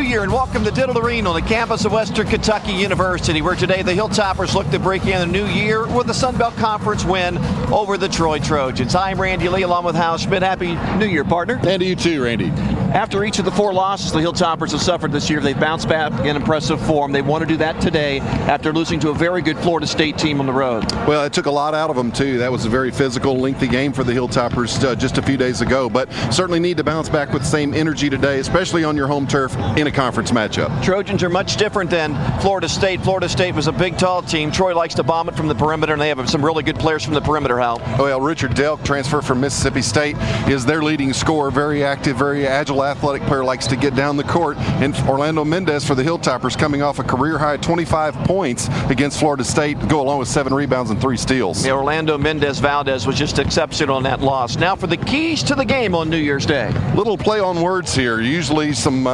Year and welcome to Diddle Arena on the campus of Western Kentucky University, where today the Hilltoppers look to break in the new year with a Sun Belt Conference win over the Troy Trojans. I'm Randy Lee along with Hal Schmidt. Happy New Year, partner. And to you too, Randy. After each of the 4 losses the Hilltoppers have suffered this year, they've bounced back in impressive form. They want to do that today after losing to a very good Florida State team on the road. Well, it took a lot out of them, too. That was a very physical, lengthy game for the Hilltoppers just a few days ago, but certainly need to bounce back with the same energy today, especially on your home turf in a conference matchup. Trojans are much different than Florida State. Florida State was a big, tall team. Troy likes to bomb it from the perimeter, and they have some really good players from the perimeter, Hal. Well, Richard Delk, transfer from Mississippi State, is their leading scorer. Very active, very agile, athletic player, likes to get down the court. And Orlando Mendez for the Hilltoppers, coming off a career-high 25 points against Florida State, go along with 7 rebounds and 3 steals. Yeah, Orlando Mendez-Valdez was just exceptional in that loss. Now for the keys to the game on New Year's Day. Little play on words here. Usually some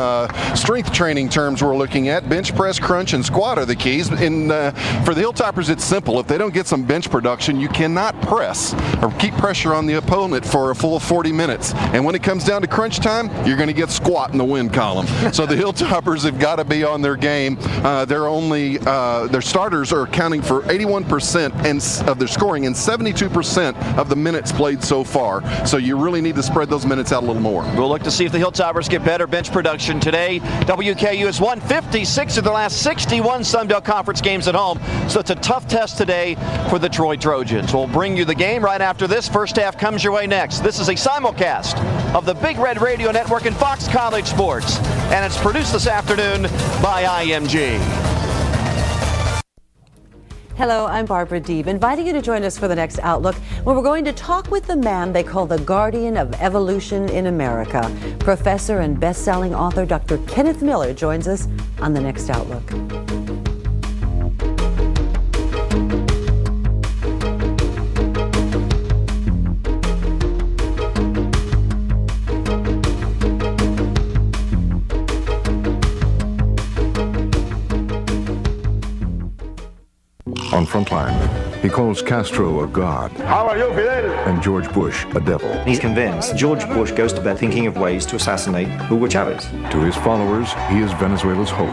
strength training terms we're looking at. Bench press, crunch, and squat are the keys. And for the Hilltoppers, it's simple. If they don't get some bench production, you cannot press or keep pressure on the opponent for a full 40 minutes. And when it comes down to crunch time, you're going to get squat in the win column. So the Hilltoppers have got to be on their game. Their starters are accounting for 81% of their scoring and 72% of the minutes played so far. So you really need to spread those minutes out a little more. We'll look to see if the Hilltoppers get better bench production today. WKU has won 56 of the last 61 Sun Belt Conference games at home, so it's a tough test today for the Troy Trojans. We'll bring you the game right after this. First half comes your way next. This is a simulcast of the Big Red Radio Network and Fox College Sports, and it's produced this afternoon by IMG. Hello, I'm Barbara Deeb, inviting you to join us for the next Outlook, where we're going to talk with the man they call the guardian of evolution in America. Professor and best-selling author Dr. Kenneth Miller joins us on the next Outlook. On Frontline, he calls Castro a god. How are you, Fidel? And George Bush a devil. He's convinced George Bush goes to bed thinking of ways to assassinate Hugo Chavez. To his followers, he is Venezuela's hope.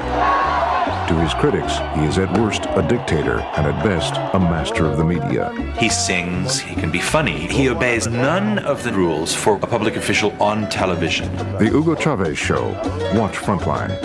To his critics, he is at worst a dictator and at best a master of the media. He sings, he can be funny. He obeys none of the rules for a public official on television. The Hugo Chavez Show. Watch Frontline.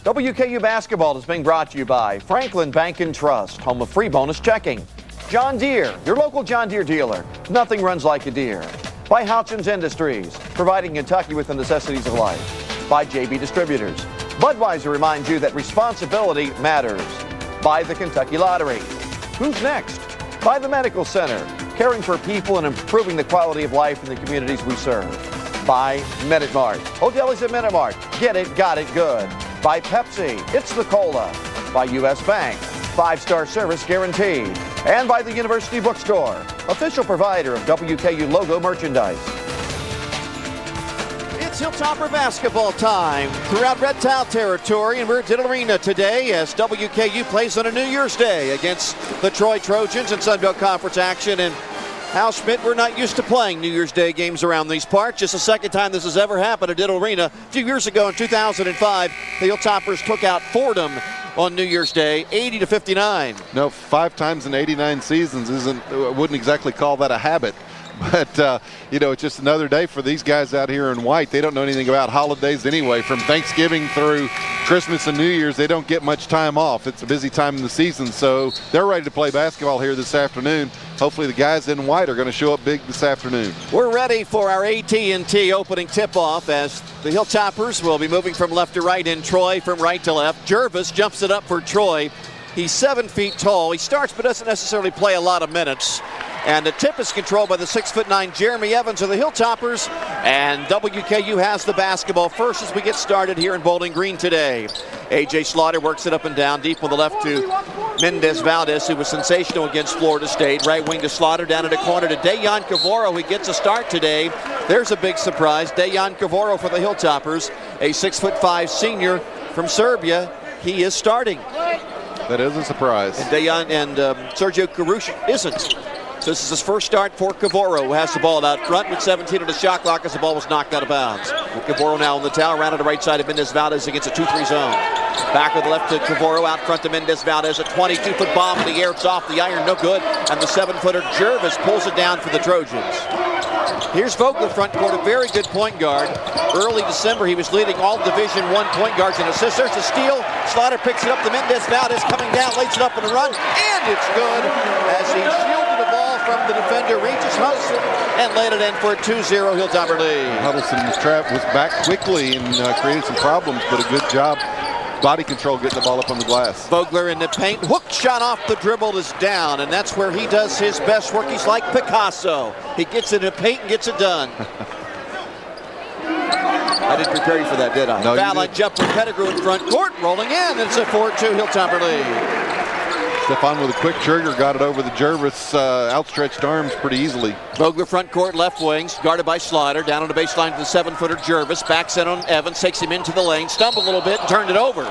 WKU basketball is being brought to you by Franklin Bank and Trust, home of free bonus checking. John Deere, your local John Deere dealer. Nothing runs like a deer. By Houchins Industries, providing Kentucky with the necessities of life. By JB Distributors. Budweiser reminds you that responsibility matters. By the Kentucky Lottery. Who's next? By the Medical Center, caring for people and improving the quality of life in the communities we serve. By Minute Mart. O'Delly's at Minute Mart. Get it, got it, good. By Pepsi, it's the cola. By U.S. Bank, 5-star service guaranteed. And by the University Bookstore, official provider of WKU logo merchandise. It's Hilltopper basketball time throughout Red Towel territory, and we're at Diddle Arena today as WKU plays on a New Year's Day against the Troy Trojans in Sun Belt Conference action. And Hal Schmidt, we're not used to playing New Year's Day games around these parts. Just the second time this has ever happened at Diddle Arena. A few years ago in 2005, the Hilltoppers took out Fordham on New Year's Day, 80-59. No, 5 times in 89 seasons wouldn't exactly call that a habit. But, it's just another day for these guys out here in white. They don't know anything about holidays anyway. From Thanksgiving through Christmas and New Year's, they don't get much time off. It's a busy time in the season, so they're ready to play basketball here this afternoon. Hopefully the guys in white are going to show up big this afternoon. We're ready for our AT&T opening tip-off as the Hilltoppers will be moving from left to right in Troy from right to left. Jervis jumps it up for Troy. He's 7 feet tall. He starts but doesn't necessarily play a lot of minutes. And the tip is controlled by the 6'9" Jeremy Evans of the Hilltoppers. And WKU has the basketball first as we get started here in Bowling Green today. A.J. Slaughter works it up and down, deep on the left to Mendez-Valdez, who was sensational against Florida State. Right wing to Slaughter, down in the corner to Dayon Cavoro, who gets a start today. There's a big surprise. Dayon Cavoro for the Hilltoppers, a 6'5" senior from Serbia. He is starting. That is a surprise. And Dayon and Sergio Carush isn't. So this is his first start for Cavoro, who has the ball out front with 17 on the shot clock as the ball was knocked out of bounds. Cavoro now on the towel, around to the right side of Mendez-Valdez against a 2-3 zone. Back with the left to Cavoro, out front to Mendez-Valdez. A 22-foot bomb in the air. It's off the iron, no good. And the 7-footer Jervis pulls it down for the Trojans. Here's Vogler front court, a very good point guard. Early December, he was leading all Division I point guards in assists. There's a steal. Slaughter picks it up to Mendez-Valdez, coming down, lays it up in a run, and it's good as he shielded the ball from the defender, reaches Huddleston, and laid it in for a 2-0 Hilltopper lead. Huddleston was back quickly and created some problems, but a good job. Body control getting the ball up on the glass. Vogler in the paint, hook shot off the dribble is down, and that's where he does his best work. He's like Picasso. He gets in the paint and gets it done. I didn't prepare you for that, did I? No, foul line jump from Pettigrew in front court, rolling in. It's a 4-2 Hilltopper lead. Stephon with a quick trigger, got it over the Jervis outstretched arms pretty easily. Vogler front court, left wings, guarded by Slaughter. Down on the baseline to the 7-footer Jervis. Backs in on Evans, takes him into the lane, stumbled a little bit, and turned it over.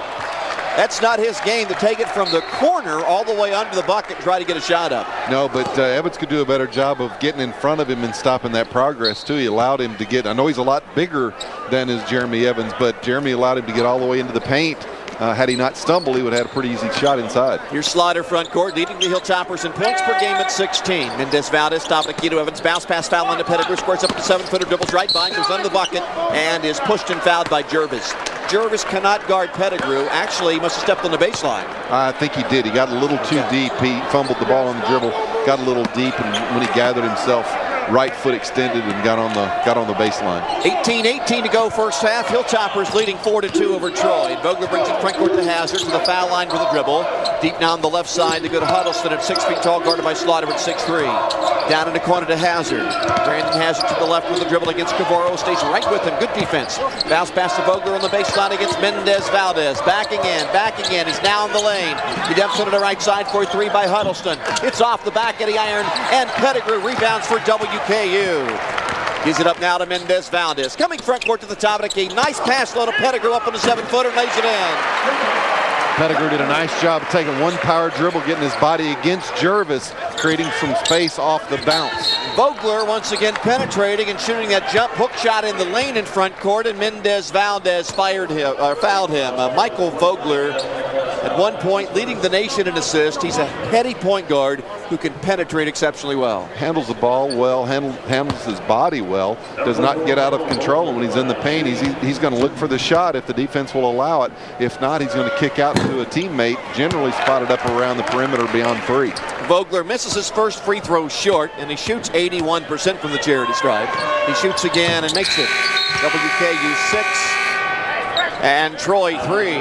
That's not his game to take it from the corner all the way under the bucket and try to get a shot up. No, but Evans could do a better job of getting in front of him and stopping that progress, too. He allowed him to get, I know he's a lot bigger than is Jeremy Evans, but Jeremy allowed him to get all the way into the paint. Had he not stumbled, he would have had a pretty easy shot inside. Here's Slaughter front court, leading the Hilltoppers in points per game at 16. Mendez-Valdez, stop Nikito Evans, bounce pass, foul on the Pettigrew, squares up the 7-footer, dribbles right by, goes under the bucket, and is pushed and fouled by Jervis. Jervis cannot guard Pettigrew. Actually, he must have stepped on the baseline. I think he did. He got a little too deep. He fumbled the ball on the dribble, got a little deep, and when he gathered himself, right foot extended and got on the baseline. 18-18 to go first half. Hilltoppers leading 4-2 over Troy. Vogler brings it front court to Hazard to the foul line with a dribble. Deep down the left side to go to Huddleston at 6 feet tall, guarded by Slaughter at 6'3". Down in the corner to Hazard. Brandon Hazard to the left with a dribble against Cavoro. Stays right with him. Good defense. Bounce pass to Vogler on the baseline against Mendez-Valdez. Backing in. He's now in the lane. He dumps it to the right side for 3 by Huddleston. It's off the back of the iron, and Pettigrew rebounds for WKU. Gives it up now to Mendez-Valdez. Coming front court to the top of the key. Nice pass low to Pettigrew up on the 7-footer, lays it in. Pettigrew did a nice job of taking one power dribble, getting his body against Jervis, creating some space off the bounce. Vogler once again penetrating and shooting that jump hook shot in the lane in front court, and Mendez-Valdez fouled him. Michael Vogler, at one point leading the nation in assists. He's a heady point guard who can penetrate exceptionally well. Handles the ball well, handles his body well, does not get out of control. And when he's in the paint, he's going to look for the shot if the defense will allow it. If not, he's going to kick out to a teammate, generally spotted up around the perimeter beyond 3. Vogler misses his first free throw short, and he shoots 81% from the charity stripe. He shoots again and makes it. WKU 6 and Troy 3.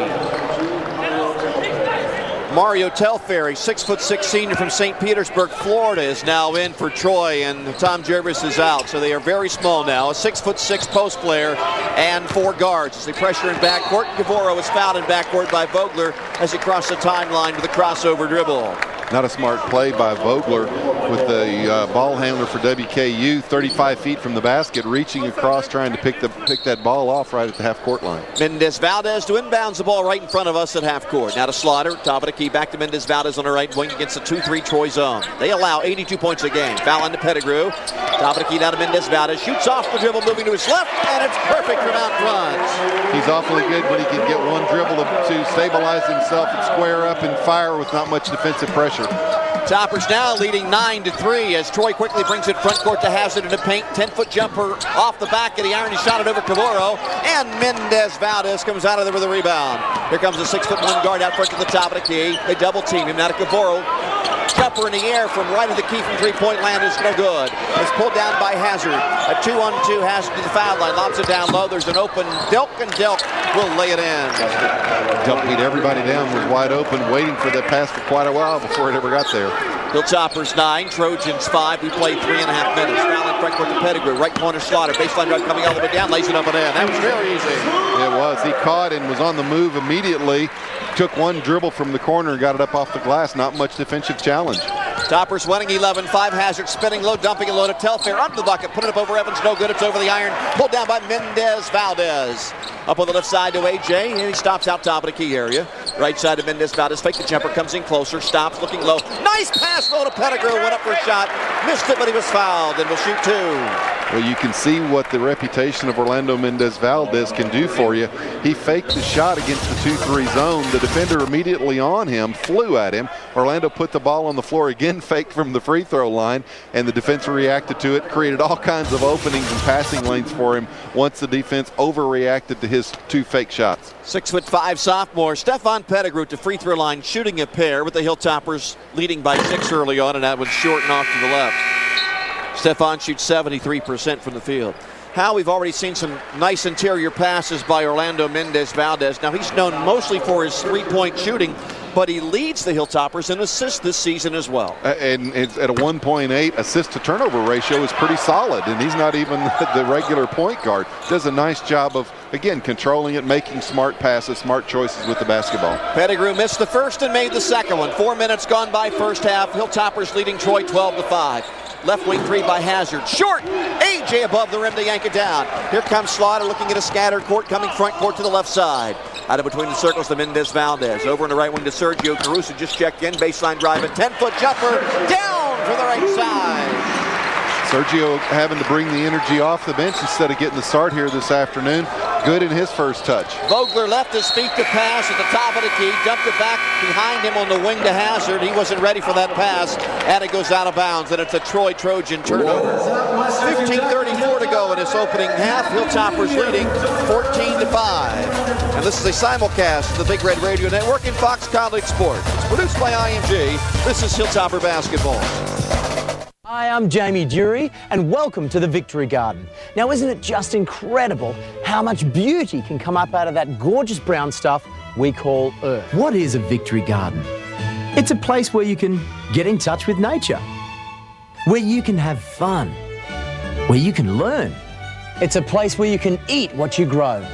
Mario Telfair, 6'6" senior from St. Petersburg, Florida, is now in for Troy, and Tom Jervis is out. So they are very small now. A 6'6" post player and 4 guards as they pressure in backcourt. Cavoro is fouled in backcourt by Vogler as he crossed the timeline with a crossover dribble. Not a smart play by Vogler with the ball handler for WKU 35 feet from the basket, reaching across trying to pick that ball off right at the half-court line. Mendez-Valdez to inbounds the ball right in front of us at half court. Now to Slaughter, top of the key, back to Mendez-Valdez on the right wing against the 2-3 Troy zone. They allow 82 points a game. Foul into Pettigrew. Top of the key down to Mendez-Valdez. Shoots off the dribble, moving to his left, and it's perfect from out front. He's awfully good when he can get one dribble to stabilize himself and square up and fire with not much defensive pressure. Toppers now leading 9-3 as Troy quickly brings it front court to Hazard in the paint. 10-foot jumper off the back of the iron. He shot it over Cavoro, and Mendez-Valdez comes out of there with a rebound. Here comes a 6'1" guard out front to the top of the key. They double team him. Now to Cavoro. Jumper in the air from right of the key from three-point land is no good. It's pulled down by Hazard. A 2-on-2 Hazard to the foul line. Lobs it down low. There's an open Delk, and Delk will lay it in. Delk beat everybody down, was wide open, waiting for that pass for quite a while before it ever got there. Hilltoppers 9, Trojans 5. We played 3.5 minutes. Foul in front court to Pettigrew. Right corner Slaughter. Baseline drive coming all the way down. Lays it up and in. That was very easy. It was. He caught and was on the move immediately. Took one dribble from the corner and got it up off the glass. Not much defensive challenge. Toppers winning 11-5. Hazard spinning low, dumping it low to Telfair. Under the bucket. Put it up over Evans. No good. It's over the iron. Pulled down by Mendez-Valdez. Up on the left side to AJ. And he stops out top of the key area. Right side of Mendez-Valdez. Fake the jumper. Comes in closer. Stops looking low. Nice pass low to Pettigrew. Went up for a shot. Missed it, but he was fouled and will shoot 2. Well, you can see what the reputation of Orlando Mendez-Valdez can do for you. He faked the shot against the 2-3 zone. The defender immediately on him, flew at him. Orlando put the ball on the floor again, faked from the free throw line, and the defense reacted to it, created all kinds of openings and passing lanes for him once the defense overreacted to his 2 fake shots. 6'5" sophomore Stephon Pettigrew to free throw line, shooting a pair with the Hilltoppers leading by 6 early on, and that was short and off to the left. Stephon shoots 73% from the field. Hal, we've already seen some nice interior passes by Orlando Mendez-Valdez. Now, he's known mostly for his three-point shooting, but he leads the Hilltoppers in assists this season as well. And it's at a 1.8 assist-to-turnover ratio is pretty solid, and he's not even the regular point guard. Does a nice job of, again, controlling it, making smart passes, smart choices with the basketball. Pettigrew missed the first and made the second one. 4 minutes gone by first half. Hilltoppers leading Troy 12-5. Left wing 3 by Hazard. Short. AJ above the rim to yank it down. Here comes Slaughter looking at a scattered court, coming front court to the left side. Out of between the circles to Mendez-Valdez. Over on the right wing to Sergio Caruso. Just checked in. Baseline drive. A 10-foot jumper. Down for the right side. Sergio having to bring the energy off the bench instead of getting the start here this afternoon. Good in his first touch. Vogler left his feet to pass at the top of the key. Dumped it back behind him on the wing to Hazard. He wasn't ready for that pass. And it goes out of bounds. And it's a Troy Trojan turnover. 15:34 to go in this opening half. Hilltoppers leading 14-5. And this is a simulcast of the Big Red Radio Network in Fox College Sports. It's produced by IMG. This is Hilltopper Basketball. Hi, I'm Jamie Dury, and welcome to the Victory Garden. Now, isn't it just incredible how much beauty can come up out of that gorgeous brown stuff we call earth? What is a Victory Garden? It's a place where you can get in touch with nature, where you can have fun, where you can learn. It's a place where you can eat what you grow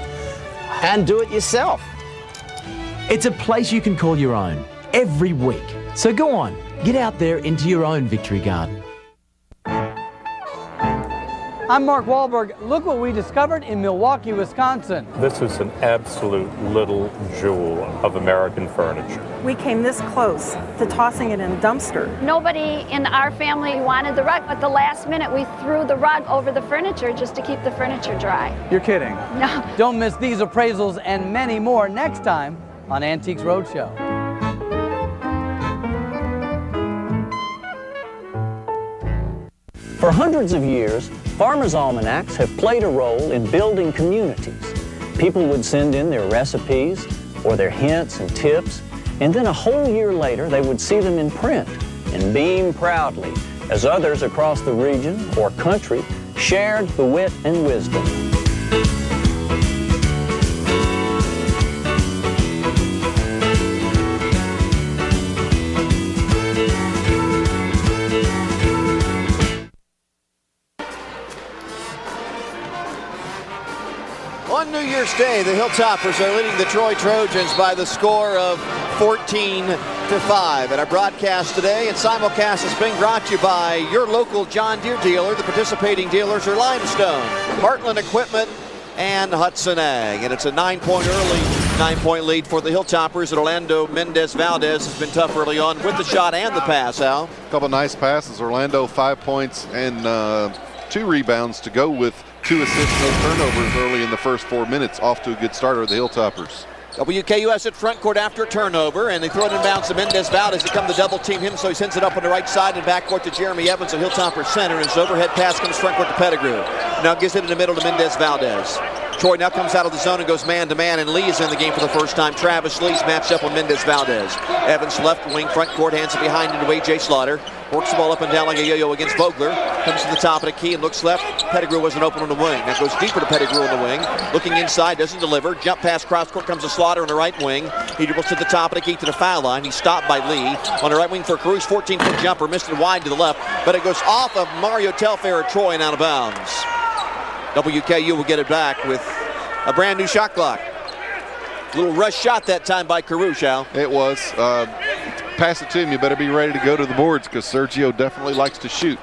and do it yourself. It's a place you can call your own every week. So go on, get out there into your own Victory Garden. I'm Mark Wahlberg. Look what we discovered in Milwaukee, Wisconsin. This is an absolute little jewel of American furniture. We came this close to tossing it in a dumpster. Nobody in our family wanted the rug. At the last minute, we threw the rug over the furniture just to keep the furniture dry. You're kidding. No. Don't miss these appraisals and many more next time on Antiques Roadshow. For hundreds of years, farmers' almanacs have played a role in building communities. People would send in their recipes or their hints and tips, and then a whole year later they would see them in print and beam proudly as others across the region or country shared the wit and wisdom. On New Year's Day, the Hilltoppers are leading the Troy Trojans by the score of 14-5. And our broadcast today and simulcast is being brought to you by your local John Deere dealer. The participating dealers are Limestone, Heartland Equipment, and Hudson Ag. And it's a 9-point lead for the Hilltoppers. And Orlando Mendez-Valdez has been tough early on with the shot and the pass, Al. A couple nice passes. Orlando 5 points and 2 rebounds to go with 2 assists, no turnovers early in the first 4 minutes. Off to a good start are the Hilltoppers. WKU has it front court after a turnover, and they throw it inbounds to Mendez-Valdez. They come to double team him, so he sends it up on the right side and backcourt to Jeremy Evans, a Hilltopper center, and his overhead pass comes front court to Pettigrew. Now gives it in the middle to Mendez-Valdez. Troy now comes out of the zone and goes man-to-man, and Lee is in the game for the first time. Travis Lee's matched up with Mendez-Valdez. Evans left wing, front court, hands it behind into A.J. Slaughter. Works the ball up and down like a yo-yo against Vogler. Comes to the top of the key and looks left. Pettigrew wasn't open on the wing. That goes deeper to Pettigrew on the wing. Looking inside, doesn't deliver. Jump pass cross court comes to Slaughter on the right wing. He dribbles to the top of the key to the foul line. He's stopped by Lee. On the right wing for Caruso, 14-foot jumper. Missed it wide to the left, but it goes off of Mario Telfair at Troy and out of bounds. WKU will get it back with a brand new shot clock. Little rush shot that time by Caruso, Al. It was. Pass it to him. You better be ready to go to the boards because Sergio definitely likes to shoot.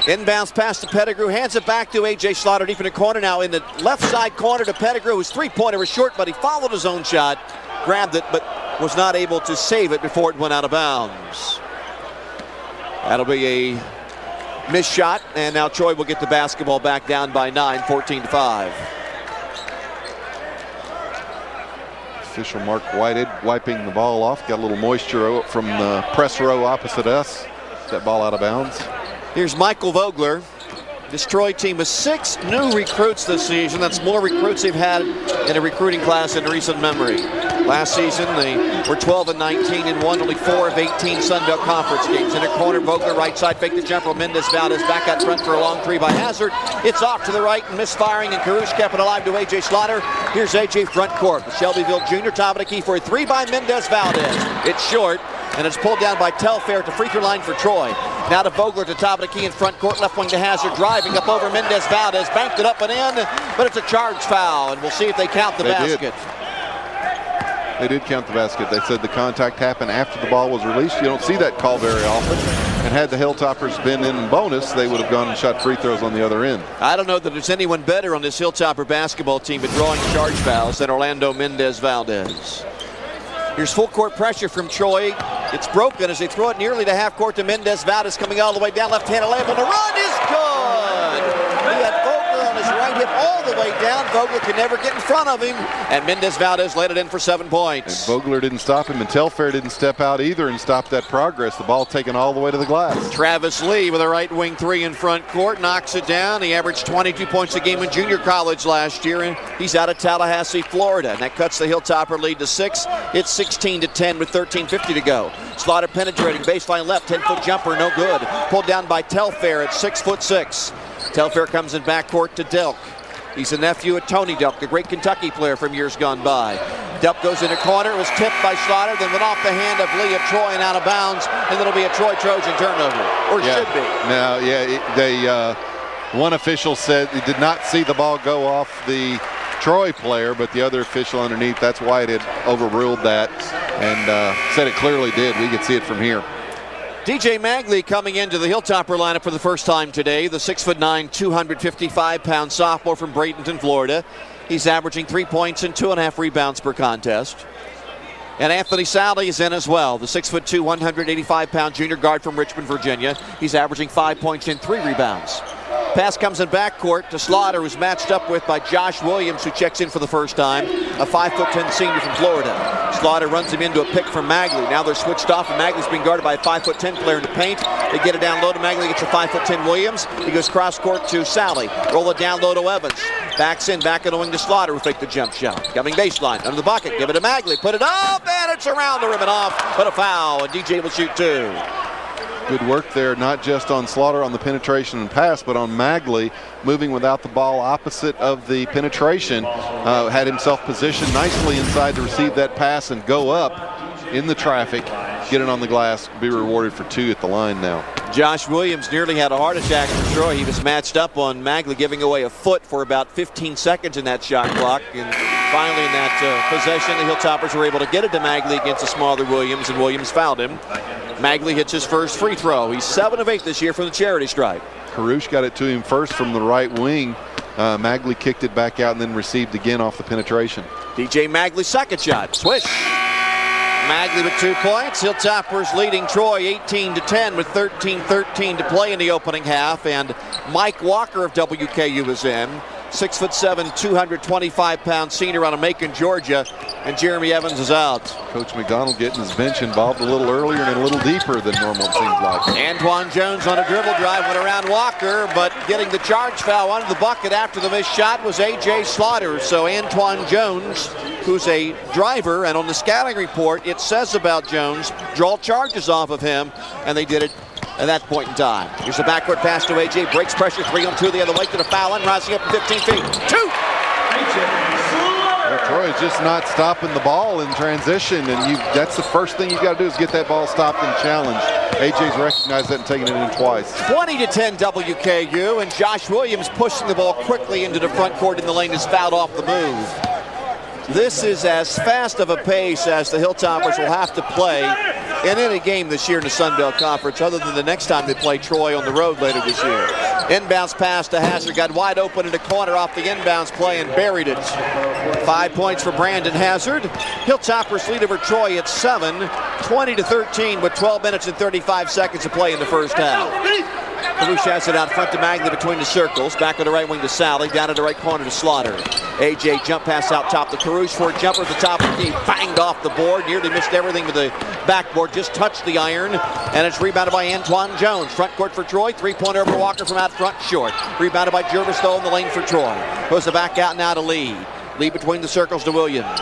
Inbounds pass to Pettigrew. Hands it back to A.J. Slaughter deep in the corner now. In the left side corner to Pettigrew. His three-pointer was short, but he followed his own shot. Grabbed it, but was not able to save it before it went out of bounds. That'll be a missed shot, and now Troy will get the basketball back down by 9, 14-5. Official Mark Whitehead wiping the ball off. Got a little moisture from the press row opposite us. That ball out of bounds. Here's Michael Vogler. This Troy team has 6 new recruits this season. That's more recruits they've had in a recruiting class in recent memory. Last season, they were 12-19 and won only 4 of 18 Sun Belt Conference games. In a corner, Vogler, right side, fake the jumper. Mendez-Valdez back out front for a long 3 by Hazard. It's off to the right and misfiring, and Caruso kept it alive to A.J. Slaughter. Here's A.J. front court. Shelbyville Jr. top of the key for a 3 by Mendez-Valdez. It's short, and it's pulled down by Telfair at the free throw line for Troy. Now to Vogler to top of the key in front court, left wing to Hazard, driving up over Mendez-Valdez, banked it up and in, but it's a charge foul, and we'll see if they count the basket. They did count the basket. They said the contact happened after the ball was released. You don't see that call very often. And had the Hilltoppers been in bonus, they would have gone and shot free throws on the other end. I don't know that there's anyone better on this Hilltopper basketball team at drawing charge fouls than Orlando Mendez-Valdez. Here's full court pressure from Troy. It's broken as they throw it nearly to half court to Mendez-Valdez, coming all the way down, left-handed layup, and the run is good. He had Vogler on his right hip all the way down. Vogler could never get in front of him, and Mendez-Valdez laid it in for 7 points. And Vogler didn't stop him, and Telfair didn't step out either and stop that progress. The ball taken all the way to the glass. Travis Lee with a right wing 3 in front court, knocks it down. He averaged 22 points a game in junior college last year, and he's out of Tallahassee, Florida. And that cuts the Hilltopper lead to 6. It's 16-10 with 13:50 to go. Slaughter penetrating, baseline left, 10-foot jumper, no good. Pulled down by Telfair at 6'6". Telfair comes in backcourt to Delk. He's a nephew of Tony Delk, the great Kentucky player from years gone by. Delk goes in a corner. It was tipped by Slaughter, then went off the hand of Lee of Troy and out of bounds, and it'll be a Troy Trojan turnover, or should be. No, one official said he did not see the ball go off the Troy player, but the other official underneath, that's why it had overruled that and said it clearly did. We could see it from here. DJ Magley coming into the Hilltopper lineup for the first time today. The 6'9", 255-pound sophomore from Bradenton, Florida. He's averaging 3 points and 2.5 rebounds per contest. And Anthony Sally is in as well. The 6'2", 185-pound junior guard from Richmond, Virginia. He's averaging 5 points and 3 rebounds. Pass comes in backcourt to Slaughter, who's matched up with by Josh Williams, who checks in for the first time, a 5'10" senior from Florida. Slaughter runs him into a pick from Magley. Now they're switched off, and Magley's being guarded by a 5'10" player in the paint. They get it down low to Magley, gets a 5'10" Williams. He goes cross court to Sally. Roll it down low to Evans. Backs in, back in the wing to Slaughter, who faked the jump shot. Coming baseline, under the bucket, give it to Magley. Put it up, and it's around the rim and off, but a foul, and DJ will shoot 2. Good work there, not just on Slaughter on the penetration and pass, but on Magley moving without the ball opposite of the penetration. Had himself positioned nicely inside to receive that pass and go up in the traffic, get it on the glass, be rewarded for 2 at the line now. Josh Williams nearly had a heart attack for Troy. He was matched up on Magley, giving away a foot for about 15 seconds in that shot clock. And Finally, in that possession, the Hilltoppers were able to get it to Magley against a smaller Williams, and Williams fouled him. Magley hits his first free throw. He's 7 of 8 this year from the charity stripe. Carouche got it to him first from the right wing. Magley kicked it back out and then received again off the penetration. DJ Magley's second shot. Swish. Magley with 2 points. Hilltoppers leading Troy 18-10 with 13-13 to play in the opening half. And Mike Walker of WKU is in. 6'7", 225-pound senior out of Macon, Georgia, and Jeremy Evans is out. Coach McDonald getting his bench involved a little earlier and a little deeper than normal, it seems like. Antoine Jones on a dribble drive went around Walker, but getting the charge foul under the bucket after the missed shot was A.J. Slaughter. So Antoine Jones, who's a driver, and on the scouting report, it says about Jones, draw charges off of him, and they did it at that point in time. Here's the backward pass to AJ, breaks pressure, 3-on-2 the other way to the foul line, rising up 15 feet. 2! Well, Troy is just not stopping the ball in transition, and that's the first thing you got to do is get that ball stopped and challenged. AJ's recognized that and taken it in twice. 20-10 WKU, and Josh Williams pushing the ball quickly into the front court in the lane is fouled off the move. This is as fast of a pace as the Hilltoppers will have to play in any game this year in the Sun Belt Conference, other than the next time they play Troy on the road later this year. Inbounds pass to Hazard, got wide open in the corner off the inbounds play and buried it. 5 points for Brandon Hazard. Hilltoppers lead over Troy at 7, 20-13 with 12 minutes and 35 seconds to play in the first half. Carouche has it out front to Magley between the circles. Back on the right wing to Sally. Down in the right corner to Slaughter. AJ jump pass out top to Carouche for a jumper at the top of the key. Banged off the board. Nearly missed everything with the backboard. Just touched the iron. And it's rebounded by Antoine Jones. Front court for Troy. 3-pointer over Walker from out front. Short. Rebounded by Jervis though in the lane for Troy. Goes the back out now to Lee. Lee between the circles to Williams.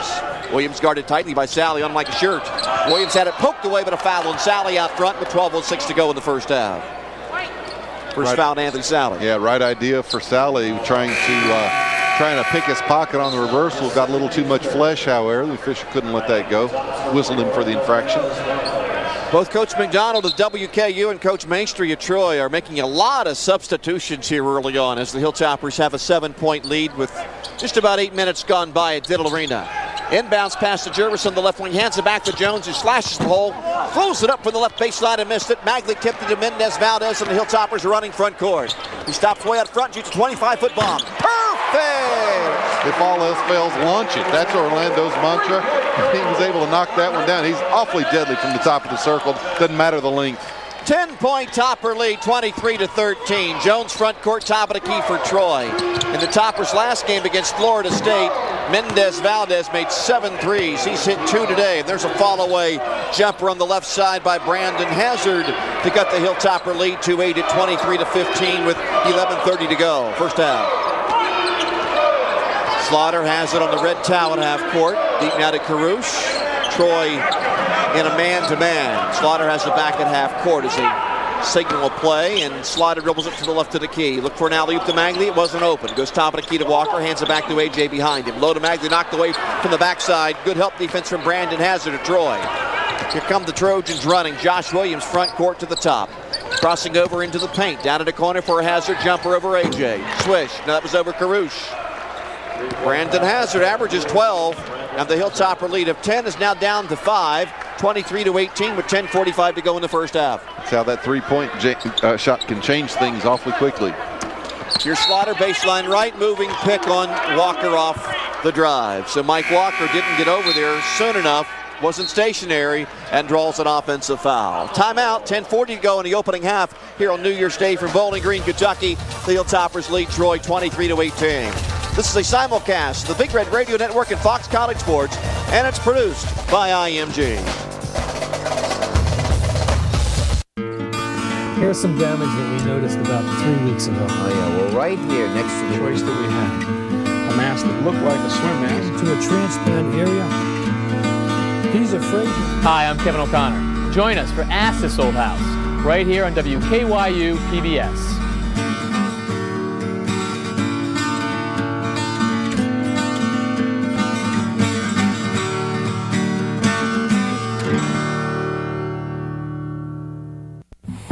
Williams guarded tightly by Sally, unlike a shirt. Williams had it poked away, but a foul on Sally out front with 12:06 to go in the first half. First foul to Anthony Sally. Yeah, right idea for Sally, trying to pick his pocket on the reversal. Got a little too much flesh, however. The official couldn't let that go. Whistled him for the infraction. Both Coach McDonald of WKU and Coach Mainstreet of Troy are making a lot of substitutions here early on as the Hilltoppers have a 7-point lead with just about 8 minutes gone by at Diddle Arena. Inbounds pass to Jervis on the left wing, hands it back to Jones, who slashes the hole, throws it up from the left baseline and missed it. Magley tipped it to Mendez-Valdez, and the Hilltoppers are running front court. He stops way out front, shoots a 25-foot bomb. Perfect! If all else fails, launch it. That's Orlando's mantra. He was able to knock that one down. He's awfully deadly from the top of the circle. Doesn't matter the length. 10-point Topper lead, 23-13. Jones front court, top of the key for Troy. In the Toppers' last game against Florida State, Mendez-Valdez made 7 threes. He's hit 2 today. And there's a fall-away jumper on the left side by Brandon Hazard to cut the Hilltopper lead to 8 at 23-15 with 11:30 to go. First half. Slaughter has it on the red towel at half court. Deep now to Carouche. Troy in a man-to-man. Slaughter has the back at half court as a signal play, and Slaughter dribbles it to the left of the key. Look for an alley-oop to Magley. It wasn't open. Goes top of the key to Walker. Hands it back to AJ behind him. Low to Magley, knocked away from the backside. Good help defense from Brandon Hazard of Troy. Here come the Trojans running. Josh Williams front court to the top. Crossing over into the paint. Down in the corner for a Hazard jumper over AJ. Swish. No, that was over Carouche. Brandon Hazard averages 12, and the Hilltopper lead of 10 is now down to 5, 23-18 with 10:45 to go in the first half. That's how that three-point shot can change things awfully quickly. Here's Slaughter, baseline right, moving pick on Walker off the drive. So Mike Walker didn't get over there soon enough, wasn't stationary, and draws an offensive foul. Timeout, 10:40 to go in the opening half here on New Year's Day from Bowling Green, Kentucky. The Hilltoppers lead Troy 23-18. This is a simulcast, the Big Red Radio Network and Fox College Sports, and it's produced by IMG. Here's some damage that we noticed about 3 weeks ago. Oh yeah, well right here next to the choice that we had. A mask that looked like a swim mask. To a transplant area. He's afraid. Hi, I'm Kevin O'Connor. Join us for Ask This Old House, right here on WKYU PBS.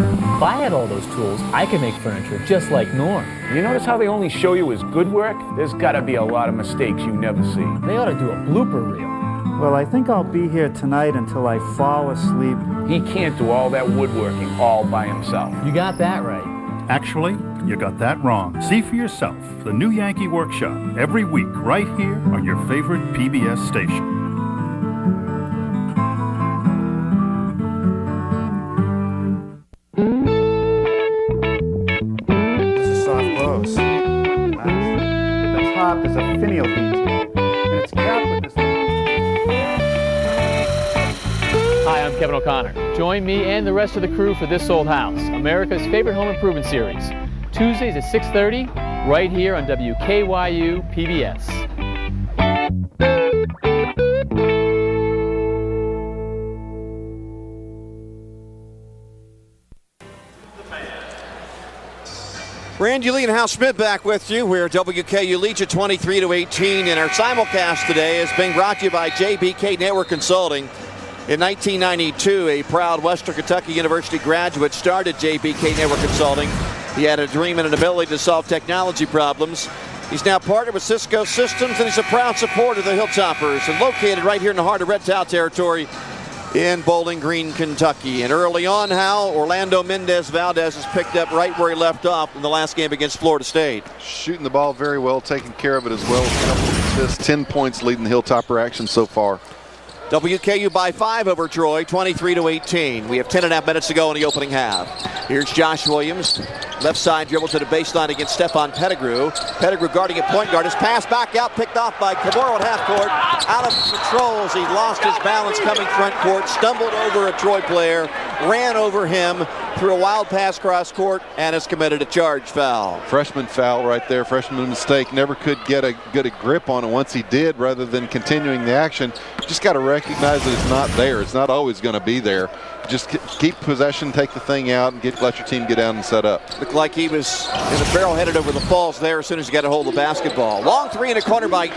If I had all those tools, I could make furniture just like Norm. You notice how they only show you his good work? There's gotta be a lot of mistakes you never see. They ought to do a blooper reel. Well, I think I'll be here tonight until I fall asleep. He can't do all that woodworking all by himself. You got that right. Actually, you got that wrong. See for yourself the new Yankee Workshop every week right here on your favorite PBS station. This is soft close. The top is a finial detail, and it's capped with this. Hi, I'm Kevin O'Connor. Join me and the rest of the crew for This Old House, America's favorite home improvement series. Tuesdays at 6:30, right here on WKYU PBS. Randy Lee and Hal Schmidt back with you. We're WKU leads you 23-18, and our simulcast today is being brought to you by JBK Network Consulting. In 1992, a proud Western Kentucky University graduate started JBK Network Consulting. He had a dream and an ability to solve technology problems. He's now partnered with Cisco Systems, and he's a proud supporter of the Hilltoppers, and located right here in the heart of Red Towel territory in Bowling Green, Kentucky. And early on, Hal, Orland Mendez-Valdez has picked up right where he left off in the last game against Florida State. Shooting the ball very well, taking care of it as well. A couple of assists, 10 points leading the Hilltopper action so far. WKU by 5 over Troy, 23-18. We have 10.5 minutes to go in the opening half. Here's Josh Williams. Left side dribble to the baseline against Stephon Pettigrew. Pettigrew guarding at point guard. His pass back out, picked off by Caboro at half court. Out of control as he lost his balance coming front court. Stumbled over a Troy player. Ran over him. Threw a wild pass cross court and has committed a charge foul. Freshman foul right there. Freshman mistake. Never could get a good grip on it once he did, rather than continuing the action. Just got to recognize that it's not there. It's not always going to be there. Just keep possession, take the thing out, and let your team get down and set up. Looked like he was in the barrel headed over the falls there as soon as he got a hold of the basketball. Long three in the corner by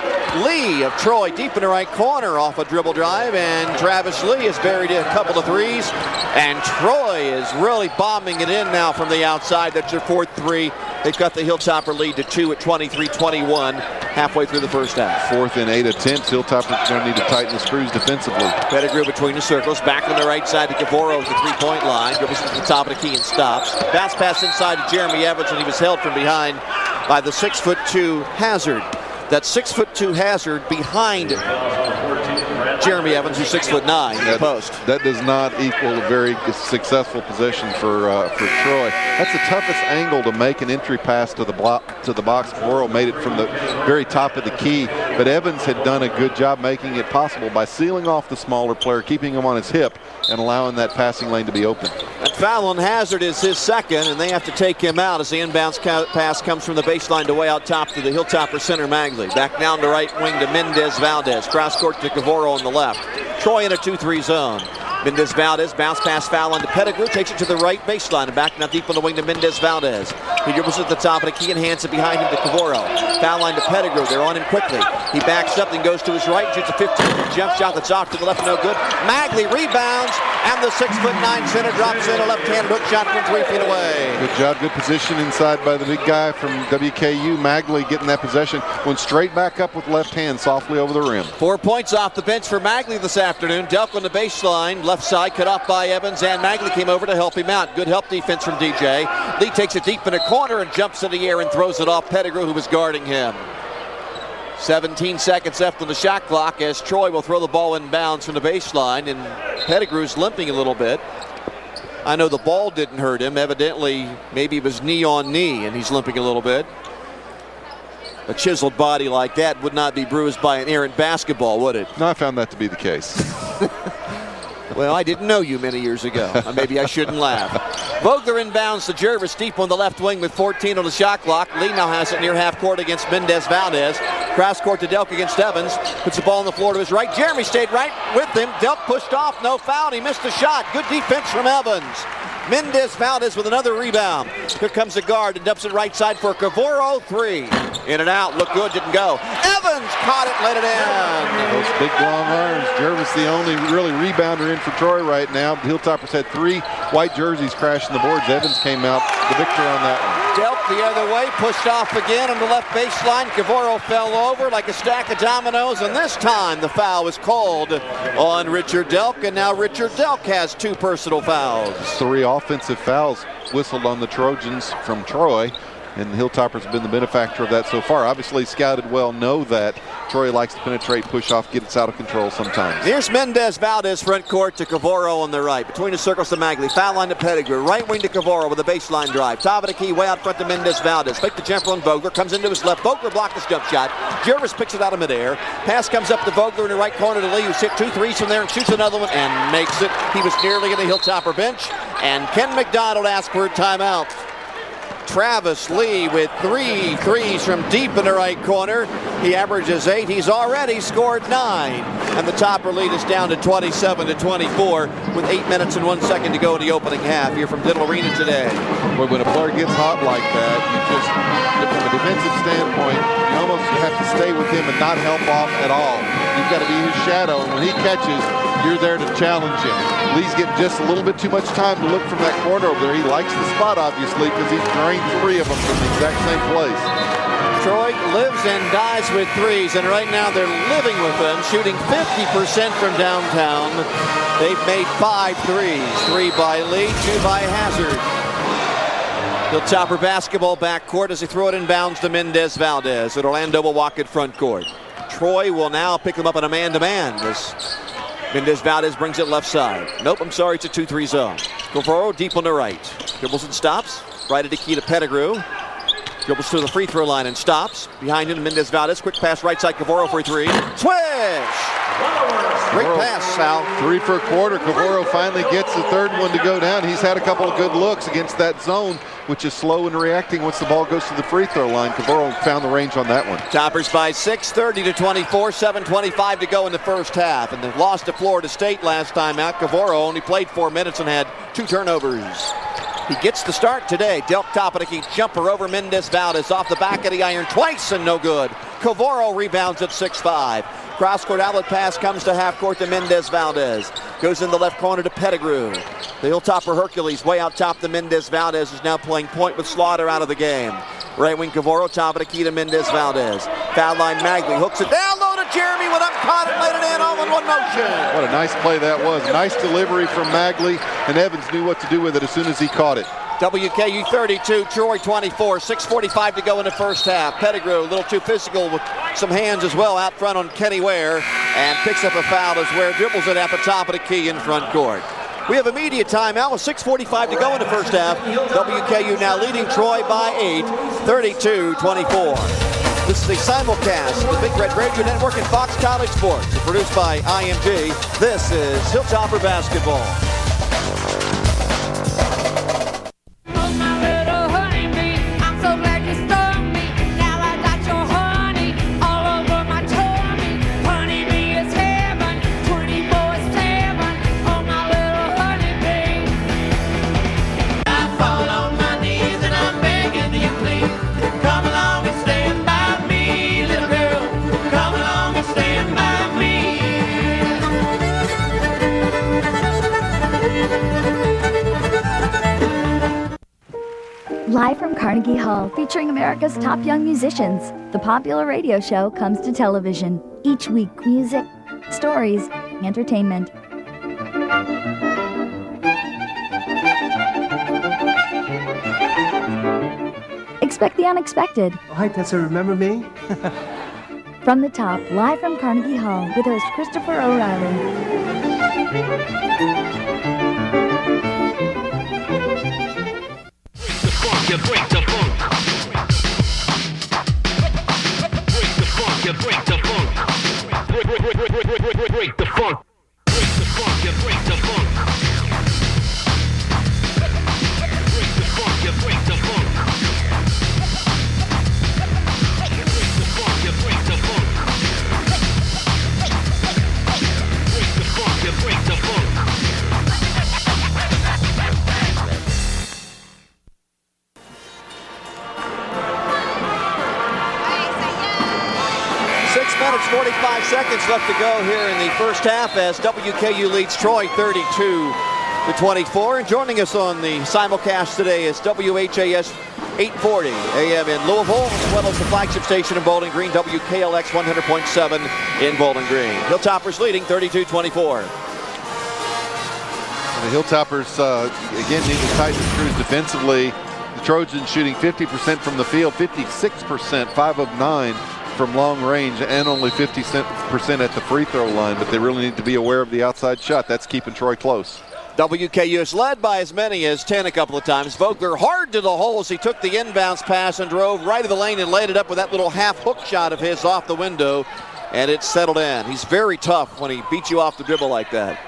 Lee of Troy, deep in the right corner off a dribble drive, and Travis Lee has buried a couple of threes, and Troy is really bombing it in now from the outside. That's their fourth three. They've got the Hilltopper lead to 2 at 23-21 halfway through the first half. 4th and 8 attempts. Hilltopper's going to need to tighten the screws defensively. Pettigrew between the circles, back on the right side to Caboro at the three-point line. Dribbles to the top of the key and stops. Bounce pass inside to Jeremy Evans, and he was held from behind by the 6'2" Hazard. That's 6'2" Hazard behind Jeremy Evans, who's 6'9" in the post. That does not equal a very successful possession for Troy. That's the toughest angle to make an entry pass to the box. Caboro made it from the very top of the key, but Evans had done a good job making it possible by sealing off the smaller player, keeping him on his hip, and allowing that passing lane to be open. That foul on Hazard is his second, and they have to take him out as the inbounds pass comes from the baseline to way out top to the Hilltopper center Magley. Back down the right wing to Mendez-Valdez. Cross court to Caboro on the left. Troy in a 2-3 zone. Mendez-Valdez, bounce pass foul onto Pettigrew, takes it to the right baseline and back now deep on the wing to Mendez-Valdez. He dribbles at the top of the key and hands it behind him to Caboro. Foul line to Pettigrew, they're on him quickly. He backs up, then goes to his right, shoots a 15-foot jump shot that's off to the left, no good. Magley rebounds, and the 6'9" center drops in a left-hand hook shot from 3 feet away. Good job, good position inside by the big guy from WKU. Magley getting that possession, went straight back up with left hand softly over the rim. 4 points off the bench for Magley this afternoon. Delk on the baseline, left side cut off by Evans, and Magley came over to help him out. Good help defense from DJ. Lee takes it deep in a corner and jumps in the air and throws it off Pettigrew, who was guarding him. 17 seconds left on the shot clock as Troy will throw the ball in bounds from the baseline, and Pettigrew's limping a little bit. I know the ball didn't hurt him. Evidently, maybe it was knee on knee, and he's limping a little bit. A chiseled body like that would not be bruised by an errant basketball, would it? No, I found that to be the case. Well, I didn't know you many years ago. Maybe I shouldn't laugh. Vogler inbounds to Jervis deep on the left wing with 14 on the shot clock. Lee now has it near half court against Mendez-Valdez. Cross court to Delk against Evans. Puts the ball on the floor to his right. Jeremy stayed right with him. Delk pushed off, no foul. He missed the shot. Good defense from Evans. Mendez-Valdez with another rebound. Here comes the guard and dumps it right side for Cavoro. 3. In and out. Look good. Didn't go. Evans caught it and let it in. Those big long arms. Jervis the only really rebounder in for Troy right now. The Hilltoppers had 3 white jerseys crashing the boards. Evans came out the victor on that one. Delp the other way, pushed off again on the left baseline. Cavoro fell over like a stack of dominoes, and this time the foul was called on Richard Delk, and now Richard Delk has 2 personal fouls. 3 offensive fouls whistled on the Trojans from Troy, and the Hilltoppers have been the benefactor of that so far. Obviously scouted well, know that Troy likes to penetrate, push off, get it out of control sometimes. Here's Mendez-Valdez front court to Cavoro on the right. Between the circles to Magley. Foul line to Pettigrew. Right wing to Cavoro with a baseline drive. Top of the key way out front to Mendez-Valdez. Fake the jumper on Vogler. Comes into his left. Vogler blocked his jump shot. Jervis picks it out of midair. Pass comes up to Vogler in the right corner to Lee, who's hit 2 threes from there and shoots another one and makes it. He was nearly in the Hilltopper bench. And Ken McDonald asked for a timeout. Travis Lee with 3 threes from deep in the right corner. He averages 8. He's already scored 9. And the Topper lead is down to 27-24 with 8 minutes and 1 second to go in the opening half here from Diddle Arena today. Well, when a player gets hot like that, you just, from a defensive standpoint, you almost have to stay with him and not help off at all. You've got to be his shadow, and when he catches, you're there to challenge him. Lee's getting just a little bit too much time to look from that corner over there. He likes the spot, obviously, because he's drained 3 of them from the exact same place. Troy lives and dies with threes, and right now they're living with them, shooting 50% from downtown. They've made 5 threes, 3 by Lee, 2 by Hazard. Hilltopper basketball backcourt as they throw it inbounds to Mendez-Valdez, and Orlando will walk it front court. Troy will now pick them up in a man-to-man as Mendez-Valdez brings it left side. Nope, I'm sorry, it's a 2-3 zone. Cavoro deep on the right. Dribbles and stops. Right at the key to Pettigrew. Dribbles to the free throw line and stops. Behind him, Mendez-Valdez. Quick pass right side, Cavoro for 3. Swish! Great pass, Sal. 3 for a quarter. Cavoro finally gets the 3rd one to go down. He's had a couple of good looks against that zone, which is slow in reacting once the ball goes to the free throw line. Cavoro found the range on that one. Toppers by 6, 30-24, 7:25 to go in the first half. And they lost to Florida State last time out. Cavoro only played 4 minutes and had 2 turnovers. He gets the start today. Delk top of the key jumper over Mendez-Valdez off the back of the iron twice and no good. Cavoro rebounds at 6-5. Cross-court outlet pass comes to half court to Mendez-Valdez. Goes in the left corner to Pettigrew. The Hilltopper Hercules way out top to Mendez-Valdez is now playing point with Slaughter out of the game. Right wing Cavoro, top of the key to Mendez-Valdez. Foul line Magley hooks it down low to Jeremy with uncaught and laid it in all in one motion. What a nice play that was. Nice delivery from Magley, and Evans knew what to do with it as soon as he caught it. WKU 32, Troy 24, 6:45 to go in the first half. Pettigrew a little too physical with some hands as well out front on Kenny Ware, and picks up a foul as Ware dribbles it at the top of the key in front court. We have immediate timeout with 6:45 to go in the first half. WKU now leading Troy by 8, 32-24. This is a simulcast of the Big Red Radio Network and Fox College Sports. Produced by IMG. This is Hilltopper Basketball. Live from Carnegie Hall, featuring America's top young musicians, the popular radio show comes to television. Each week, music, stories, entertainment. Expect the unexpected. Oh, hi, Tessa, remember me? From the top, live from Carnegie Hall, with host Christopher O'Reilly. You break the funk. Break the funk. You break the funk. Break the funk. Break the funk. You break the funk. Break the funk. You break the funk. Break the funk. You break the funk. Break the funk. You break the funk. 45 seconds left to go here in the first half as WKU leads Troy 32-24. And joining us on the simulcast today is WHAS 840 AM in Louisville, as well as the flagship station in Bowling Green, WKLX 100.7 in Bowling Green. Hilltoppers leading 32-24. The Hilltoppers, again, need to tighten the screws defensively. The Trojans shooting 50% from the field, 56%, 5 of 9 from long range, and only 50% at the free throw line. But they really need to be aware of the outside shot. That's keeping Troy close. WKU is led by as many as 10 a couple of times. Vogler hard to the hole as he took the inbounds pass and drove right of the lane and laid it up with that little half hook shot of his off the window, and it settled in. He's very tough when he beats you off the dribble like that.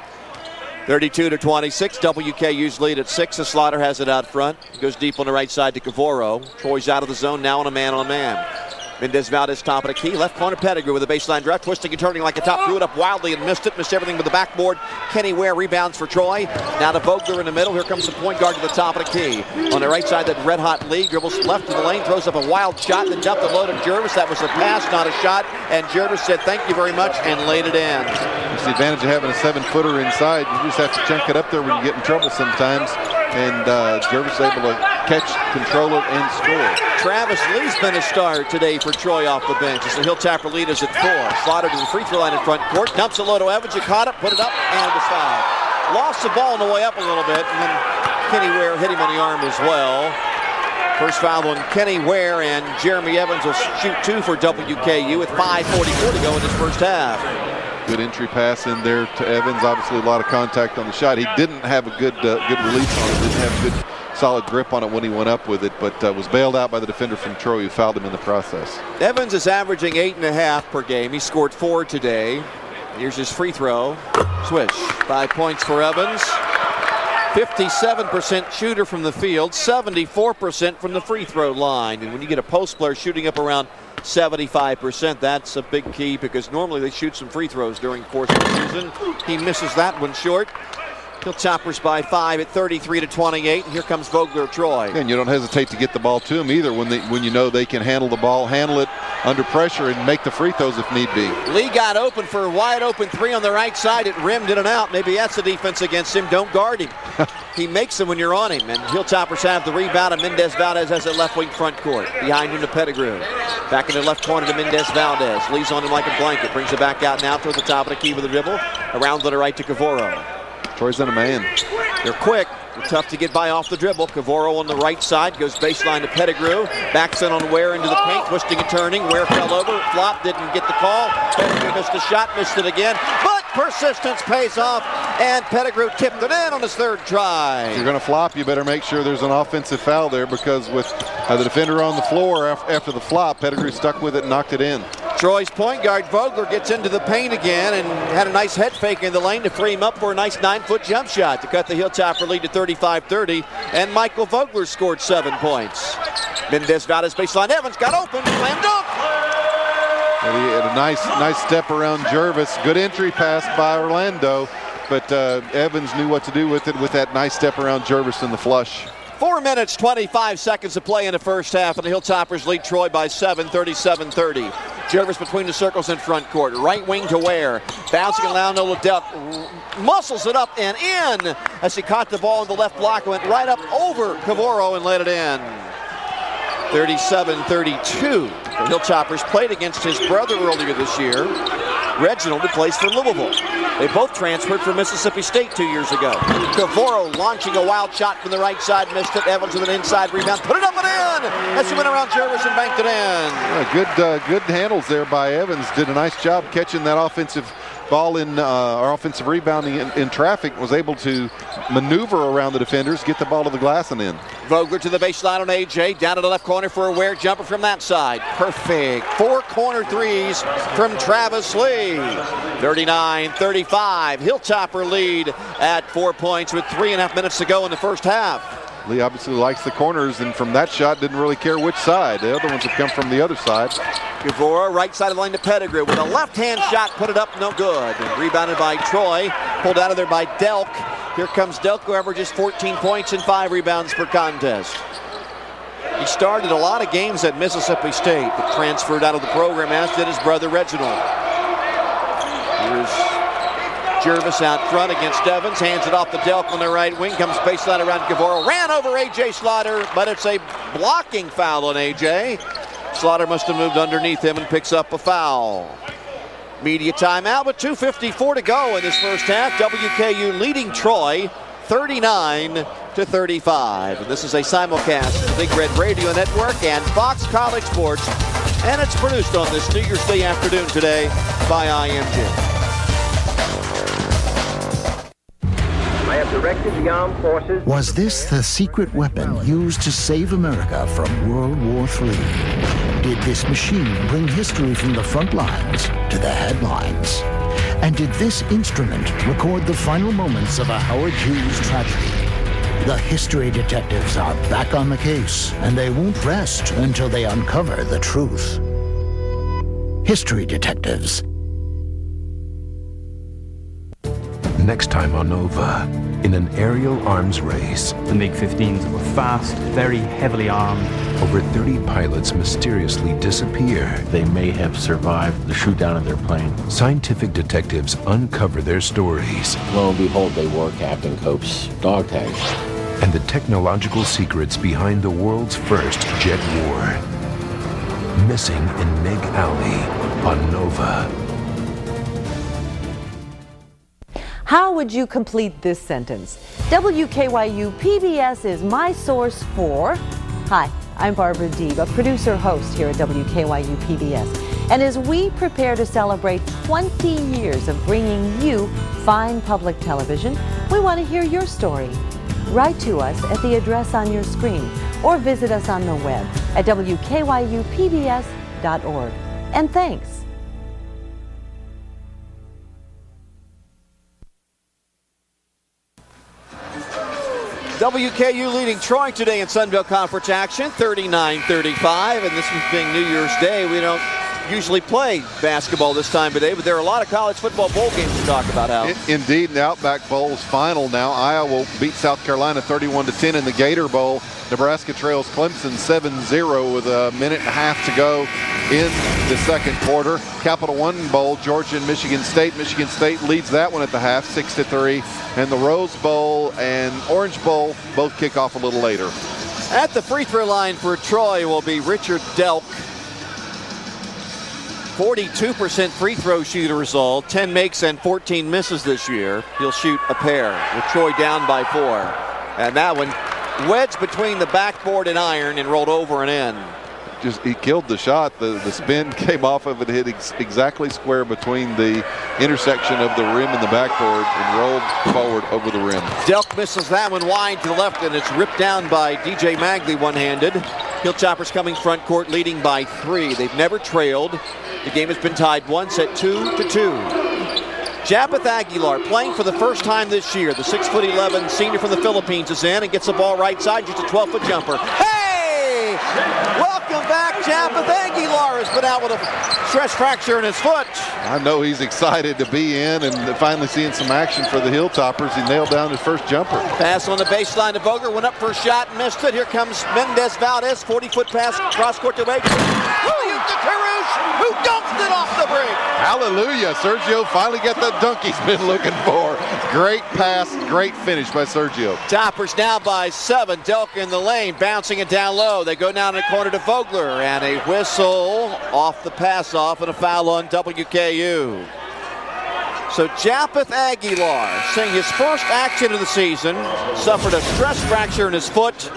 32-26, WKU's lead at 6. The Slaughter has it out front. Goes deep on the right side to Cavoro. Troy's out of the zone now on a man-on-man. Mendez-Valdez top of the key. Left corner Pettigrew with a baseline drive. Twisting and turning like a top. Threw it up wildly and missed it. Missed everything with the backboard. Kenny Ware rebounds for Troy. Now to Vogler in the middle. Here comes the point guard to the top of the key. On the right side, that red-hot Lee dribbles left of the lane. Throws up a wild shot. Then dumped the low to Jervis. That was a pass, not a shot. And Jervis said, "Thank you very much," and laid it in. It's the advantage of having a 7-footer inside. You just have to chunk it up there when you get in trouble sometimes. And Jervis able to catch, control it, and score. Travis Lee's been a star today for Troy off the bench as the Hilltopper lead is at 4. Slaughter to the free throw line in front court. Dumps a low to Evans. You caught it, put it up, and it was fouled. Lost the ball on the way up a little bit, and then Kenny Ware hit him on the arm as well. First foul on Kenny Ware, and Jeremy Evans will shoot 2 for WKU with 5:44 to go in this first half. Good entry pass in there to Evans. Obviously a lot of contact on the shot. He didn't have a good release on it. Didn't have a good solid grip on it when he went up with it, but was bailed out by the defender from Troy who fouled him in the process. Evans is averaging 8.5 per game. He scored 4 today. Here's his free throw. Swish. 5 points for Evans. 57% shooter from the field, 74% from the free throw line. And when you get a post player shooting up around 75%, that's a big key because normally they shoot some free throws during the course of the season. He misses that one short. Hilltoppers by 5 at 33-28. And here comes Vogler Troy. And you don't hesitate to get the ball to them either when you know they can handle the ball, handle it under pressure, and make the free throws if need be. Lee got open for a wide open 3 on the right side. It rimmed in and out. Maybe that's the defense against him. Don't guard him. He makes them when you're on him. And Hilltoppers have the rebound, and Mendez-Valdez has it left wing front court. Behind him to Pettigrew. Back in the left corner to Mendez-Valdez. Lee's on him like a blanket. Brings it back out now toward the top of the key with a dribble. Around to the right to Cavoro. Troy's in a man. They're quick. They're tough to get by off the dribble. Cavoro on the right side goes baseline to Pettigrew. Backs in on Ware into the paint, twisting and turning. Ware fell over, flopped, didn't get the call. Pettigrew missed the shot, missed it again. But persistence pays off, and Pettigrew tipped it in on his 3rd try. If you're going to flop, you better make sure there's an offensive foul there because with the defender on the floor after the flop, Pettigrew stuck with it and knocked it in. Troy's point guard, Vogler, gets into the paint again and had a nice head fake in the lane to free him up for a nice 9-foot jump shot to cut the Hilltopper lead to 35-30. And Michael Vogler scored 7 points. Mendez-Valdez baseline. Evans got open. Slam dunk. And he had a nice step around Jervis. Good entry pass by Orlando, but Evans knew what to do with it with that nice step around Jervis in the flush. 4 minutes, 25 seconds to play in the first half, and the Hilltoppers lead Troy by 7, 37-30. Jervis between the circles in front court. Right wing to Ware. Bouncing around Oladell. Muscles it up and in as he caught the ball in the left block. Went right up over Cavoro and let it in. 37-32. The Hilltoppers played against his brother earlier this year, Reginald, who plays for Louisville. They both transferred from Mississippi State 2 years ago. Cavoro launching a wild shot from the right side, missed it. Evans with an inside rebound, put it up and in as he went around Jervis and banked it in. Good handles there by Evans. Did a nice job catching that offensive ball in our offensive rebounding in traffic. Was able to maneuver around the defenders, get the ball to the glass and in. Vogler to the baseline on AJ, down to the left corner for a Ware jumper from that side. Perfect. 4 corner threes from Travis Lee. 39-35. Hilltopper lead at 4 points with 3.5 minutes to go in the first half. Lee obviously likes the corners, and from that shot didn't really care which side. The other ones have come from the other side. Cavoro, right side of the lane to Pettigrew with a left-hand shot, put it up, no good. Rebounded by Troy, pulled out of there by Delk. Here comes Delk, who averages 14 points and 5 rebounds per contest. He started a lot of games at Mississippi State, but transferred out of the program, as did his brother Reginald. Here's Jervis out front against Evans, hands it off to Delk on the right wing, comes baseline around Guevara, ran over A.J. Slaughter, but it's a blocking foul on A.J. Slaughter must have moved underneath him and picks up a foul. Media timeout with 2:54 to go in this first half. WKU leading Troy 39-35. And this is a simulcast of the Big Red Radio Network and Fox College Sports. And it's produced on this New Year's Day afternoon today by IMG. I have directed the armed forces. Was this the secret weapon used to save America from World War III? Did this machine bring history from the front lines to the headlines? And did this instrument record the final moments of a Howard Hughes tragedy? The history detectives are back on the case, and they won't rest until they uncover the truth. History Detectives. Next time on Nova, in an aerial arms race. The MiG-15s were fast, very heavily armed. Over 30 pilots mysteriously disappear. They may have survived the shoot down of their plane. Scientific detectives uncover their stories. Lo and behold, they wore Captain Cope's dog tags. And the technological secrets behind the world's first jet war. Missing in Meg Alley on Nova. How would you complete this sentence? WKYU PBS is my source for... Hi, I'm Barbara Deeb, a producer-host here at WKYU PBS. And as we prepare to celebrate 20 years of bringing you fine public television, we want to hear your story. Write to us at the address on your screen or visit us on the web at WKYUPBS.org. And thanks. WKU leading Troy today in Sun Belt Conference action, 39-35, and this was being New Year's Day. We don't usually play basketball this time of day, but there are a lot of college football bowl games to talk about, Hal. Indeed, the Outback Bowl's final now. Iowa beat South Carolina 31-10 in the Gator Bowl. Nebraska trails Clemson 7-0 with a minute and a half to go in the second quarter. Capital One Bowl, Georgia and Michigan State. Michigan State leads that one at the half, 6-3. And the Rose Bowl and Orange Bowl both kick off a little later. At the free throw line for Troy will be Richard Delk. 42% free throw shooter result, 10 makes and 14 misses this year. He'll shoot a pair with Troy down by 4. And that one wedged between the backboard and iron and rolled over and in. He killed the shot. The spin came off of it, hit exactly square between the intersection of the rim and the backboard and rolled forward over the rim. Delk misses that one wide to the left, and it's ripped down by DJ Magley one-handed. Hilltoppers coming front court leading by 3. They've never trailed. The game has been tied once at 2-2. Japeth Aguilar playing for the first time this year. The 6'11" senior from the Philippines is in and gets the ball right side, just a 12-foot jumper. Hey! Welcome back, Japeth Aguilar has been out with a stress fracture in his foot. I know he's excited to be in and finally seeing some action for the Hilltoppers. He nailed down his first jumper. Pass on the baseline to Vogler, went up for a shot and missed it. Here comes Mendez-Valdez, 40-foot pass cross court to Wade. Who dunked it off the break. Hallelujah. Sergio finally got that dunk he's been looking for. Great pass, great finish by Sergio. Toppers now by 7. Delk in the lane, bouncing it down low. They go down in the corner to Vogler, and a whistle off the pass off and a foul on WKU. So Japeth Aguilar, seeing his first action of the season, suffered a stress fracture in his foot,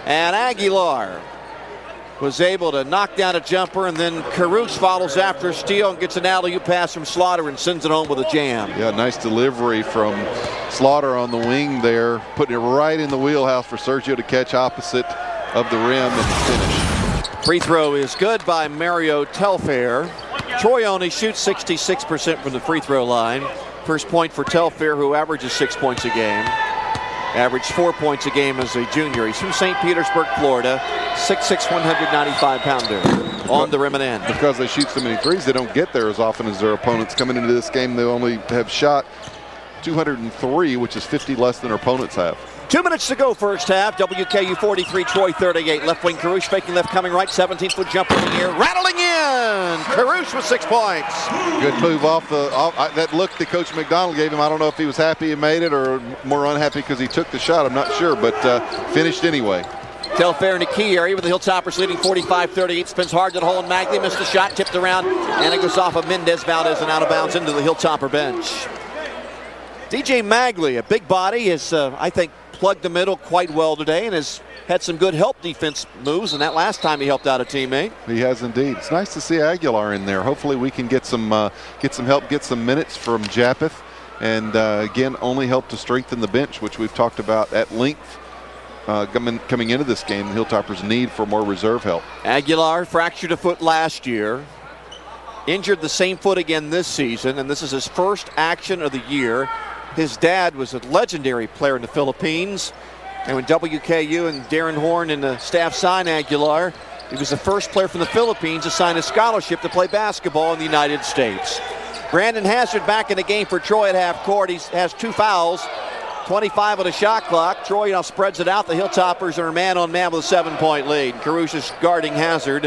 and Aguilar was able to knock down a jumper, and then Caruth follows after a steal and gets an alley-oop pass from Slaughter and sends it home with a jam. Yeah, nice delivery from Slaughter on the wing there, putting it right in the wheelhouse for Sergio to catch opposite of the rim and finish. Free throw is good by Mario Telfair. Troy only shoots 66% from the free throw line. First point for Telfair, who averages 6 points a game. Averaged 4 points a game as a junior. He's from St. Petersburg, Florida. 6'6", 195-pounder on the rim and in. Because they shoot so many threes, they don't get there as often as their opponents. Coming into this game, they only have shot 203, which is 50 less than their opponents have. 2 minutes to go first half. WKU 43, Troy 38. Left wing Caruth faking left, coming right. 17-foot jumper in the air, rattling in. Johnson. Caruth with 6 points. Good move off that look that Coach McDonald gave him. I don't know if he was happy he made it or more unhappy because he took the shot. I'm not sure, but finished anyway. Telfair in the key area with the Hilltoppers leading 45-38. Spins hard to the hole, and Magley missed the shot, tipped around, and it goes off of Mendez-Valdez and out of bounds into the Hilltopper bench. DJ Magley, a big body, has, I think, plugged the middle quite well today and has had some good help defense moves, and that last time he helped out a teammate. He has indeed. It's nice to see Aguilar in there. Hopefully we can get some help, get some minutes from Japeth, and again, only help to strengthen the bench, which we've talked about at length. Coming into this game, the Hilltoppers need for more reserve help. Aguilar fractured a foot last year, injured the same foot again this season, and this is his first action of the year. His dad was a legendary player in the Philippines, and when WKU and Darren Horn and the staff signed Aguilar, he was the first player from the Philippines to sign a scholarship to play basketball in the United States. Brandon Hazard back in the game for Troy at half court. He has 2 fouls. 25 on the shot clock. Troy now spreads it out. The Hilltoppers are man-on-man with a 7-point lead. Caruth is guarding Hazard,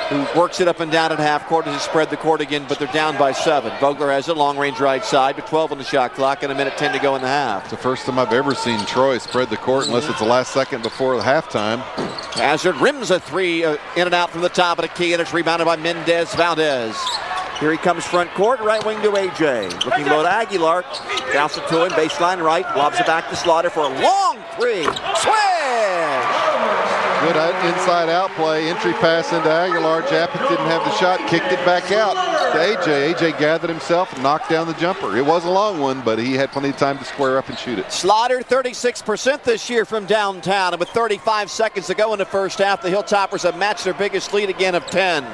who works it up and down at half court as he spread the court again, but they're down by 7. Vogler has it, long-range right side, but 12 on the shot clock and a minute 10 to go in the half. It's the first time I've ever seen Troy spread the court unless it's the last second before the halftime. Hazard rims a 3 in and out from the top of the key, and it's rebounded by Mendez-Valdez. Here he comes front court, right wing to AJ. Looking low to Aguilar. Bounce it to him, baseline right. Lobs it back to Slaughter for a long 3. Swish! Good inside out play. Entry pass into Aguilar. Japeth didn't have the shot. Kicked it back out to AJ. AJ gathered himself and knocked down the jumper. It was a long one, but he had plenty of time to square up and shoot it. Slaughter 36% this year from downtown. And with 35 seconds to go in the first half, the Hilltoppers have matched their biggest lead again of 10.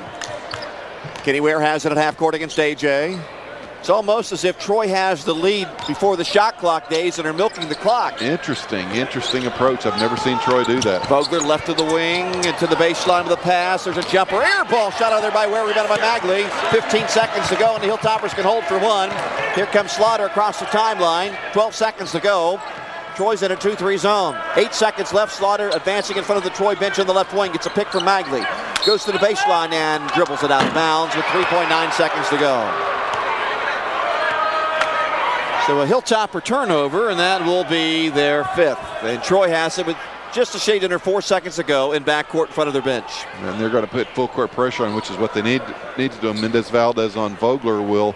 Kenny Ware has it at half court against AJ. It's almost as if Troy has the lead before the shot clock days and are milking the clock. Interesting approach. I've never seen Troy do that. Vogler left to the wing and to the baseline of the pass. There's a jumper. Air ball shot out there by Ware, rebounded by Magley. 15 seconds to go, and the Hilltoppers can hold for 1. Here comes Slaughter across the timeline. 12 seconds to go. Troy's in a 2-3 zone. 8 seconds left. Slaughter advancing in front of the Troy bench on the left wing. Gets a pick from Magley. Goes to the baseline and dribbles it out of bounds with 3.9 seconds to go. So a Hilltopper turnover, and that will be their 5th. And Troy has it with just a shade under 4 seconds to go in backcourt in front of their bench. And they're going to put full court pressure on, which is what they need to do. Mendez-Valdez on Vogler will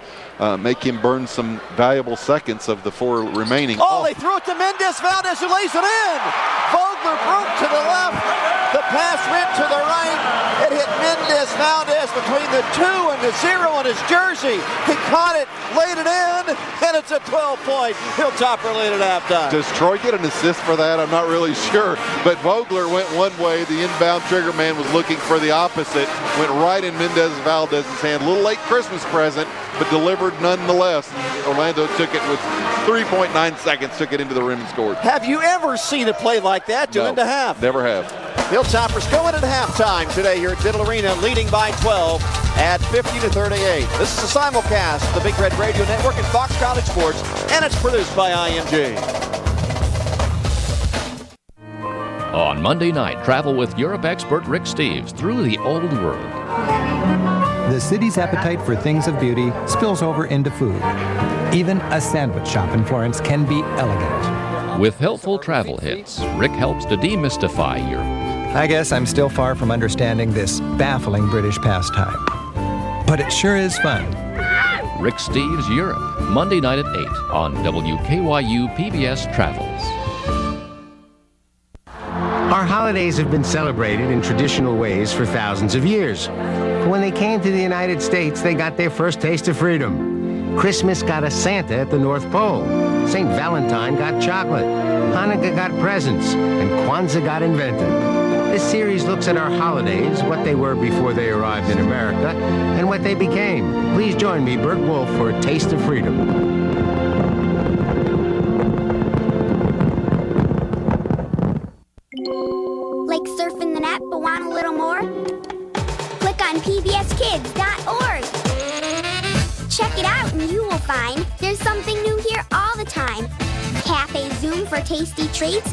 make him burn some valuable seconds of the 4 remaining. Oh, they threw it to Mendez-Valdez, who lays it in. Vogler broke to the left. The pass went to the right. It hit Mendez-Valdez between the 2 and the 0 on his jersey. He caught it, laid it in, and it's a 12-point Hilltopper lead at halftime. Does Troy get an assist for that? I'm not really sure. But Vogler went one way. The inbound trigger man was looking for the opposite. Went right in Mendez-Valdez's hand. A little late Christmas present, but delivered nonetheless. Orlando took it with 3.9 seconds, took it into the rim and scored. Have you ever seen a play like that to end a half? Never have. Hilltoppers going at halftime today here at Diddle Arena, leading by 12 at 50-38. This is a simulcast of the Big Red Radio Network and Fox College Sports, and it's produced by IMG. On Monday night, travel with Europe expert Rick Steves through the old world. The city's appetite for things of beauty spills over into food. Even a sandwich shop in Florence can be elegant. With helpful travel hits, Rick helps to demystify Europe. I guess I'm still far from understanding this baffling British pastime. But it sure is fun. Rick Steves Europe, Monday night at 8 on WKYU PBS Travels. Our holidays have been celebrated in traditional ways for thousands of years. But when they came to the United States, they got their first taste of freedom. Christmas got a Santa at the North Pole. St. Valentine got chocolate. Hanukkah got presents. And Kwanzaa got invented. This series looks at our holidays, what they were before they arrived in America, and what they became. Please join me, Bert Wolf, for a Taste of Freedom. Like surfing the net, but want a little more? Click on pbskids.org. Check it out and you will find there's something new here all the time. Cafe Zoom for tasty treats.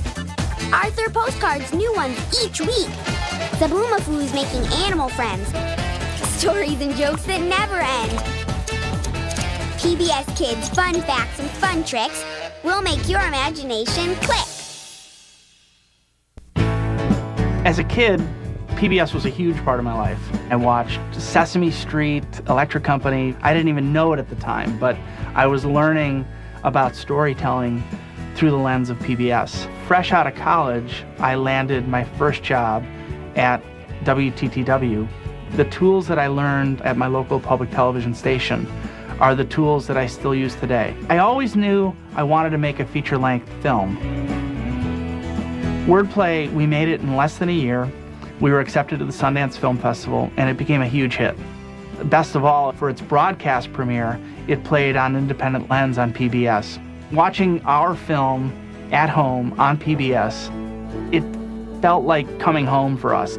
Arthur postcards, new ones each week. Zaboomafoo's making animal friends. Stories and jokes that never end. PBS Kids fun facts and fun tricks will make your imagination click. As a kid, PBS was a huge part of my life. I watched Sesame Street, Electric Company. I didn't even know it at the time, but I was learning about storytelling through the lens of PBS. Fresh out of college, I landed my first job at WTTW. The tools that I learned at my local public television station are the tools that I still use today. I always knew I wanted to make a feature-length film. Wordplay, we made it in less than a year. We were accepted to the Sundance Film Festival, and it became a huge hit. Best of all, for its broadcast premiere, it played on Independent Lens on PBS. Watching our film at home on PBS, it felt like coming home for us.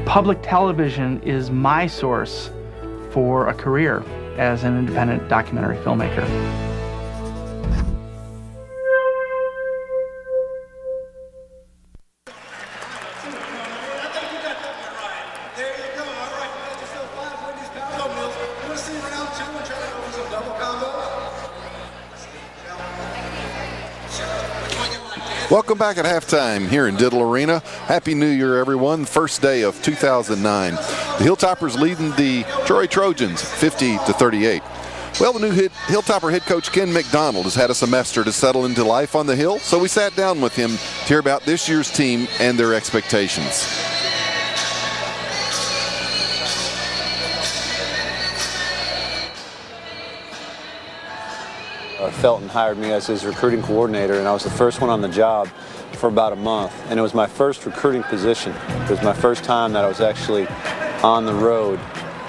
Public television is my source for a career as an independent documentary filmmaker. Welcome back at halftime here in Diddle Arena. Happy New Year, everyone. First day of 2009. The Hilltoppers leading the Troy Trojans 50-38. Well, the new Hilltopper head coach Ken McDonald has had a semester to settle into life on the Hill, so we sat down with him to hear about this year's team and their expectations. Felton hired me as his recruiting coordinator, and I was the first one on the job for about a month. And it was my first recruiting position. It was my first time that I was actually on the road,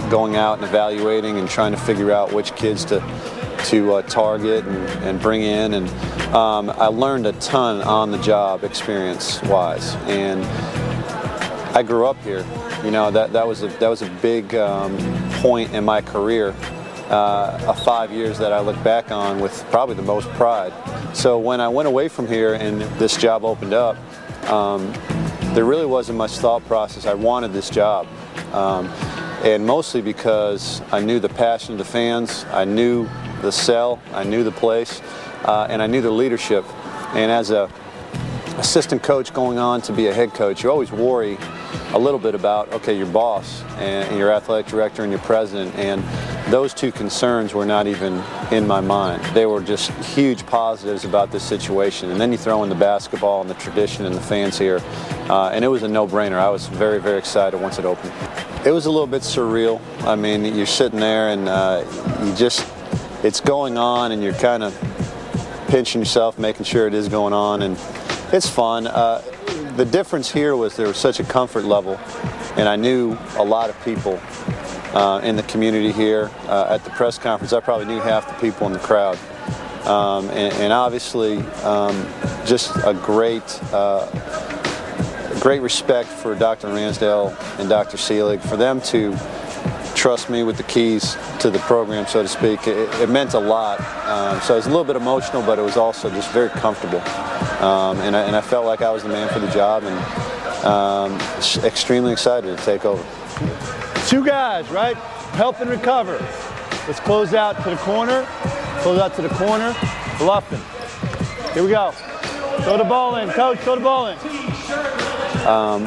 going out and evaluating and trying to figure out which kids to target and bring in. And I learned a ton on the job experience-wise. And I grew up here. You know, that was a big point in my career. 5 years that I look back on with probably the most pride. So when I went away from here and this job opened up, there really wasn't much thought process. I wanted this job, and mostly because I knew the passion of the fans, I knew the cell, I knew the place, and I knew the leadership. And as a assistant coach going on to be a head coach, you always worry a little bit about, okay, your boss and your athletic director and your president, and those two concerns were not even in my mind. They were just huge positives about this situation. And then you throw in the basketball and the tradition and the fans here, and it was a no-brainer. I was very, very excited once it opened. It was a little bit surreal. I mean, you're sitting there and it's going on, and you're kind of pinching yourself, making sure it is going on, and it's fun. The difference here was there was such a comfort level, and I knew a lot of people in the community here. At the press conference, I probably knew half the people in the crowd. And obviously, just a great respect for Dr. Ransdale and Dr. Seelig, for them to trust me with the keys to the program, so to speak. It meant a lot. So I was a little bit emotional, but it was also just very comfortable. And I felt like I was the man for the job, and extremely excited to take over. Two guys, right? Help and recover. Let's close out to the corner. Close out to the corner. Bluffing. Here we go. Throw the ball in, coach. Throw the ball in.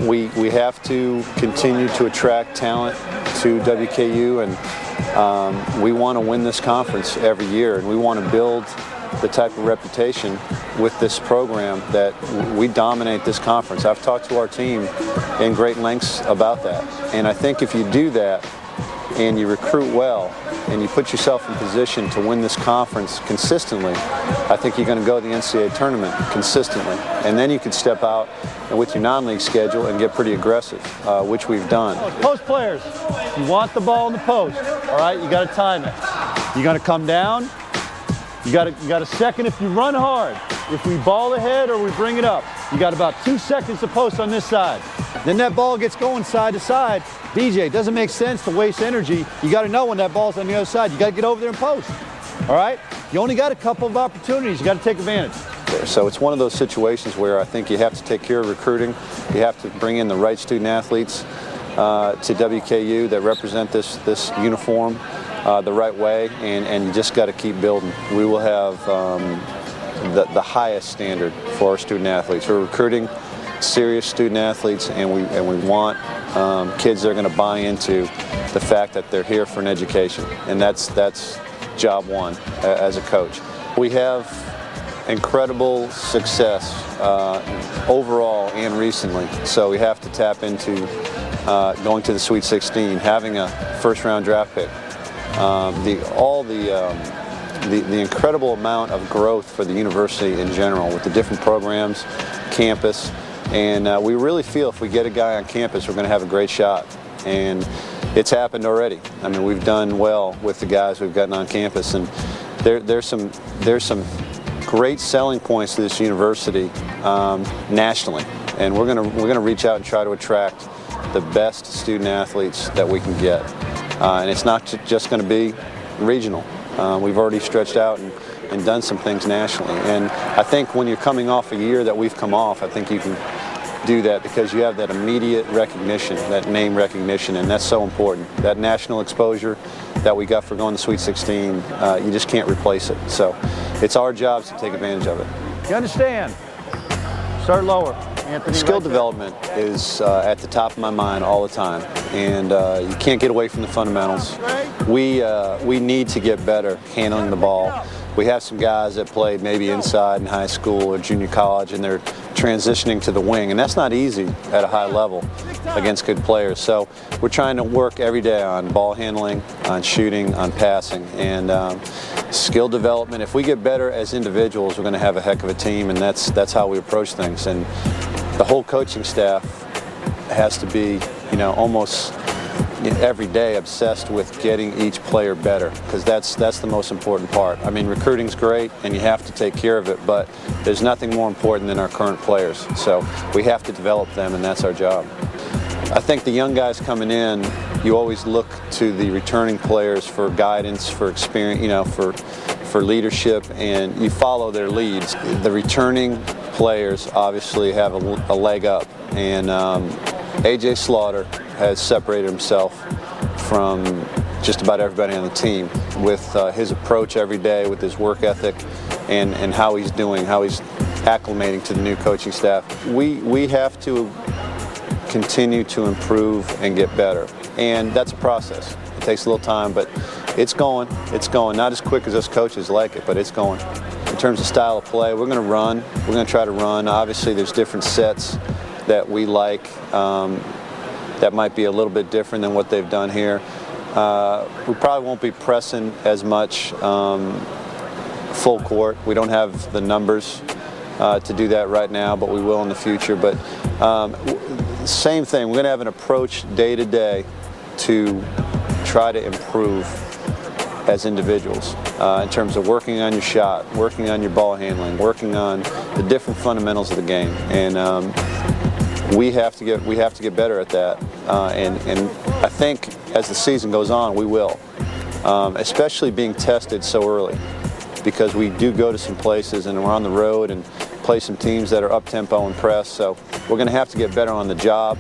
We have to continue to attract talent to WKU, and we want to win this conference every year, and we want to build the type of reputation with this program that we dominate this conference. I've talked to our team in great lengths about that, and I think if you do that and you recruit well and you put yourself in position to win this conference consistently, I think you're going to go to the NCAA tournament consistently, and then you can step out with your non-league schedule and get pretty aggressive, which we've done. Post players, you want the ball in the post, all right? You got to time it. You got to come down. You got a second if you run hard. If we ball ahead or we bring it up, you got about 2 seconds to post on this side. Then that ball gets going side to side. DJ, it doesn't make sense to waste energy. You got to know when that ball's on the other side. You got to get over there and post. All right? You only got a couple of opportunities. You got to take advantage. So it's one of those situations where I think you have to take care of recruiting. You have to bring in the right student athletes. to WKU that represent this uniform the right way, and you just got to keep building. We will have the highest standard for our student athletes. We're recruiting serious student athletes, and we want kids that are going to buy into the fact that they're here for an education, and that's job one as a coach. We have incredible success overall and recently, so we have to tap into going to the Sweet 16, having a first-round draft pick, the incredible amount of growth for the university in general with the different programs, campus, and we really feel if we get a guy on campus, we're going to have a great shot. And it's happened already. I mean, we've done well with the guys we've gotten on campus, and there's some great selling points to this university nationally, and we're gonna reach out and try to attract the best student athletes that we can get, and it's not just going to be regional. We've already stretched out and done some things nationally, and I think when you're coming off a year that we've come off, I think you can do that because you have that immediate recognition, that name recognition, and that's so important. That national exposure that we got for going to Sweet 16, you just can't replace it. So it's our jobs to take advantage of it. You understand? Start lower. Anthony, skill development is at the top of my mind all the time, and you can't get away from the fundamentals. We need to get better handling the ball. We have some guys that played maybe inside in high school or junior college, and they're transitioning to the wing, and that's not easy at a high level against good players. So we're trying to work every day on ball handling, on shooting, on passing, and skill development. If we get better as individuals, we're going to have a heck of a team, and that's how we approach things. And the whole coaching staff has to be, almost every day obsessed with getting each player better, because that's the most important part. I mean, recruiting's great and you have to take care of it, but there's nothing more important than our current players. So we have to develop them, and that's our job. I think the young guys coming in, you always look to the returning players for guidance, for experience, for leadership, and you follow their leads. The returning players obviously have a leg up, and A.J. Slaughter has separated himself from just about everybody on the team with his approach every day, with his work ethic, and how he's doing, how he's acclimating to the new coaching staff. We have to continue to improve and get better, and that's a process. It takes a little time, but it's going. Not as quick as us coaches like it, but it's going. In terms of style of play, we're going to run. We're going to try to run. Obviously, there's different sets that we like that might be a little bit different than what they've done here. We probably won't be pressing as much full court. We don't have the numbers to do that right now, but we will in the future. But same thing, we're going to have an approach day to day to try to improve as individuals in terms of working on your shot, working on your ball handling, working on the different fundamentals of the game, and we have to get better at that. And I think as the season goes on, we will, especially being tested so early, because we do go to some places and we're on the road and play some teams that are up tempo and press. So we're going to have to get better on the job.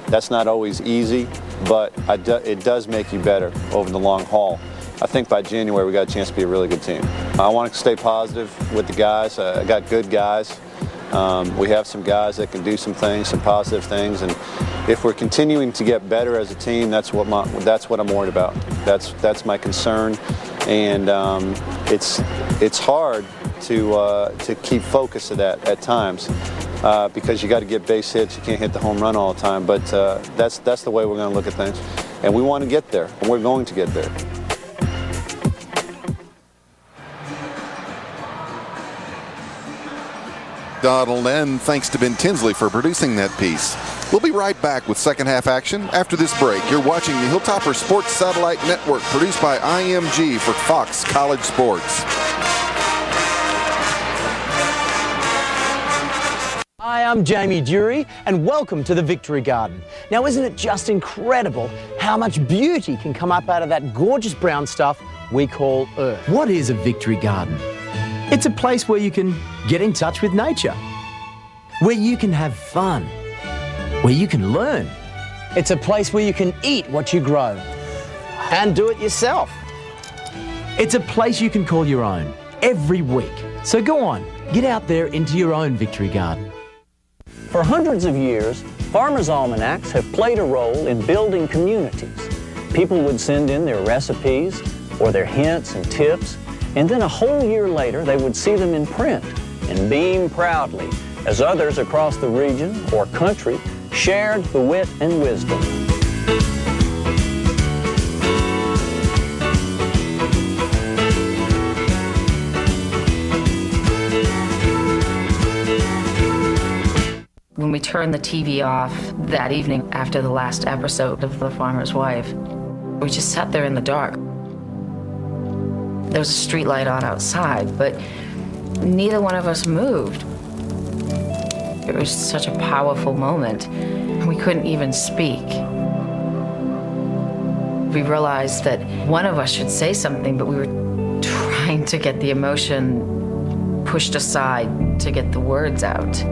That's not always easy, but it does make you better over the long haul. I think by January we got a chance to be a really good team. I want to stay positive with the guys. I got good guys. We have some guys that can do some things, some positive things, and if we're continuing to get better as a team, that's what I'm worried about. That's my concern, and it's hard to keep focus of that at times because you got to get base hits. You can't hit the home run all the time, but that's the way we're going to look at things, and we want to get there, and we're going to get there. Donald, and thanks to Ben Tinsley for producing that piece. We'll be right back with second half action after this break. You're watching the Hilltopper Sports Satellite Network, produced by IMG for Fox College Sports. Hi, I'm Jamie Dury, and welcome to the Victory Garden. Now, isn't it just incredible how much beauty can come up out of that gorgeous brown stuff we call earth? What is a Victory Garden? It's a place where you can get in touch with nature, where you can have fun, where you can learn, It's a place where you can eat what you grow and do it yourself. It's a place you can call your own every week. So go on, get out there into your own victory garden. For hundreds of years, farmers' almanacs have played a role in building communities. People would send in their recipes or their hints and tips, and then a whole year later they would see them in print and beam proudly as others across the region or country shared the wit and wisdom. When we turned the TV off that evening after the last episode of The Farmer's Wife, we just sat there in the dark. There was a street light on outside, but neither one of us moved. It was such a powerful moment. We couldn't even speak. We realized that one of us should say something, but we were trying to get the emotion pushed aside to get the words out.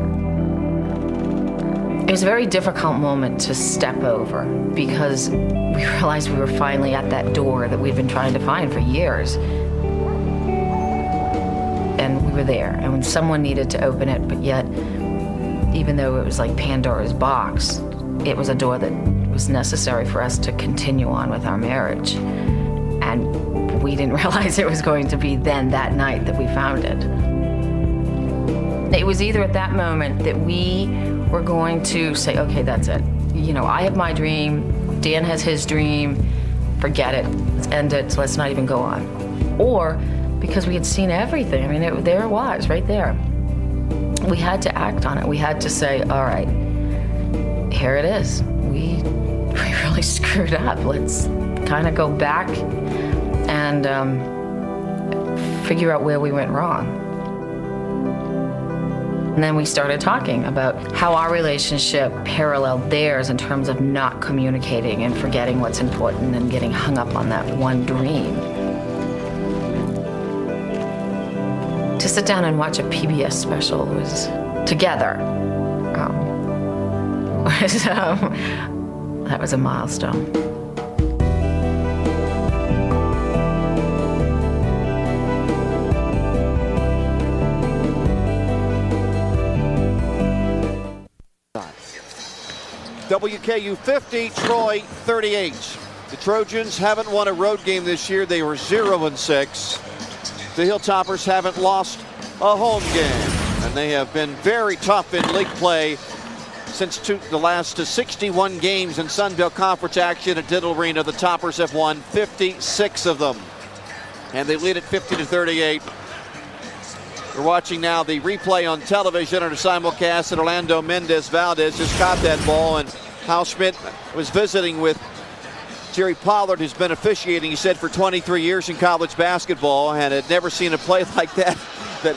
It was a very difficult moment to step over because we realized we were finally at that door that we'd been trying to find for years. And we were there, and when someone needed to open it, but yet, even though it was like Pandora's box, it was a door that was necessary for us to continue on with our marriage. And we didn't realize it was going to be then that night that we found it. It was either at that moment that we were going to say, okay, that's it. You know, I have my dream, Dan has his dream, forget it, let's end it, so let's not even go on. Or because we had seen everything, I mean, there it was, right there. We had to act on it. We had to say, all right, here it is. We really screwed up. Let's kind of go back and figure out where we went wrong. And then we started talking about how our relationship paralleled theirs in terms of not communicating and forgetting what's important and getting hung up on that one dream. To sit down and watch a PBS special was together. That was a milestone. WKU 50, Troy 38. The Trojans haven't won a road game this year. They were 0-6. The Hilltoppers haven't lost a home game, and they have been very tough in league play since the last 61 games in Sun Belt Conference action at Diddle Arena. The Toppers have won 56 of them, and they lead at 50-38. We're watching now the replay on television under simulcast, and Orland Mendez-Valdez just caught that ball, and Hal Schmidt was visiting with Jerry Pollard, who's been officiating, he said, for 23 years in college basketball, and had never seen a play like that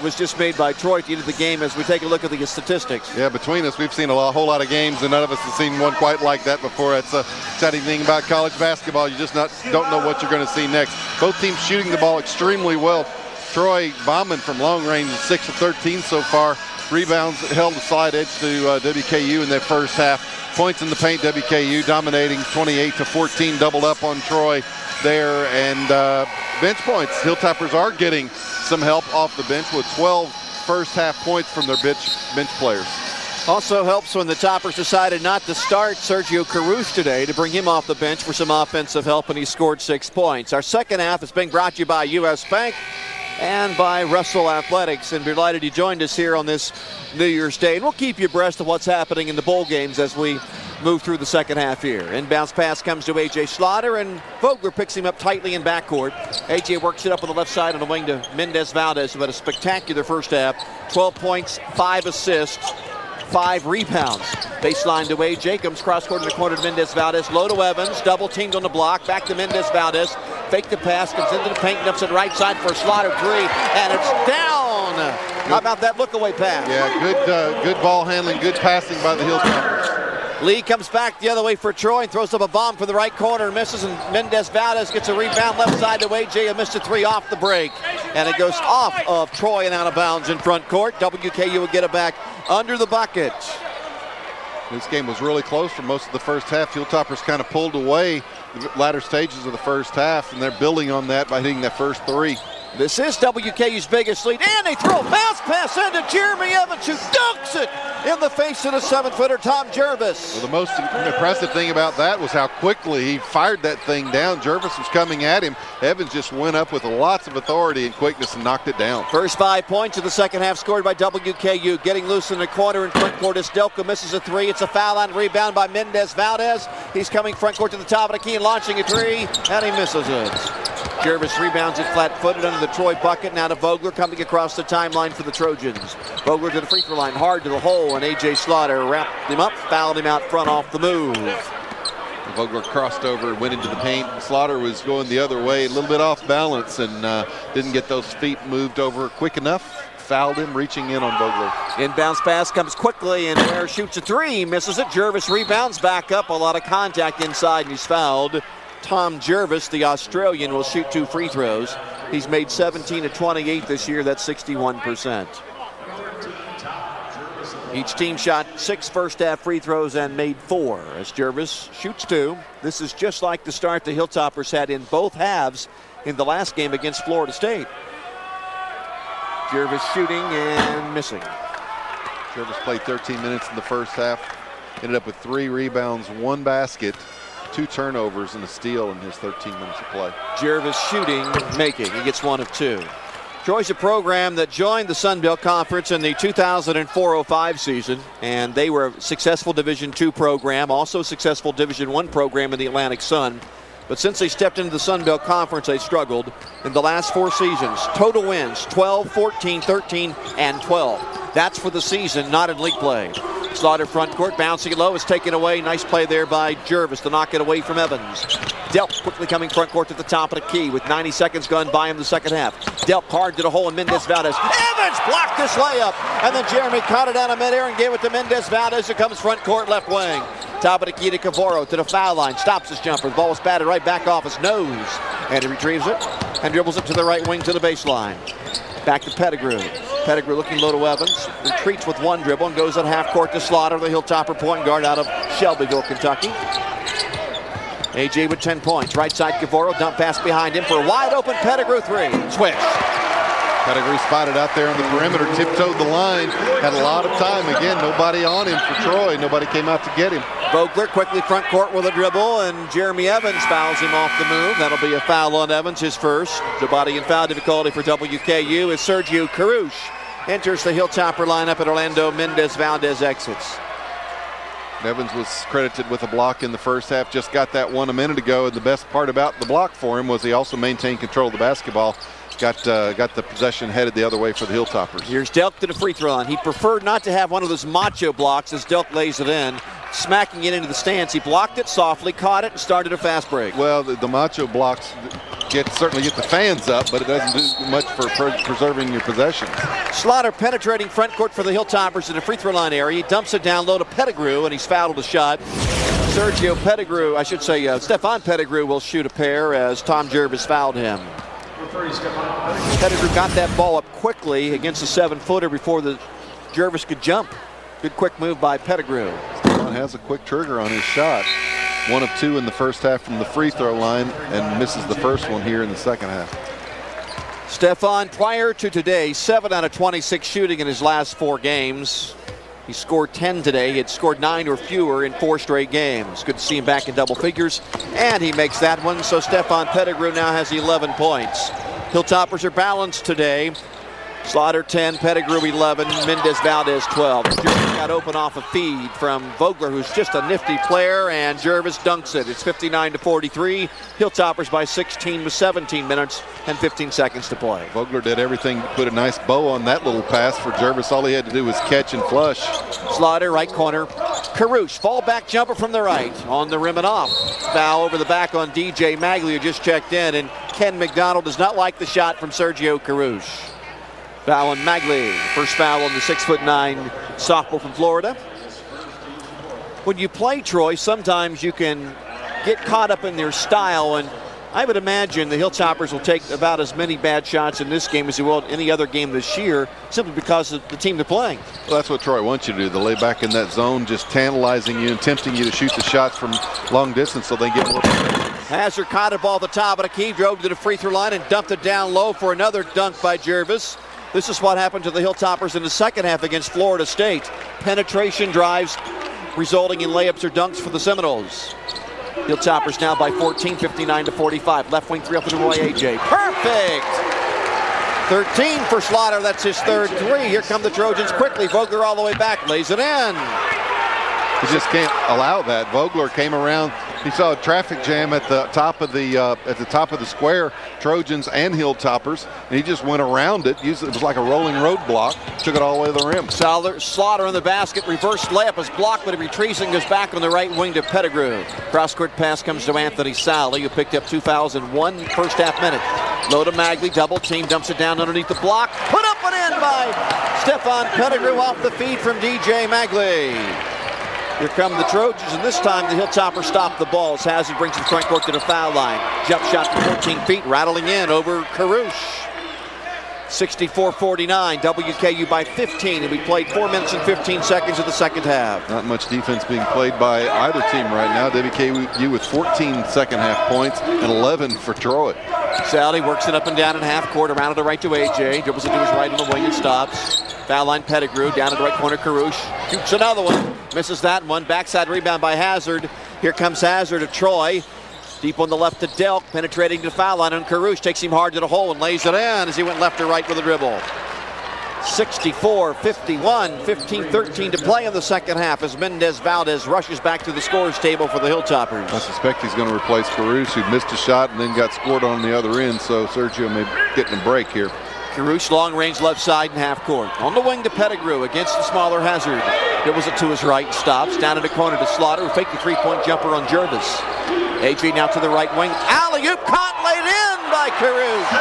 was just made by Troy at the end of the game. As we take a look at the statistics. Yeah, between us, we've seen a whole lot of games, and none of us have seen one quite like that before. That's the exciting thing about college basketball. You just don't know what you're going to see next. Both teams shooting the ball extremely well. Troy bombing from long range, 6 of 13 so far. Rebounds held the side edge to WKU in their first half. Points in the paint, WKU dominating 28-14, doubled up on Troy there. And bench points, Hilltoppers are getting some help off the bench with 12 first half points from their bench players. Also helps when the Toppers decided not to start Sergio Caruth today, to bring him off the bench for some offensive help, and he scored 6 points. Our second half is being brought to you by U.S. Bank and by Russell Athletics, and we're delighted you joined us here on this New Year's Day. And we'll keep you abreast of what's happening in the bowl games as we move through the second half here. Inbounds pass comes to A.J. Slaughter, and Vogler picks him up tightly in backcourt. A.J. works it up on the left side on the wing to Mendez-Valdez, who had a spectacular first half. 12 points, 5 assists, 5 rebounds. Baseline to Wade Jacobs, cross-court in the corner to Mendez-Valdez. Low to Evans, double teamed on the block. Back to Mendez-Valdez. Fake the pass, comes into the paint, dumps it right side for a Slaughter 3, and it's down. How about that look-away pass? Yeah, good ball handling, good passing by the Hilltoppers. Lee comes back the other way for Troy and throws up a bomb for the right corner, misses, and Mendez-Valdez gets a rebound left side to AJ, and missed a 3 off the break. And it goes off of Troy and out of bounds in front court. WKU will get it back under the bucket. This game was really close for most of the first half. Hilltoppers kind of pulled away the latter stages of the first half, and they're building on that by hitting that first three. This is WKU's biggest lead, and they throw a bounce pass into Jeremy Evans, who dunks it in the face of the 7-footer Tom Jervis. Well, the most impressive thing about that was how quickly he fired that thing down. Jervis was coming at him. Evans just went up with lots of authority and quickness and knocked it down. First 5 points of the second half scored by WKU. Getting loose in the corner in front court as Delco misses a three. It's a foul on rebound by Mendez-Valdez. He's coming front court to the top of the key and launching a three, and he misses it. Jervis rebounds it flat-footed under the Troy bucket. Now to Vogler coming across the timeline for the Trojans. Vogler to the free throw line, hard to the hole, and A.J. Slaughter wrapped him up, fouled him out front off the move. Vogler crossed over, went into the paint. Slaughter was going the other way, a little bit off balance, and didn't get those feet moved over quick enough. Fouled him, reaching in on Vogler. Inbounds pass comes quickly, and Ware shoots a three, misses it. Jervis rebounds back up, a lot of contact inside, and he's fouled. Tom Jervis, the Australian, will shoot 2 free throws. He's made 17 of 28 this year. That's 61%. Each team shot 6 first-half free throws and made 4 as Jervis shoots 2. This is just like the start the Hilltoppers had in both halves in the last game against Florida State. Jervis shooting and missing. Jervis played 13 minutes in the first half. Ended up with 3 rebounds, 1 basket, 2 turnovers and a steal in his 13 minutes of play. Jervis shooting, making. He gets 1 of 2. Troy's a program that joined the Sun Belt Conference in the 2004-05 season, and they were a successful Division II program, also a successful Division I program in the Atlantic Sun. But since they stepped into the Sun Belt Conference, they struggled. In the last 4 seasons, total wins 12, 14, 13, and 12. That's for the season, not in league play. Slaughter front court, bouncing low, is taken away. Nice play there by Jervis to knock it away from Evans. Delp quickly coming front court to the top of the key with 90 seconds gone by in the second half. Delp hard to the hole in Mendez-Valdez. Evans blocked this layup, and then Jeremy caught it out of midair and gave it to Mendez-Valdez, who comes front court left wing. Top of the key to Cavoro to the foul line, stops his jumper. The ball is batted right back off his nose, and he retrieves it and dribbles it to the right wing to the baseline. Back to Pettigrew. Pettigrew looking low to Evans, retreats with 1 dribble and goes at half court to Slaughter, the Hilltopper point guard out of Shelbyville, Kentucky. AJ with 10 points. Right side Cavoro, dump pass behind him for a wide open Pettigrew 3. Swish. Pettigrew spotted out there on the perimeter, tiptoed the line, had a lot of time. Again, nobody on him for Troy. Nobody came out to get him. Vogler quickly front court with a dribble, and Jeremy Evans fouls him off the move. That'll be a foul on Evans, his first. The body and foul difficulty for WKU as Sergio Carouche enters the Hilltopper lineup at Orlando Mendez-Valdez exits. Evans was credited with a block in the first half, just got that one a minute ago, and the best part about the block for him was he also maintained control of the basketball. Got the possession headed the other way for the Hilltoppers. Here's Delk to the free throw line. He preferred not to have one of those macho blocks as Delk lays it in, smacking it into the stands. He blocked it softly, caught it, and started a fast break. Well, the macho blocks certainly get the fans up, but it doesn't do much for preserving your possession. Slaughter penetrating front court for the Hilltoppers in the free throw line area. He dumps it down low to Pettigrew, and he's fouled a shot. Sergio Pettigrew, Stefan Pettigrew will shoot a pair as Tom Jervis fouled him. Pettigrew got that ball up quickly against a 7-footer before the Jervis could jump. Good quick move by Pettigrew. Stefan has a quick trigger on his shot. 1 of 2 in the first half from the free throw line and misses the first one here in the second half. Stefan, prior to today, 7 out of 26 shooting in his last 4 games. He scored 10 today. He had scored 9 or fewer in 4 straight games. Good to see him back in double figures. And he makes that one, so Stefan Pettigrew now has 11 points. Hilltoppers are balanced today. Slaughter 10, Pettigrew 11, Mendez-Valdez 12. Jervis got open off a feed from Vogler, who's just a nifty player, and Jervis dunks it. It's 59-43. Hilltoppers by 16 with 17 minutes and 15 seconds to play. Vogler did everything to put a nice bow on that little pass for Jervis. All he had to do was catch and flush. Slaughter, right corner. Carouche, fall back jumper from the right. On the rim and off. Foul over the back on DJ Magley, who just checked in, and Ken McDonald does not like the shot from Sergio Carouche. Foul on Magley. First foul on the 6'9" sophomore from Florida. When you play Troy, sometimes you can get caught up in their style and I would imagine the Hilltoppers will take about as many bad shots in this game as they will in any other game this year, simply because of the team they're playing. Well, that's what Troy wants you to do. They lay back in that zone, just tantalizing you and tempting you to shoot the shots from long distance so they get more. Hazard caught a ball at the top of the key, drove to the free throw line and dumped it down low for another dunk by Jervis. This is what happened to the Hilltoppers in the second half against Florida State. Penetration drives resulting in layups or dunks for the Seminoles. Hilltoppers now by 14, 59-45. Left wing three up to Roy A.J. Perfect! 13 for Slaughter. That's his third three. Here come the Trojans quickly. Vogler all the way back, lays it in. You just can't allow that. Vogler came around. He saw a traffic jam at the top of the square, Trojans and Hilltoppers, and he just went around it. It was like a rolling roadblock. Took it all the way to the rim. Slaughter in the basket. Reverse layup is blocked, but he retreats and goes back on the right wing to Pettigrew. Cross-court pass comes to Anthony Sally, who picked up 2 fouls in 1 first half minute. Low to Magley, double team, dumps it down underneath the block. Put up and in by Stephon Pettigrew off the feed from DJ Magley. Here come the Trojans, and this time the Hilltoppers stop the ball as Hazard brings the front court to the foul line. Jump shot from 14 feet, rattling in over Carouche. 64-49, WKU by 15, and we played 4 minutes and 15 seconds of the second half. Not much defense being played by either team right now. WKU with 14 second half points and 11 for Troy. Sally works it up and down in half court, around to the right to AJ. Dribbles it to his right on the wing and stops. Foul line Pettigrew, down to the right corner Carouche. Shoots another one, misses that one. Backside rebound by Hazard. Here comes Hazard of Troy. Deep on the left to Delk, penetrating to the foul line on Carouche. Takes him hard to the hole and lays it in as he went left to right with a dribble. 64-51, 15-13 to play in the second half as Mendez-Valdez rushes back to the scorer's table for the Hilltoppers. I suspect he's going to replace Carouche, who missed a shot and then got scored on the other end, so Sergio may be getting a break here. Carouche long range left side in half court. On the wing to Pettigrew against the smaller Hazard. Dribbles it to his right, stops. Down in the corner to Slaughter, who faked the three-point jumper on Jervis. AJ now to the right wing. Alley-oop caught, laid in by Carouche.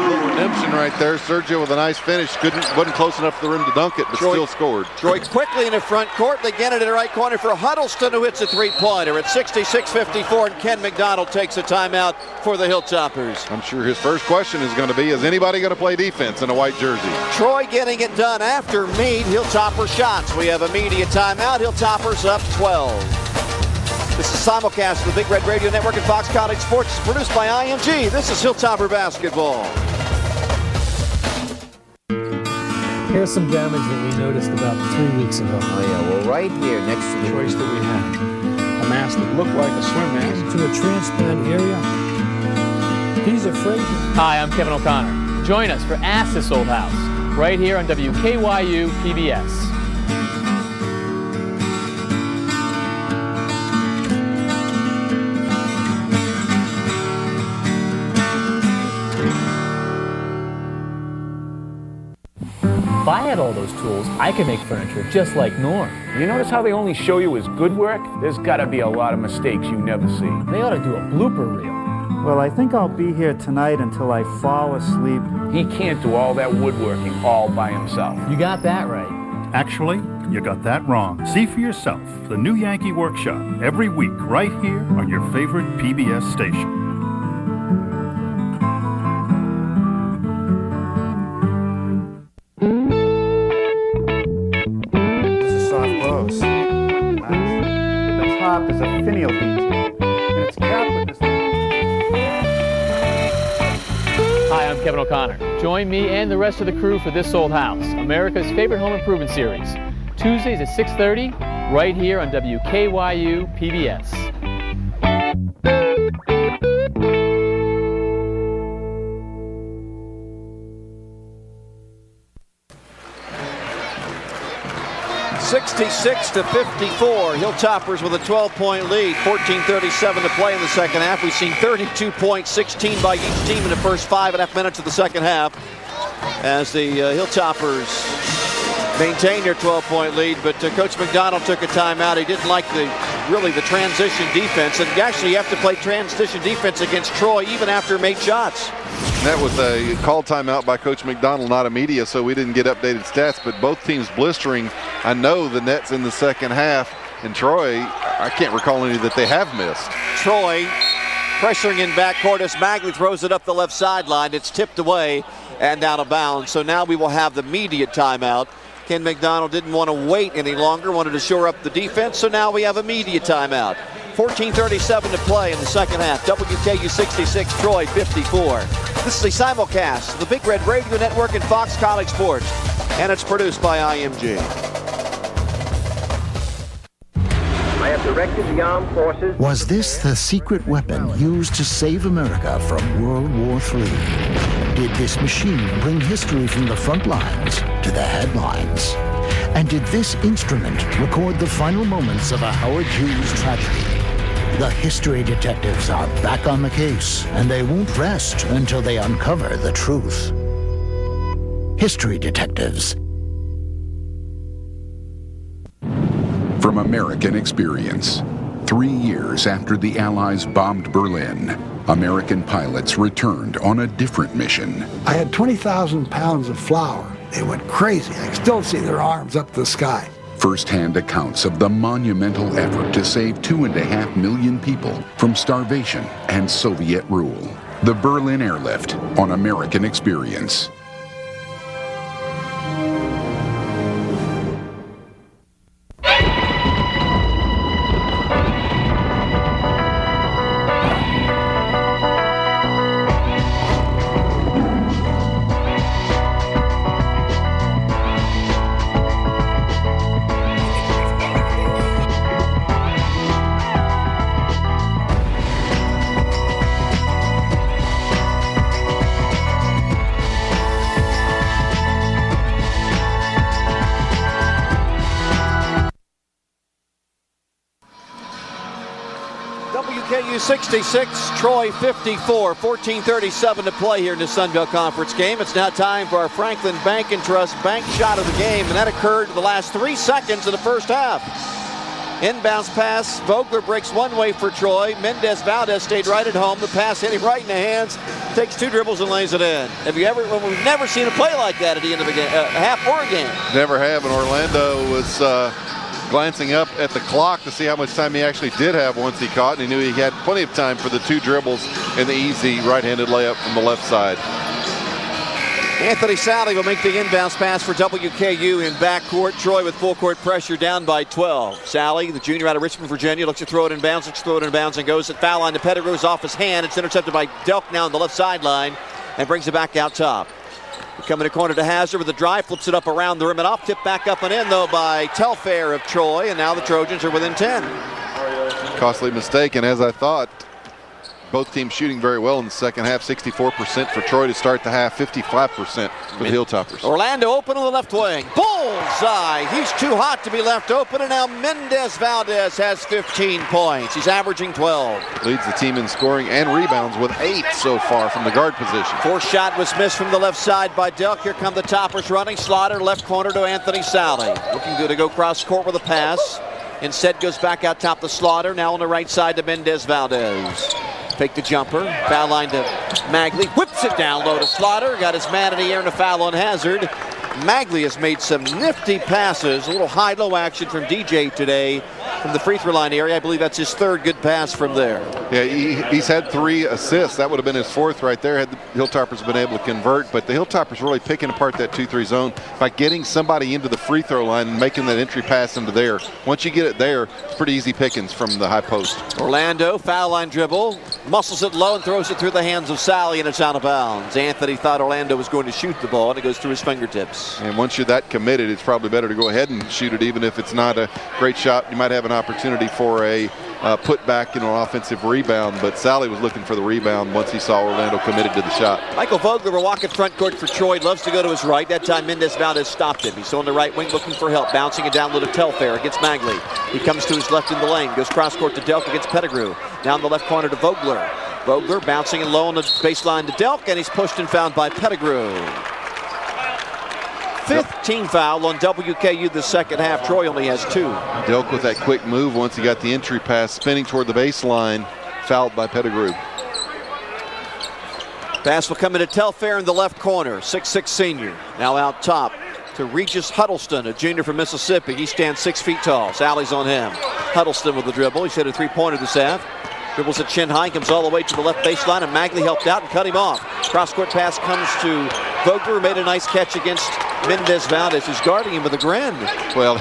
Little redemption right there. Sergio with a nice finish. Wasn't close enough for the rim to dunk it, but still scored. Troy quickly in the front court. They get it in the right corner for Huddleston, who hits a three-pointer at 66-54, and Ken McDonald takes a timeout for the Hilltoppers. I'm sure his first question is going to be, is anybody going to play defense in a white jersey? Troy getting it done after Meade. Hilltopper shots. We have a media timeout. Hilltoppers up 12. This is simulcast of the Big Red Radio Network and Fox College Sports. It's produced by IMG. This is Hilltopper Basketball. Here's some damage that we noticed about 3 weeks ago. Oh yeah, well right here next to the choice that we had. A mask that looked like a swim mask. To a transplant area. He's afraid. Hi, I'm Kevin O'Connor. Join us for Ask This Old House, right here on WKYU PBS. If I had all those tools, I could make furniture just like Norm. You notice how they only show you his good work? There's gotta be a lot of mistakes you never see. They ought to do a blooper reel. Well, I think I'll be here tonight until I fall asleep. He can't do all that woodworking all by himself. You got that right. Actually, you got that wrong. See for yourself the new Yankee Workshop every week right here on your favorite PBS station. Is a finial detail, and it's capped with this. Hi, I'm Kevin O'Connor. Join me and the rest of the crew for This Old House, America's favorite home improvement series. Tuesdays at 6:30, right here on WKYU PBS. (66-54). Hilltoppers with a 12-point lead. 14:37 to play in the second half. We've seen 32 points, 16 by each team in the first 5.5 minutes of the second half, as the Hilltoppers maintain their 12-point lead. But Coach McDonald took a timeout. He didn't like the transition defense, and actually you have to play transition defense against Troy even after made shots. That was a call timeout by Coach McDonald, not a media, so we didn't get updated stats, but both teams blistering. I know the nets in the second half, and Troy, I can't recall any that they have missed. Troy Pressuring in backcourt as Magley throws it up the left sideline. It's tipped away and out of bounds. So now we will have the immediate timeout. Ken McDonald didn't want to wait any longer, wanted to shore up the defense. So now we have immediate timeout. 14:37 to play in the second half. WKU 66, Troy 54. This is a simulcast of the Big Red Radio Network and Fox College Sports. And it's produced by IMG. I have directed the armed forces. Was this the secret weapon used to save America from World War III? Did this machine bring history from the front lines to the headlines? And did this instrument record the final moments of a Howard Hughes tragedy? The history detectives are back on the case, and they won't rest until they uncover the truth. History Detectives. From American experience, 3 years after the Allies bombed Berlin, American pilots returned on a different mission. I had 20,000 pounds of flour. They went crazy. I can still see their arms up the sky. First-hand accounts of the monumental effort to save 2.5 million people from starvation and Soviet rule. The Berlin Airlift on American Experience. WKU 66, Troy 54, 14:37 to play here in the Sun Belt Conference game. It's now time for our Franklin Bank & Trust bank shot of the game, and that occurred in the last 3 seconds of the first half. Inbounds pass, Vogler breaks one way for Troy. Mendez-Valdez stayed right at home. The pass hit him right in the hands, takes 2 dribbles and lays it in. We've never seen a play like that at the end of a game, half or a game. Never have, and Orlando was glancing up at the clock to see how much time he actually did have once he caught, and he knew he had plenty of time for the 2 dribbles and the easy right-handed layup from the left side. Anthony Sally will make the inbounds pass for WKU in backcourt. Troy with full court pressure down by 12. Sally, the junior out of Richmond, Virginia, looks to throw it in bounds, and goes at foul line to Pettigrew's off his hand. It's intercepted by Delk now on the left sideline and brings it back out top. Coming to corner to Hazard with a drive, flips it up around the rim and off. Tipped back up and in, though, by Telfair of Troy, and now the Trojans are within 10. Costly mistake, and as I thought, both teams shooting very well in the second half. 64% for Troy to start the half, 55% for the Hilltoppers. Orlando open on the left wing. Bullseye! He's too hot to be left open, and now Mendez-Valdez has 15 points. He's averaging 12. Leads the team in scoring and rebounds with 8 so far from the guard position. 4th shot was missed from the left side by Delk. Here come the Toppers running. Slaughter left corner to Anthony Sally. Looking good to go cross court with a pass. Instead goes back out top to Slaughter. Now on the right side to Mendez-Valdez. Fake the jumper, foul line to Magley, whips it down low to Slaughter, got his man in the air and a foul on Hazard. Magley has made some nifty passes, a little high-low action from DJ today from the free throw line area. I believe that's his 3rd good pass from there. Yeah, he's had 3 assists. That would have been his 4th right there had the Hilltoppers been able to convert. But the Hilltoppers really picking apart that 2-3 zone by getting somebody into the free throw line and making that entry pass into there. Once you get it there, it's pretty easy pickings from the high post. Orlando, foul line dribble, muscles it low and throws it through the hands of Sally, and it's out of bounds. Anthony thought Orlando was going to shoot the ball, and it goes through his fingertips. And once you're that committed, it's probably better to go ahead and shoot it, even if it's not a great shot. You might have an opportunity for a put back in an offensive rebound, but Sally was looking for the rebound once he saw Orlando committed to the shot. Michael Vogler will walk at front court for Troy. Loves to go to his right. That time Mendez-Valdez stopped him. He's on the right wing looking for help. Bouncing it down low to Telfair against Magley. He comes to his left in the lane. Goes cross court to Delk against Pettigrew. Down the left corner to Vogler. Vogler bouncing it low on the baseline to Delk, and he's pushed and found by Pettigrew. 5th team foul on WKU the second half. Troy only has 2. Delk with that quick move once he got the entry pass, spinning toward the baseline, fouled by Pettigrew. Pass will come into Telfair in the left corner, 6'6" senior. Now out top to Regis Huddleston, a junior from Mississippi. He stands 6 feet tall. Sally's on him. Huddleston with the dribble. He's hit a 3-pointer this half. Dribbles it chin high, comes all the way to the left baseline, and Magley helped out and cut him off. Cross-court pass comes to Vogler, who made a nice catch against Mendez-Valdez, who's guarding him with a grin. Well,